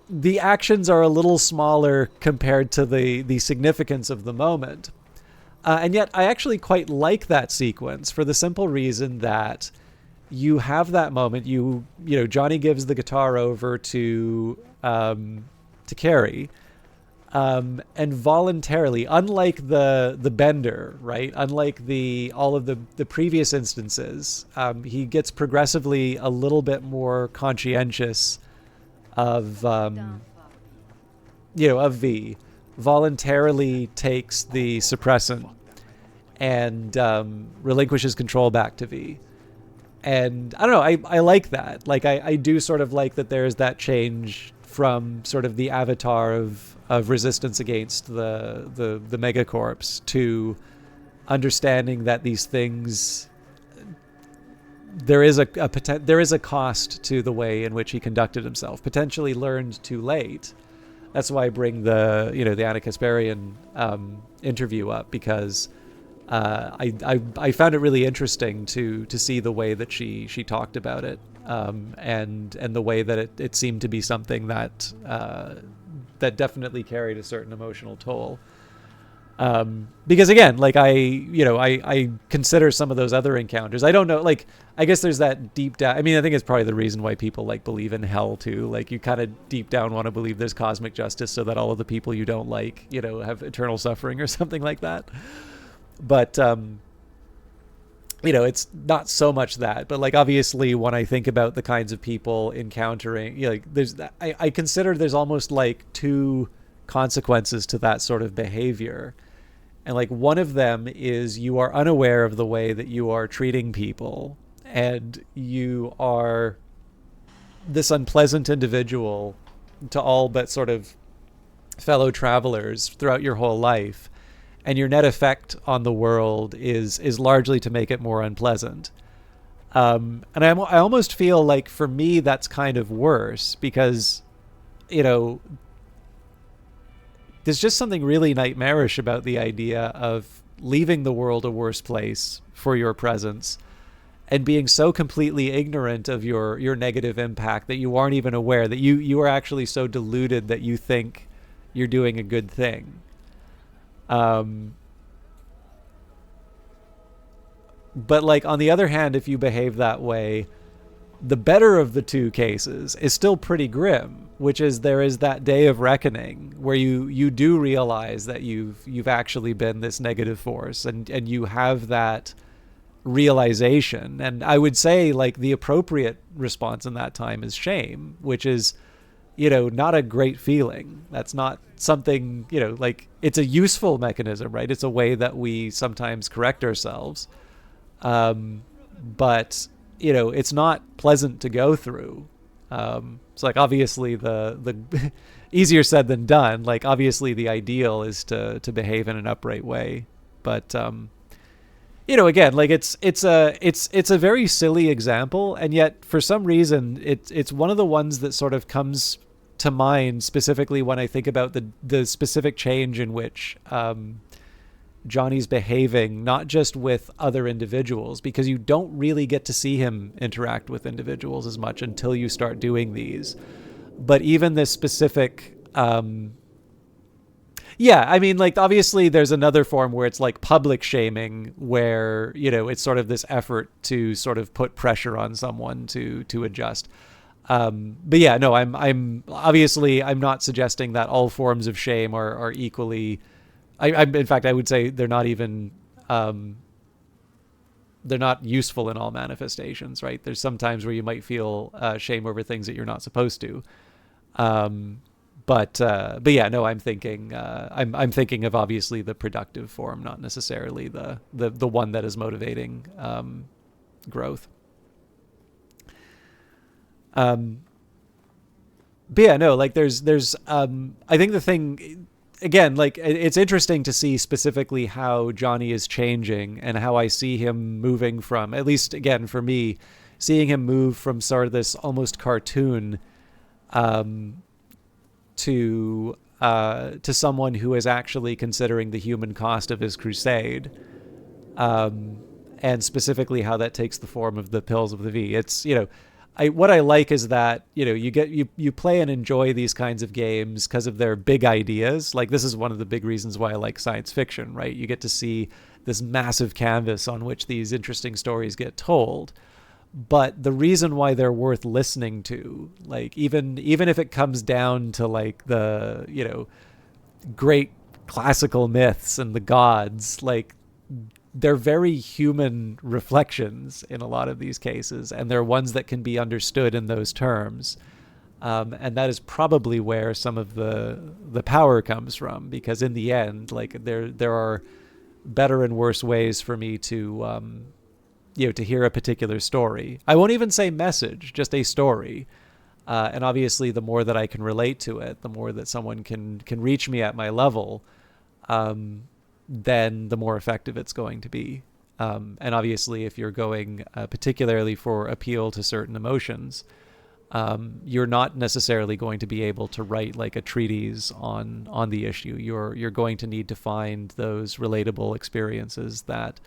the actions are a little smaller compared to the significance of the moment. And yet I actually quite like that sequence for the simple reason that you have that moment. Johnny gives the guitar over to Carrie, and voluntarily, unlike the bender, right? Unlike all of the previous instances, he gets progressively a little bit more conscientious of V, voluntarily takes the suppressant and relinquishes control back to V. And I don't know, I like that. Like, I do sort of like that there's that change from sort of the avatar of resistance against the megacorps to understanding that these things, there is a cost to the way in which he conducted himself, potentially learned too late. That's why I bring the Anna Kasparian interview up, because I found it really interesting to see the way that she talked about it, and the way that it seemed to be something that definitely carried a certain emotional toll. Because again, like I consider some of those other encounters, I don't know, like, I guess there's that deep down, I mean, I think it's probably the reason why people like believe in hell too. Like, you kind of deep down want to believe there's cosmic justice so that all of the people you don't like, have eternal suffering or something like that. But it's not so much that, but like, obviously when I think about the kinds of people encountering, like, I consider there's almost like two consequences to that sort of behavior. And like, one of them is you are unaware of the way that you are treating people, and you are this unpleasant individual to all but sort of fellow travelers throughout your whole life, and your net effect on the world is largely to make it more unpleasant. And I almost feel like, for me, that's kind of worse, because there's just something really nightmarish about the idea of leaving the world a worse place for your presence, and being so completely ignorant of your negative impact that you aren't even aware that you are actually so deluded that you think you're doing a good thing. But like, on the other hand, if you behave that way, the better of the two cases is still pretty grim, which is there is that day of reckoning where you do realize that you've actually been this negative force, and you have that realization. And I would say, like, the appropriate response in that time is shame, which is, not a great feeling. That's not something, like, it's a useful mechanism, right? It's a way that we sometimes correct ourselves. But it's not pleasant to go through. So like, obviously the easier said than done. Like, obviously the ideal is to behave in an upright way. But, again, like, it's a very silly example. And yet for some reason, it's one of the ones that sort of comes to mind specifically when I think about the specific change in which, Johnny's behaving, not just with other individuals, because you don't really get to see him interact with individuals as much until you start doing these. But even this specific, I mean, like, obviously there's another form where it's like public shaming, where, it's sort of this effort to sort of put pressure on someone to adjust. But yeah, no, I'm obviously I'm not suggesting that all forms of shame are equally. In fact, I would say they're not even. They're not useful in all manifestations, right? There's some times where you might feel shame over things that you're not supposed to. But yeah, no, I'm thinking I'm thinking of obviously the productive form, not necessarily the one that is motivating growth. But yeah, no, like there's I think the thing again, like it's interesting to see specifically how Johnny is changing and how I see him moving from, at least again for me, seeing him move from sort of this almost cartoon to someone who is actually considering the human cost of his crusade, and specifically how that takes the form of the pills of the V. It's, you know, what I like is that, you know, you play and enjoy these kinds of games because of their big ideas. Like this is one of the big reasons why I like science fiction, right? You get to see this massive canvas on which these interesting stories get told. But the reason why they're worth listening to, like even if it comes down to like the, you know, great classical myths and the gods, like they're very human reflections in a lot of these cases, and they're ones that can be understood in those terms. And that is probably where some of the power comes from, because in the end, like there are better and worse ways for me to you know, to hear a particular story. I won't even say message, just a story. And obviously, the more that I can relate to it, the more that someone can reach me at my level, then the more effective it's going to be. And obviously, if you're going particularly for appeal to certain emotions, you're not necessarily going to be able to write like a treatise on the issue. You're going to need to find those relatable experiences that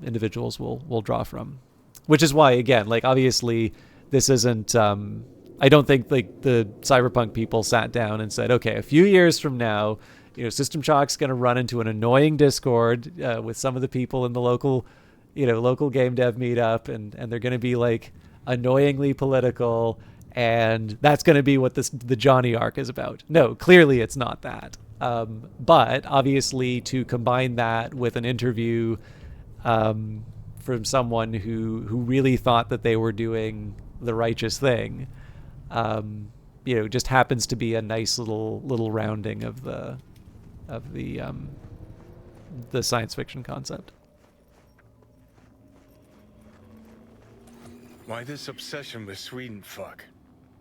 individuals will draw from. Which is why, again, like obviously, this isn't. I don't think like the Cyberpunk people sat down and said, okay, a few years from now, you know, System Shock's going to run into an annoying Discord with some of the people in the local game dev meetup, and they're going to be like annoyingly political, and that's going to be what the Johnny arc is about. No, clearly it's not that. But obviously, to combine that with an interview from someone who really thought that they were doing the righteous thing, you know, just happens to be a nice little rounding of the science fiction concept. Why this obsession with Sweden fuck?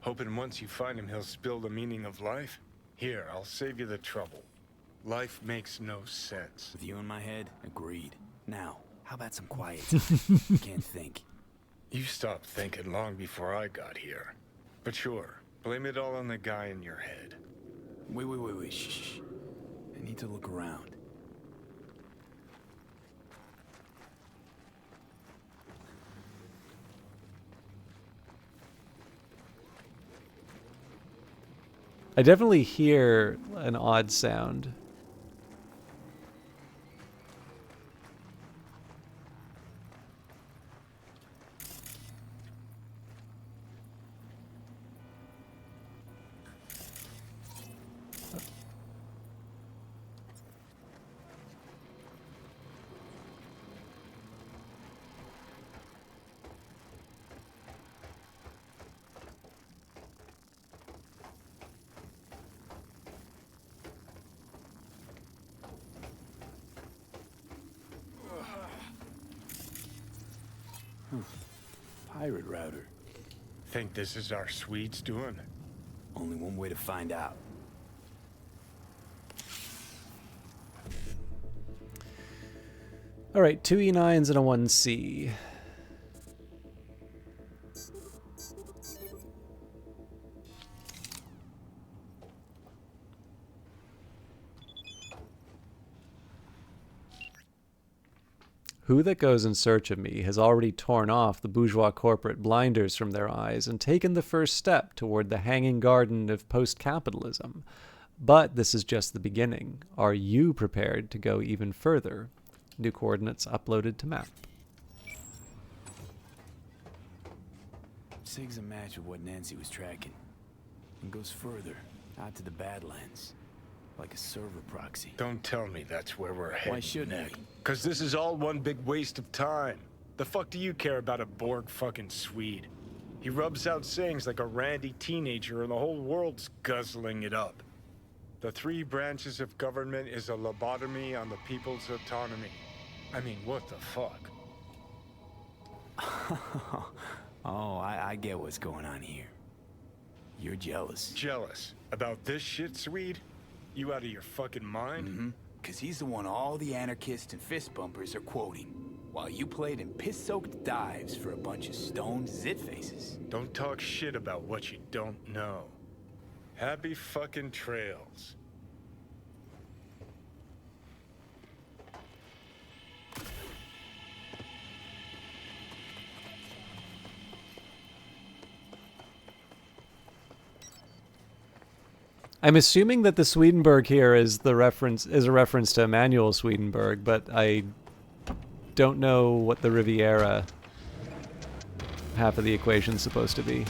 Hoping once you find him he'll spill the meaning of life? Here, I'll save you the trouble. Life makes no sense. With you in my head, agreed. Now, how about some quiet time? Can't think. You stopped thinking long before I got here. But sure, blame it all on the guy in your head. Wait, shh. I need to look around. I definitely hear an odd sound. Pirate router. Think this is our Swedes doing? Only one way to find out. All right, 2 E9s and a 1C. Who that goes in search of me has already torn off the bourgeois corporate blinders from their eyes and taken the first step toward the hanging garden of post-capitalism. But this is just the beginning. Are you prepared to go even further? New coordinates uploaded to map. SIG's a match with what Nancy was tracking. And goes further, out to the Badlands. Like a server proxy. Don't tell me that's where we're headed. Why shouldn't we? Because this is all one big waste of time. The fuck do you care about a Borg fucking Swede? He rubs out sayings like a randy teenager and the whole world's guzzling it up. The three branches of government is a lobotomy on the people's autonomy. I mean, what the fuck? Oh, I get what's going on here. You're jealous. Jealous? About this shit, Swede? You out of your fucking mind? Mm-hmm. Cause he's the one all the anarchists and fist bumpers are quoting. While you played in piss-soaked dives for a bunch of stoned zit-faces. Don't talk shit about what you don't know. Happy fucking trails. I'm assuming that the Swedenborg here is a reference to Emanuel Swedenborg, but I don't know what the Riviera half of the equation is supposed to be.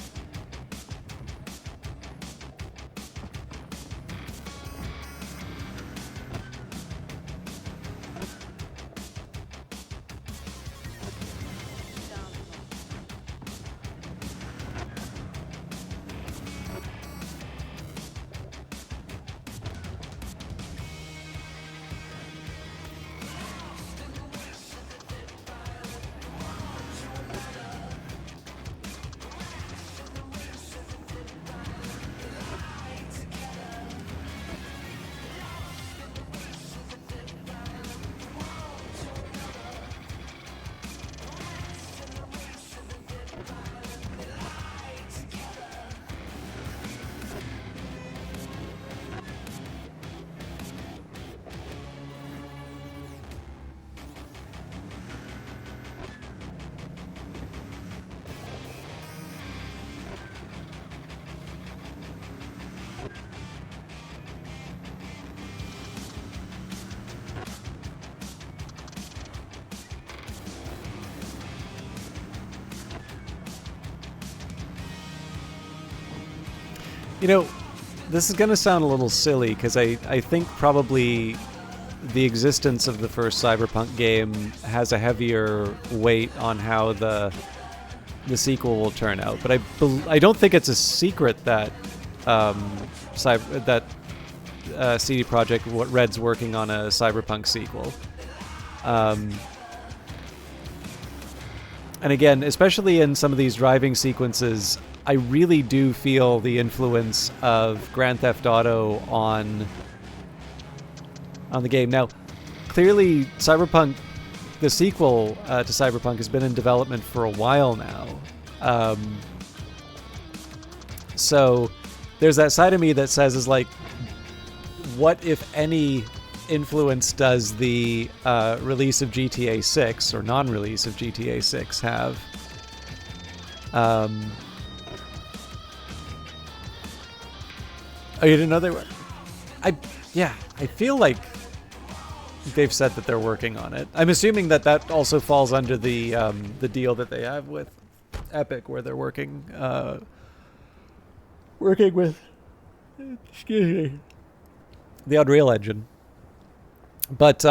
You know, this is going to sound a little silly because I think probably the existence of the first Cyberpunk game has a heavier weight on how the sequel will turn out. But I don't think it's a secret that CD Projekt Red's working on a Cyberpunk sequel. And again, especially in some of these driving sequences, I really do feel the influence of Grand Theft Auto on the game. Now, clearly, Cyberpunk, the sequel to Cyberpunk, has been in development for a while now. So there's that side of me that says, is like, what, if any, influence does the release of GTA 6 or non-release of GTA 6 have? Oh, you didn't know they were? I feel like they've said that they're working on it. I'm assuming that also falls under the deal that they have with Epic, where they're working with, excuse me, the Unreal Engine. But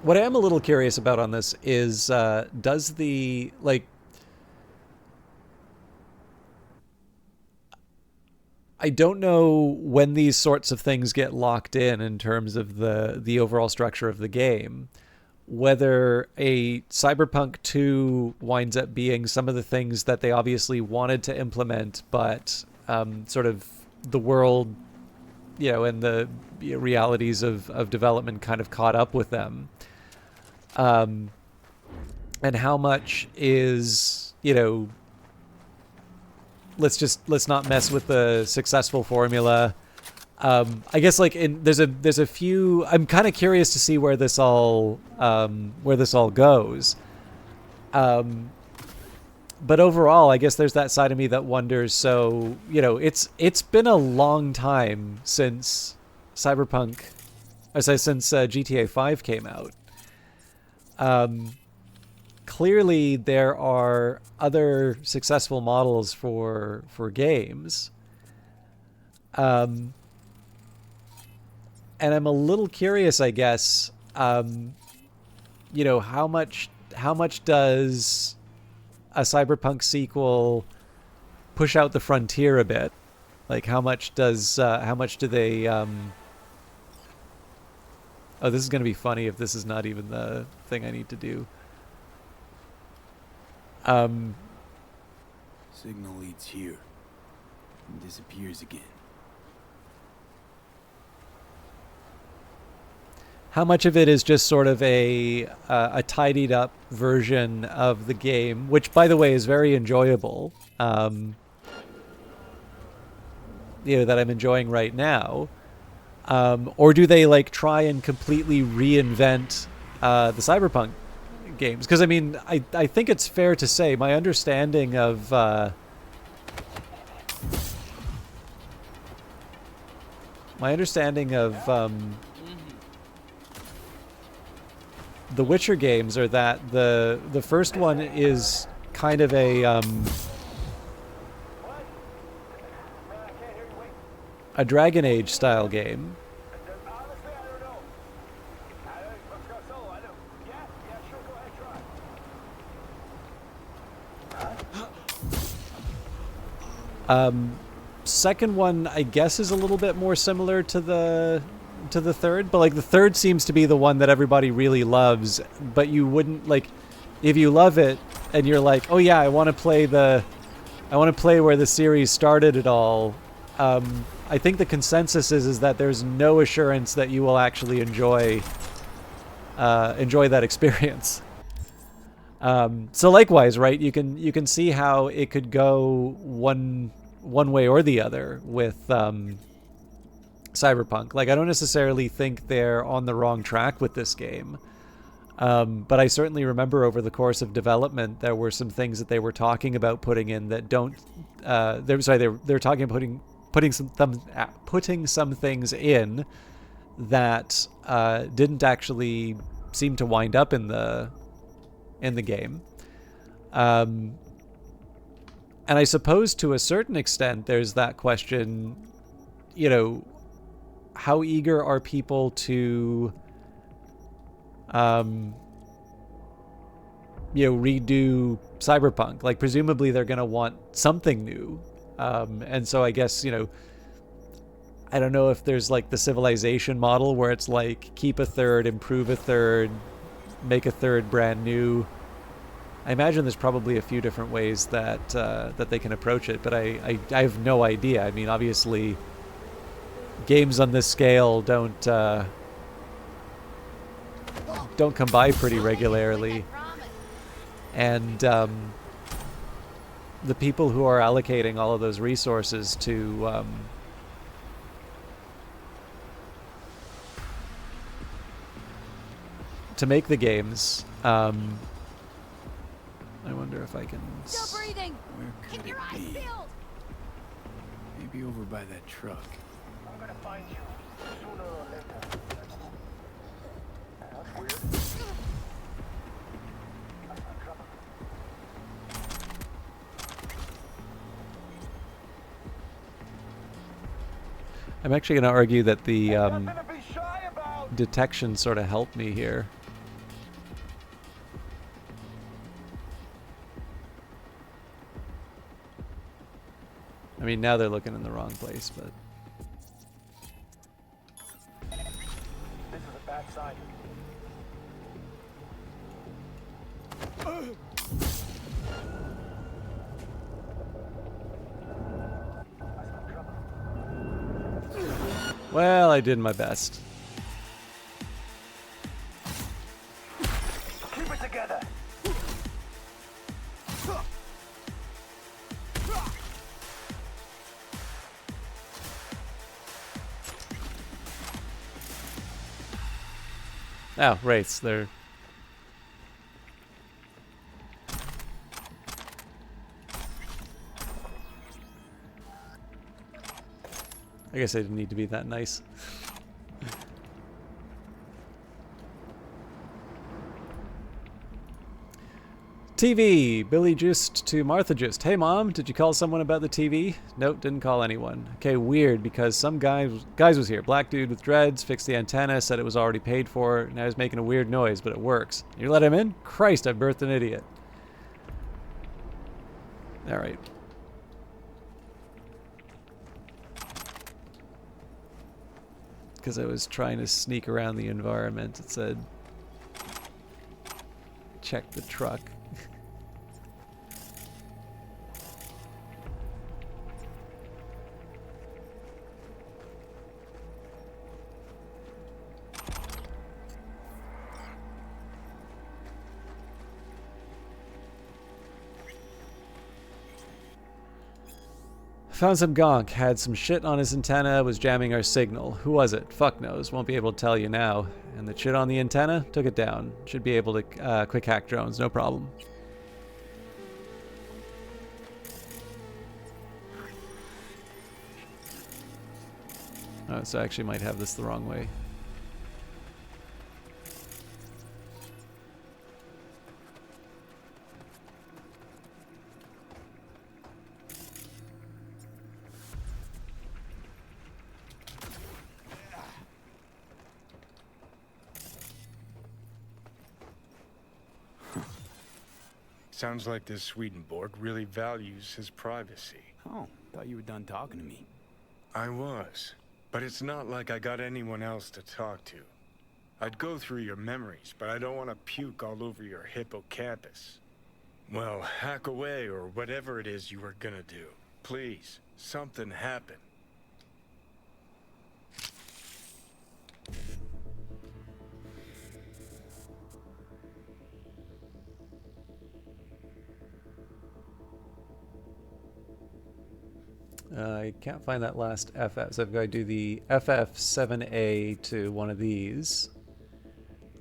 what I am a little curious about on this is, does the, like, I don't know when these sorts of things get locked in terms of the overall structure of the game, whether a Cyberpunk 2 winds up being some of the things that they obviously wanted to implement, but sort of the world, and the realities of development kind of caught up with them. And how much is, let's not mess with the successful formula. I guess there's a few. I'm kind of curious to see where this all goes. But overall, I guess there's that side of me that wonders. So it's been a long time since Cyberpunk, since GTA 5 came out. clearly there are other successful models for games. And I'm a little curious, I guess, you know, how much does a Cyberpunk sequel push out the frontier a bit? Like, how much do they oh, this is going to be funny if this is not even the thing I need to do. Signal leads here and disappears again. How much of it is just sort of a tidied up version of the game, which, by the way, is very enjoyable, you know, that I'm enjoying right now, or do they like try and completely reinvent the Cyberpunk games? Because I mean, I think it's fair to say my understanding of the Witcher games are that the first one is kind of a Dragon Age style game. Second one, I guess, is a little bit more similar to the third, but like the third seems to be the one that everybody really loves. But you wouldn't, like, if you love it and you're like, oh yeah, I want to play where the series started it all. I think the consensus is that there's no assurance that you will actually enjoy that experience. So likewise, right? You can see how it could go one way or the other with Cyberpunk. Like, I don't necessarily think they're on the wrong track with this game, but I certainly remember over the course of development there were some things that they were talking about putting in that don't. They're talking about putting some things in that didn't actually seem to wind up in the game. And I suppose to a certain extent there's that question, you know, how eager are people to you know, redo Cyberpunk? Like, presumably they're going to want something new. And so I guess, you know, I don't know if there's like the Civilization model where it's like keep a third, improve a third, make a third brand new. I imagine there's probably a few different ways that that they can approach it, but I have no idea. I mean, obviously, games on this scale don't come by pretty regularly, and the people who are allocating all of those resources to make the games. I wonder if I can. Still breathing. Where could it be? Maybe over by that truck. I'm gonna find you sooner or later. That's weird. I'm actually going to argue that the detection sort of helped me here. I mean, now they're looking in the wrong place, but... This is a bad sign. Well, I did my best. Keep it together. Oh, wraiths. They're... I guess I didn't need to be that nice. TV. Billy Just to Martha Just. Hey mom, did you call someone about the TV? Nope, didn't call anyone. Okay, weird, because some guys was here. Black dude with dreads, fixed the antenna, said it was already paid for. Now he's making a weird noise, but it works. You let him in? Christ, I birthed an idiot. Alright. Because I was trying to sneak around the environment, it said check the truck. Found some gonk, had some shit on his antenna, was jamming our signal. Who was it? Fuck knows, won't be able to tell you now. And the shit on the antenna? Took it down. Should be able to quick hack drones, no problem. Oh, so I actually might have this the wrong way. Sounds like this Swedenborg really values his privacy. Oh, thought you were done talking to me. I was, but it's not like I got anyone else to talk to. I'd go through your memories, but I don't want to puke all over your hippocampus. Well, hack away or whatever it is you were gonna do. Please, something happen. I can't find that last FF, so I've got to do the FF7A to one of these.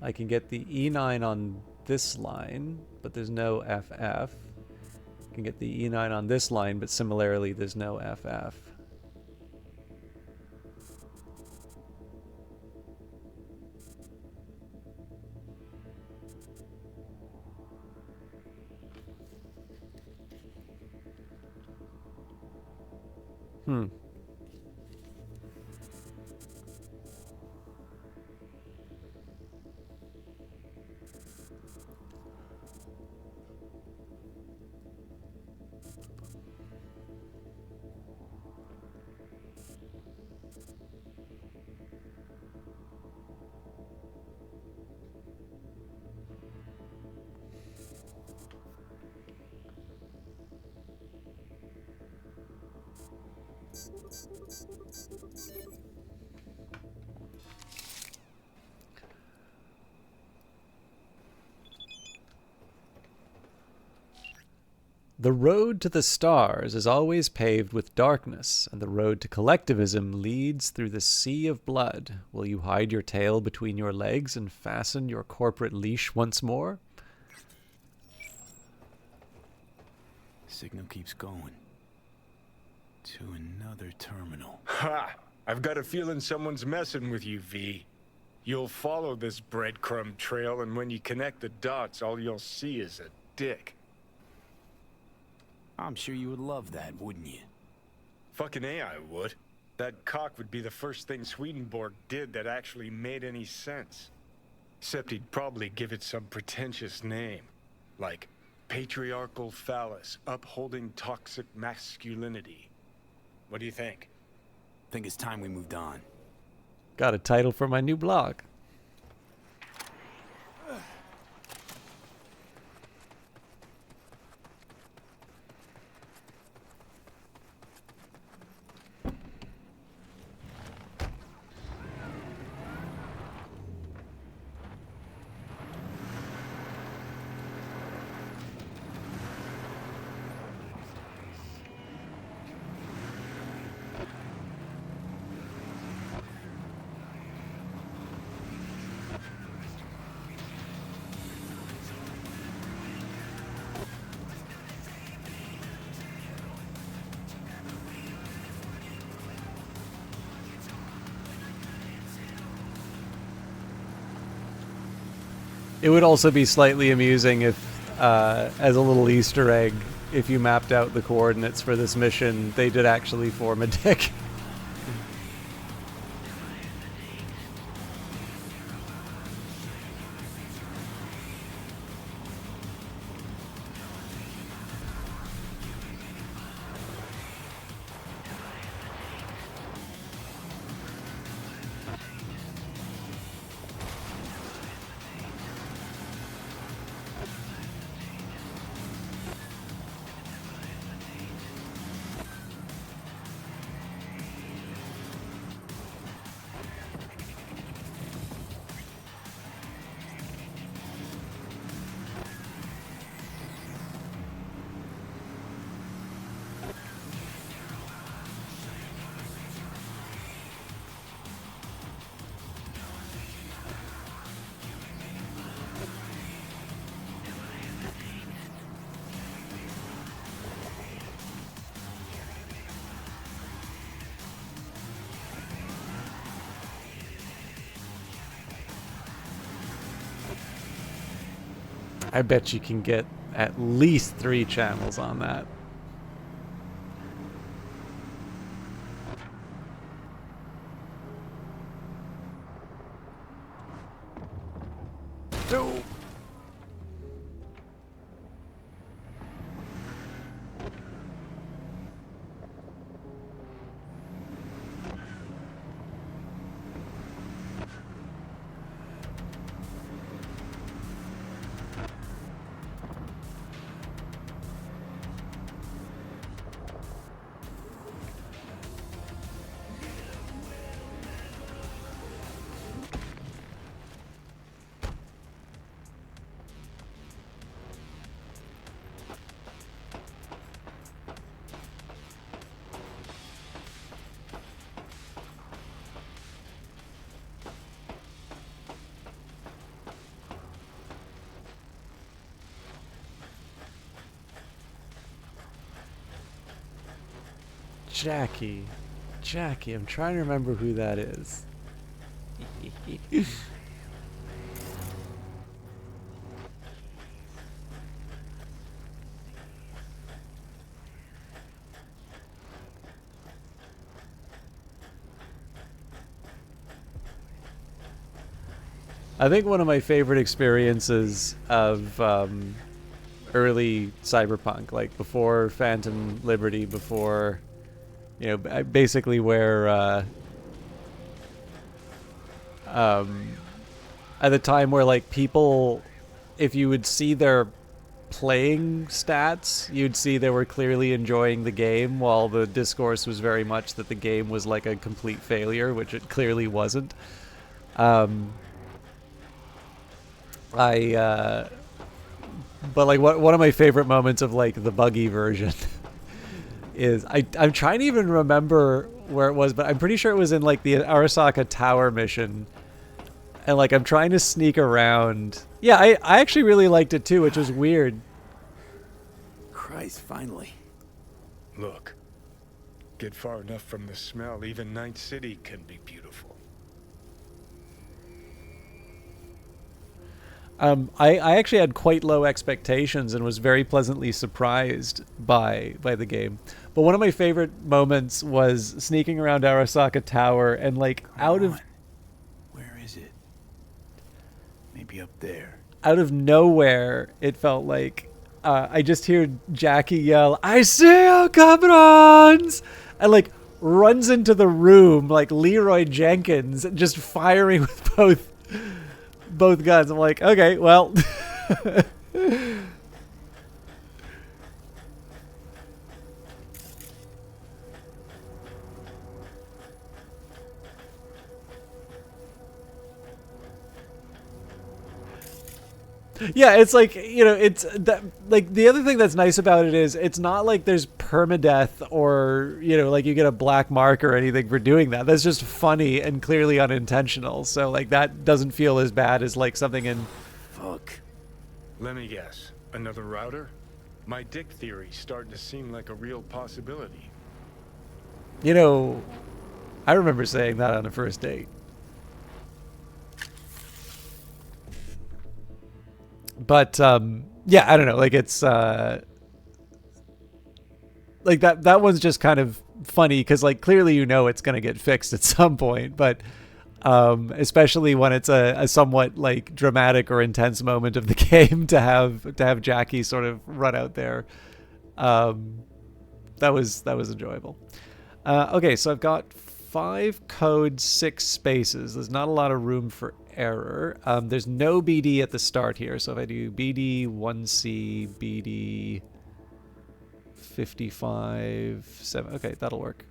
I can get the E9 on this line, but there's no FF. I can get the E9 on this line, but similarly there's no FF. Hmm. The road to the stars is always paved with darkness, and the road to collectivism leads through the sea of blood. Will you hide your tail between your legs and fasten your corporate leash once more? Signal keeps going. To another terminal. Ha! I've got a feeling someone's messing with you, V. You'll follow this breadcrumb trail, and when you connect the dots, all you'll see is a dick. I'm sure you would love that, wouldn't you? Fucking A, I would. That cock would be the first thing Swedenborg did that actually made any sense. Except he'd probably give it some pretentious name. Like, patriarchal phallus, upholding toxic masculinity. What do you think? Think it's time we moved on. Got a title for my new blog. It would also be slightly amusing if as a little Easter egg, if you mapped out the coordinates for this mission, they did actually form a dick. I bet you can get at least 3 channels on that. No. Jackie, I'm trying to remember who that is. I think one of my favorite experiences of early Cyberpunk, like before Phantom Liberty, before, you know, basically where at the time where like people, if you would see their playing stats, you'd see they were clearly enjoying the game, while the discourse was very much that the game was like a complete failure, which it clearly wasn't. But like one of my favorite moments of like the buggy version is I'm trying to even remember where it was, but I'm pretty sure it was in like the Arasaka Tower mission, and like I'm trying to sneak around. Yeah, I actually really liked it too, which was weird. Christ, finally. Look, get far enough from the smell, even Night City can be beautiful. I actually had quite low expectations and was very pleasantly surprised by the game. But one of my favorite moments was sneaking around Arasaka Tower and like Where is it? Maybe up there. Out of nowhere, it felt like I just hear Jackie yell, "I see you, cabrons!" and like runs into the room like Leroy Jenkins, just firing with both guns. I'm like, okay, well. Yeah, it's like, you know, it's that, like, the other thing that's nice about it is it's not like there's permadeath or, you know, like you get a black mark or anything for doing that. That's just funny and clearly unintentional. So like that doesn't feel as bad as like something in... Fuck. Let me guess. Another router? My dick theory's starting to seem like a real possibility. You know, I remember saying that on a first date. But yeah, I don't know. Like it's like that one's just kind of funny because like clearly it's gonna get fixed at some point, but especially when it's a somewhat like dramatic or intense moment of the game to have Jackie sort of run out there. That was enjoyable. Okay, so I've got 5 codes, 6 spaces. There's not a lot of room for error. There's no BD at the start here, so if I do BD 1C, BD 55, 7, okay, that'll work.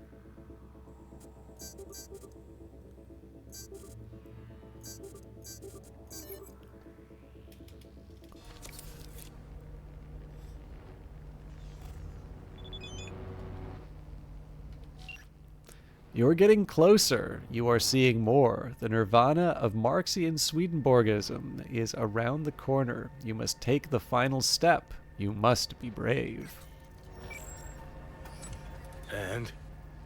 You're getting closer. You are seeing more. The nirvana of Marxian Swedenborgism is around the corner. You must take the final step. You must be brave. And?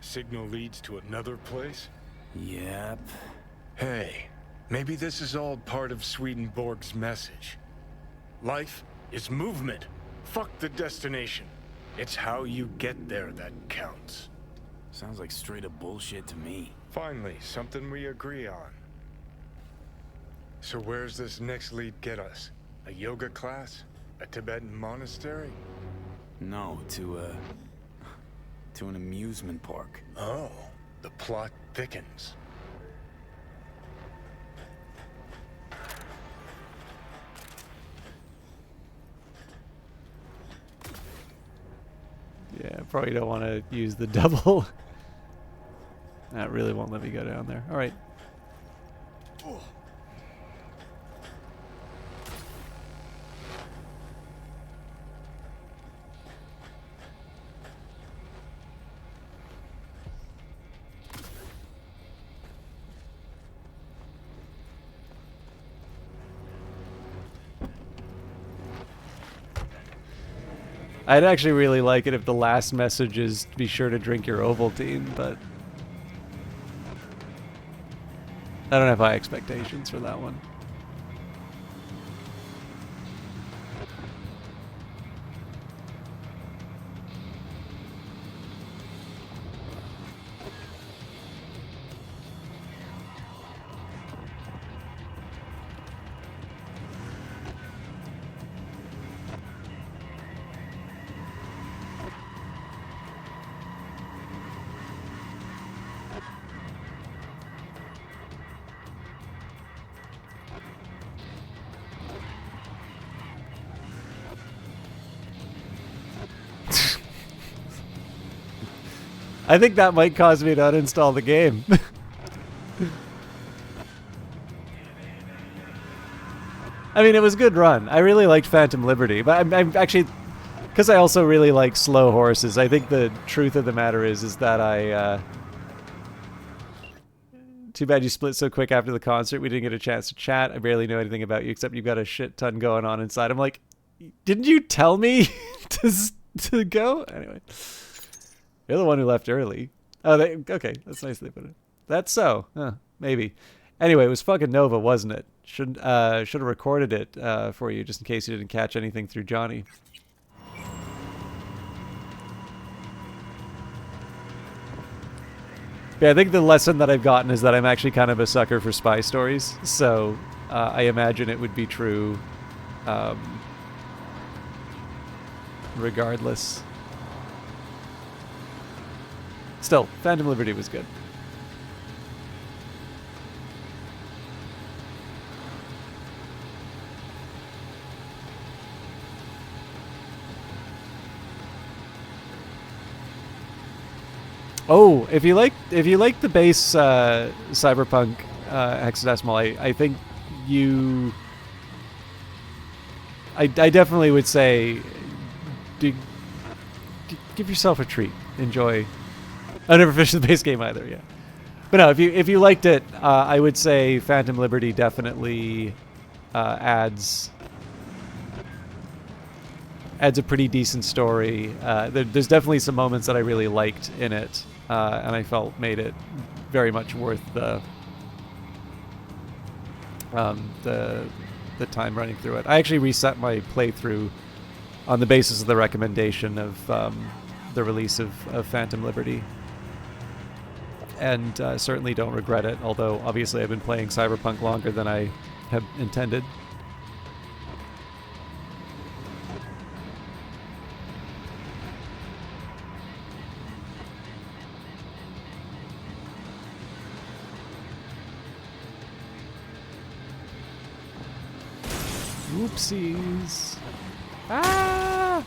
Signal leads to another place? Yep. Hey, maybe this is all part of Swedenborg's message. Life is movement. Fuck the destination. It's how you get there that counts. Sounds like straight up bullshit to me. Finally, something we agree on. So where's this next lead get us? A yoga class? A Tibetan monastery? No, to an amusement park. Oh, the plot thickens. Yeah, probably don't want to use the double. That really won't let me go down there. All right. I'd actually really like it if the last message is be sure to drink your Ovaltine, but I don't have high expectations for that one. I think that might cause me to uninstall the game. I mean, it was a good run. I really liked Phantom Liberty, but I'm actually, because I also really like slow horses, I think the truth of the matter is that I, too bad you split so quick after the concert. We didn't get a chance to chat. I barely know anything about you except you've got a shit ton going on inside. I'm like, didn't you tell me to go? Anyway. You're the one who left early. Oh, okay. That's nice they put it. That's so. Huh, maybe. Anyway, it was fucking Nova, wasn't it? Should have recorded it for you just in case you didn't catch anything through Johnny. Yeah, I think the lesson that I've gotten is that I'm actually kind of a sucker for spy stories. So I imagine it would be true regardless. Still, Phantom Liberty was good. Oh, if you like the base Cyberpunk hexadecimal, I think I definitely would say give yourself a treat. Enjoy. I never finished the base game either, yeah. But no, if you liked it, I would say Phantom Liberty definitely adds a pretty decent story. There's definitely some moments that I really liked in it, and I felt made it very much worth the the time running through it. I actually reset my playthrough on the basis of the recommendation of the release of Phantom Liberty. And certainly don't regret it, although obviously I've been playing Cyberpunk longer than I have intended. Oopsies. Ah!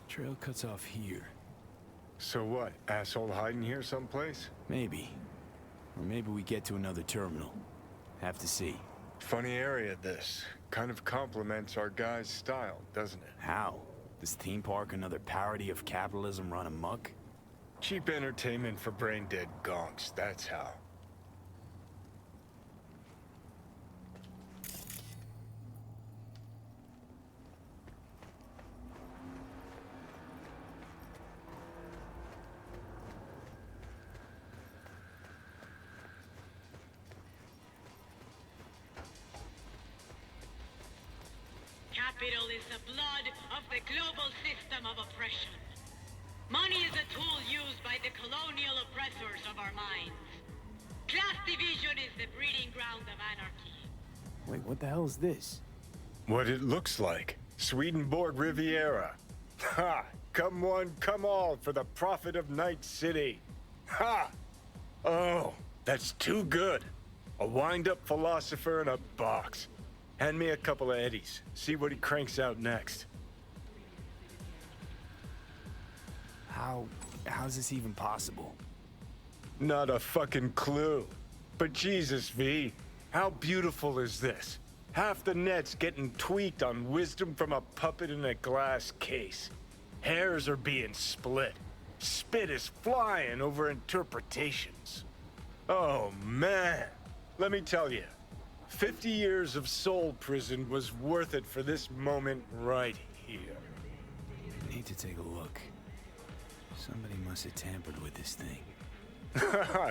Trail cuts off here. So what? Asshole hiding here someplace? Maybe. Or maybe we get to another terminal. Have to see. Funny area, this. Kind of complements our guy's style, doesn't it? How? This theme park another parody of capitalism run amok? Cheap entertainment for brain-dead gonks, that's how. Capital is the blood of the global system of oppression. Money is a tool used by the colonial oppressors of our minds. Class division is the breeding ground of anarchy. Wait, what the hell is this? What it looks like. Swedenborg Riviera. Ha! Come one, come all for the profit of Night City. Ha! Oh, that's too good. A wind-up philosopher in a box. Hand me a couple of eddies. See what he cranks out next. How's this even possible? Not a fucking clue. But Jesus, V, how beautiful is this? Half the net's getting tweaked on wisdom from a puppet in a glass case. Hairs are being split. Spit is flying over interpretations. Oh, man. Let me tell you. 50 years of soul prison was worth it for this moment right here. Need to take a look. Somebody must have tampered with this thing.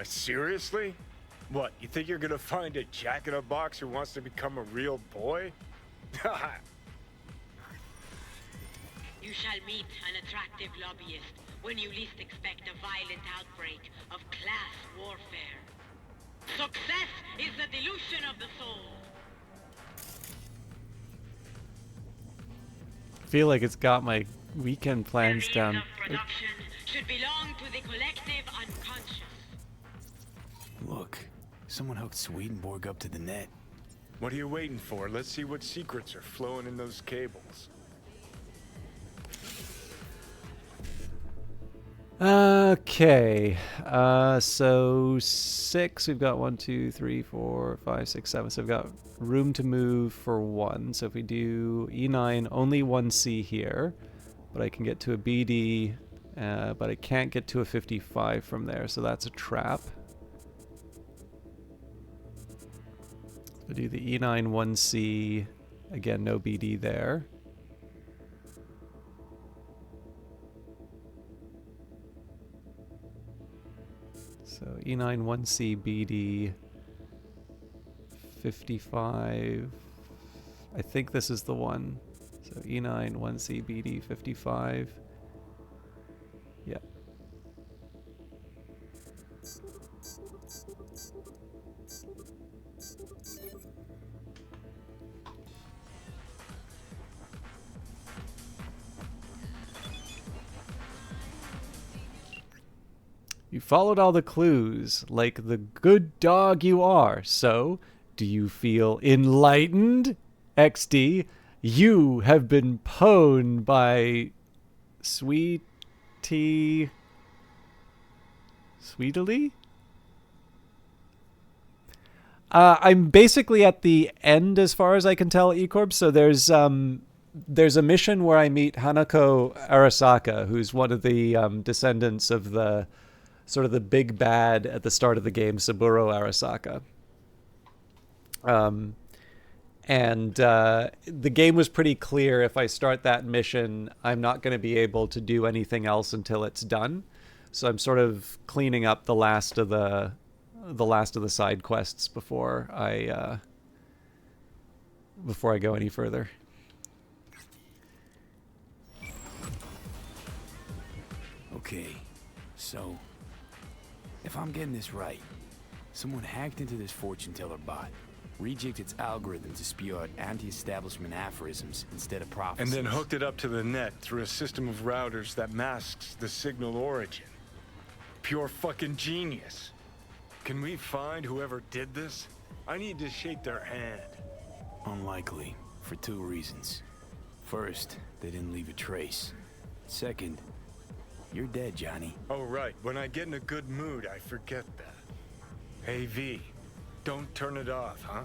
Seriously? What, you think you're gonna find a jack-in-a-box who wants to become a real boy? You shall meet an attractive lobbyist when you least expect a violent outbreak of class warfare. Success is the delusion of the soul. I feel like it's got my weekend plans down. Production should belong to the collective unconscious. Look, someone hooked Swedenborg up to the net. What are you waiting for? Let's see what secrets are flowing in those cables. Okay, so 6, we've got 1, 2, 3, 4, 5, 6, 7, so we've got room to move for 1, so if we do E9, only 1C here, but I can get to a BD, but I can't get to a 55 from there, so that's a trap. We'll do the E9, 1C, again, no BD there. So E9 1C BD 55. I think this is the one. So E9 1C BD 55. Yeah. You followed all the clues like the good dog you are. So, do you feel enlightened? XD, You have been pwned by Sweetly? I'm basically at the end as far as I can tell, Ecorb. So there's a mission where I meet Hanako Arasaka, who's one of the descendants of the sort of the big bad at the start of the game, Saburo Arasaka. And the game was pretty clear. If I start that mission, I'm not going to be able to do anything else until it's done. So I'm sort of cleaning up the last of the side quests before I go any further. Okay, so if I'm getting this right, someone hacked into this fortune teller bot, rejigged its algorithm to spew out anti-establishment aphorisms instead of prophecies. And then hooked it up to the net through a system of routers that masks the signal origin. Pure fucking genius. Can we find whoever did this? I need to shake their hand. Unlikely, for 2 reasons. First, they didn't leave a trace. Second, you're dead, Johnny. Oh, right. When I get in a good mood, I forget that. Hey, V. Don't turn it off, huh?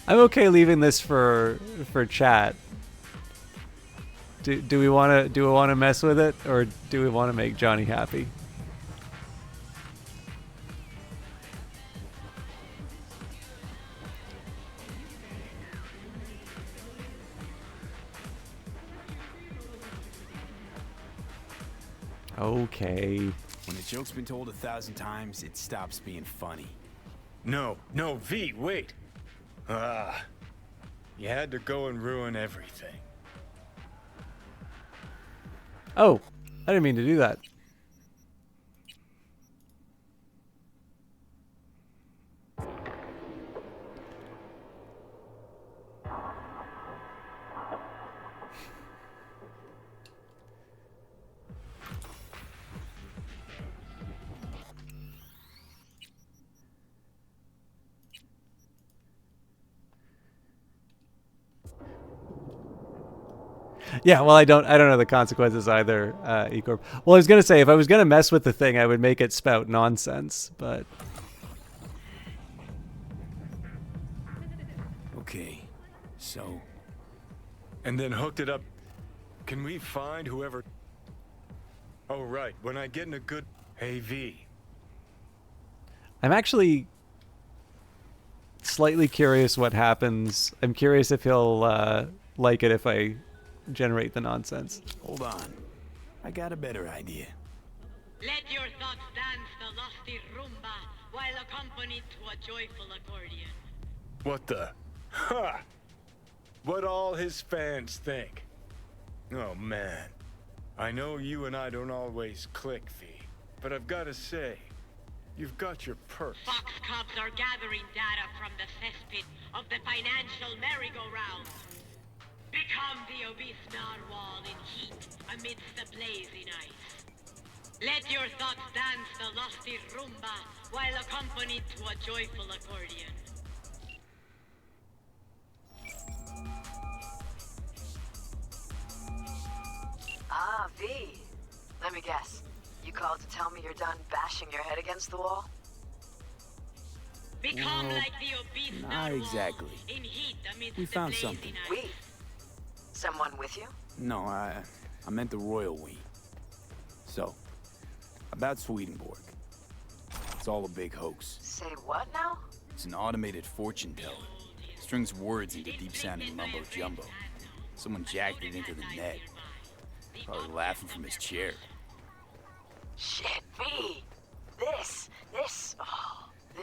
I'm okay leaving this for chat. Do we want to mess with it, or do we want to make Johnny happy? Okay. When a joke's been told 1,000 times, it stops being funny. No, V, wait. You had to go and ruin everything. Oh, I didn't mean to do that. Yeah, well, I don't know the consequences either, Ecorp. Well, I was gonna say, if I was gonna mess with the thing, I would make it spout nonsense, but... Okay, so... And then hooked it up. Can we find whoever... Oh, right. When I get in a good... Hey, V. I'm actually slightly curious what happens. I'm curious if he'll like it if I generate the nonsense. Hold on. I got a better idea. Let your thoughts dance the lusty rumba while accompanied to a joyful accordion. What the... Ha! What all his fans think. Oh, man. I know you and I don't always click, V. But I've got to say, you've got your perks. Fox Cubs are gathering data from the cesspit of the financial merry-go-round. Become the obese narwhal in heat amidst the blazing ice. Let your thoughts dance the lusty rumba while accompanied to a joyful accordion. Ah, V. Let me guess. You called to tell me you're done bashing your head against the wall? Become like the obese Not narwhal exactly. in heat amidst We the found blazing something. ice. We? Someone with you? No, I meant the royal we. So, about Swedenborg. It's all a big hoax. Say what now? It's an automated fortune teller. Strings words into deep-sounding mumbo-jumbo. Someone jacked it into the net. Probably laughing from his chair. Shit, V. This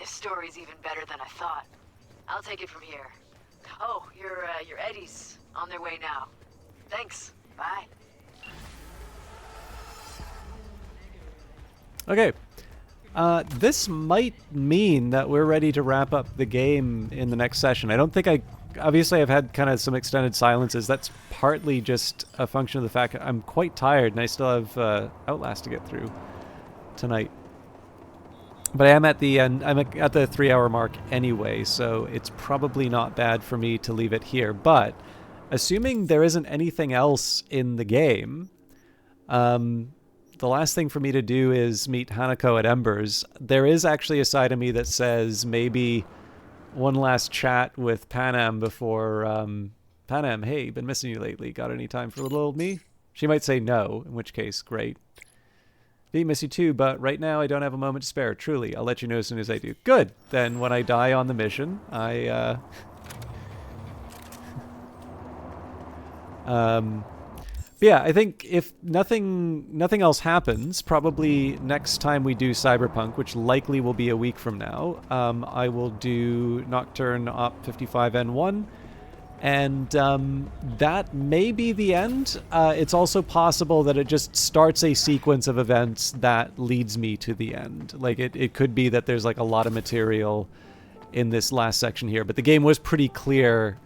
story's even better than I thought. I'll take it from here. Oh, your Eddies on their way now. Thanks. Bye. Okay. This might mean that we're ready to wrap up the game in the next session. I don't think obviously I've had kind of some extended silences. That's partly just a function of the fact that I'm quite tired and I still have Outlast to get through tonight. But I am at the end. I'm at the 3-hour mark anyway, so it's probably not bad for me to leave it here. But assuming there isn't anything else in the game, the last thing for me to do is meet Hanako at Embers. There is actually a side of me that says maybe one last chat with Panam before... Panam, hey, been missing you lately. Got any time for little old me? She might say no, in which case, great. Be miss you too, but right now I don't have a moment to spare. Truly, I'll let you know as soon as I do. Good. Then when I die on the mission, but yeah, I think if nothing else happens, probably next time we do Cyberpunk, which likely will be a week from now, I will do Nocturne Op 55N1, and that may be the end. It's also possible that it just starts a sequence of events that leads me to the end. Like, it could be that there's like a lot of material in this last section here, but the game was pretty clear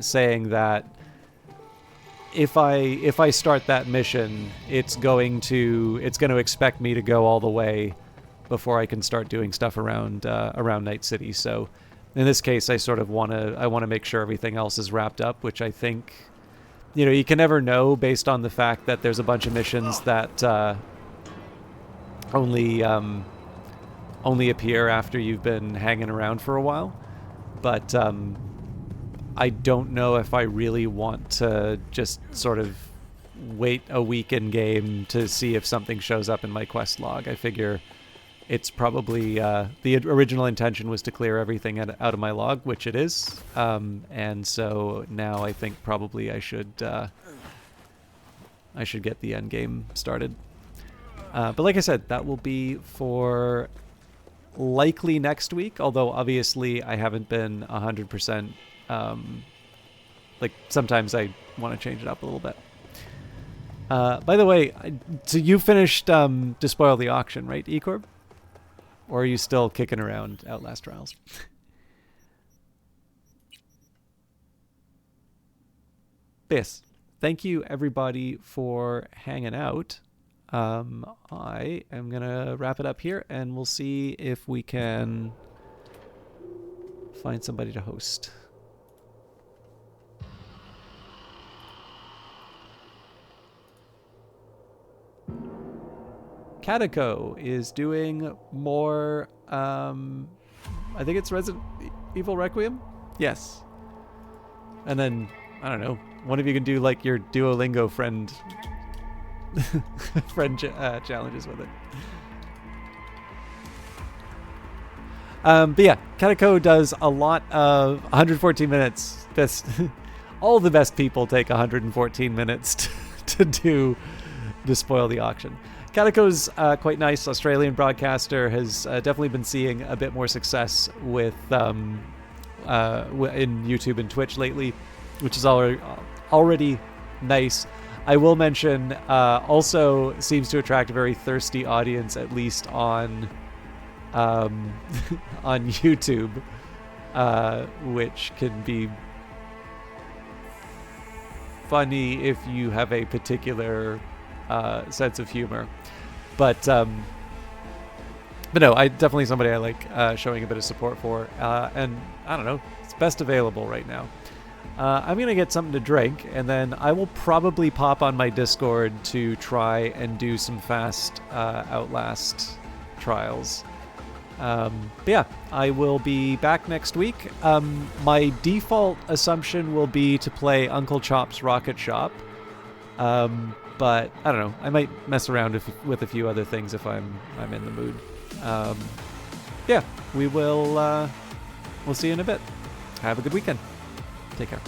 saying that if I start that mission, it's going to expect me to go all the way before I can start doing stuff around Night City. So in this case, I sort of want to make sure everything else is wrapped up, which I think, you know, you can never know based on the fact that there's a bunch of missions that only appear after you've been hanging around for a while. But I don't know if I really want to just sort of wait a week in game to see if something shows up in my quest log. I figure it's probably the original intention was to clear everything out of my log, which it is, and so now I think probably I should get the end game started. But like I said, that will be for likely next week, although obviously I haven't been 100%. Like sometimes I want to change it up a little bit. By the way, so you finished Despoil the Auction, right, Ecorb? Or are you still kicking around Outlast Trials? Yes. Thank you, everybody, for hanging out. I am going to wrap it up here, and we'll see if we can find somebody to host. Katako is doing more, I think it's Resident Evil Requiem? Yes. And then, I don't know, one of you can do like your Duolingo friend challenges with it. But yeah, Katako does a lot of 114 minutes. All the best people take 114 minutes to do Despoil the Auction. Cataco's quite nice. Australian broadcaster, has definitely been seeing a bit more success with in YouTube and Twitch lately, which is already nice. I will mention also seems to attract a very thirsty audience, at least on on YouTube, which can be funny if you have a particular sense of humor. But no, I definitely somebody I like showing a bit of support for, and I don't know, it's best available right now. I'm gonna get something to drink, and then I will probably pop on my Discord to try and do some fast Outlast trials. But yeah, I will be back next week. My default assumption will be to play Uncle Chop's Rocket Shop. But I don't know. I might mess around with a few other things if I'm in the mood. Yeah, we'll see you in a bit. Have a good weekend. Take care.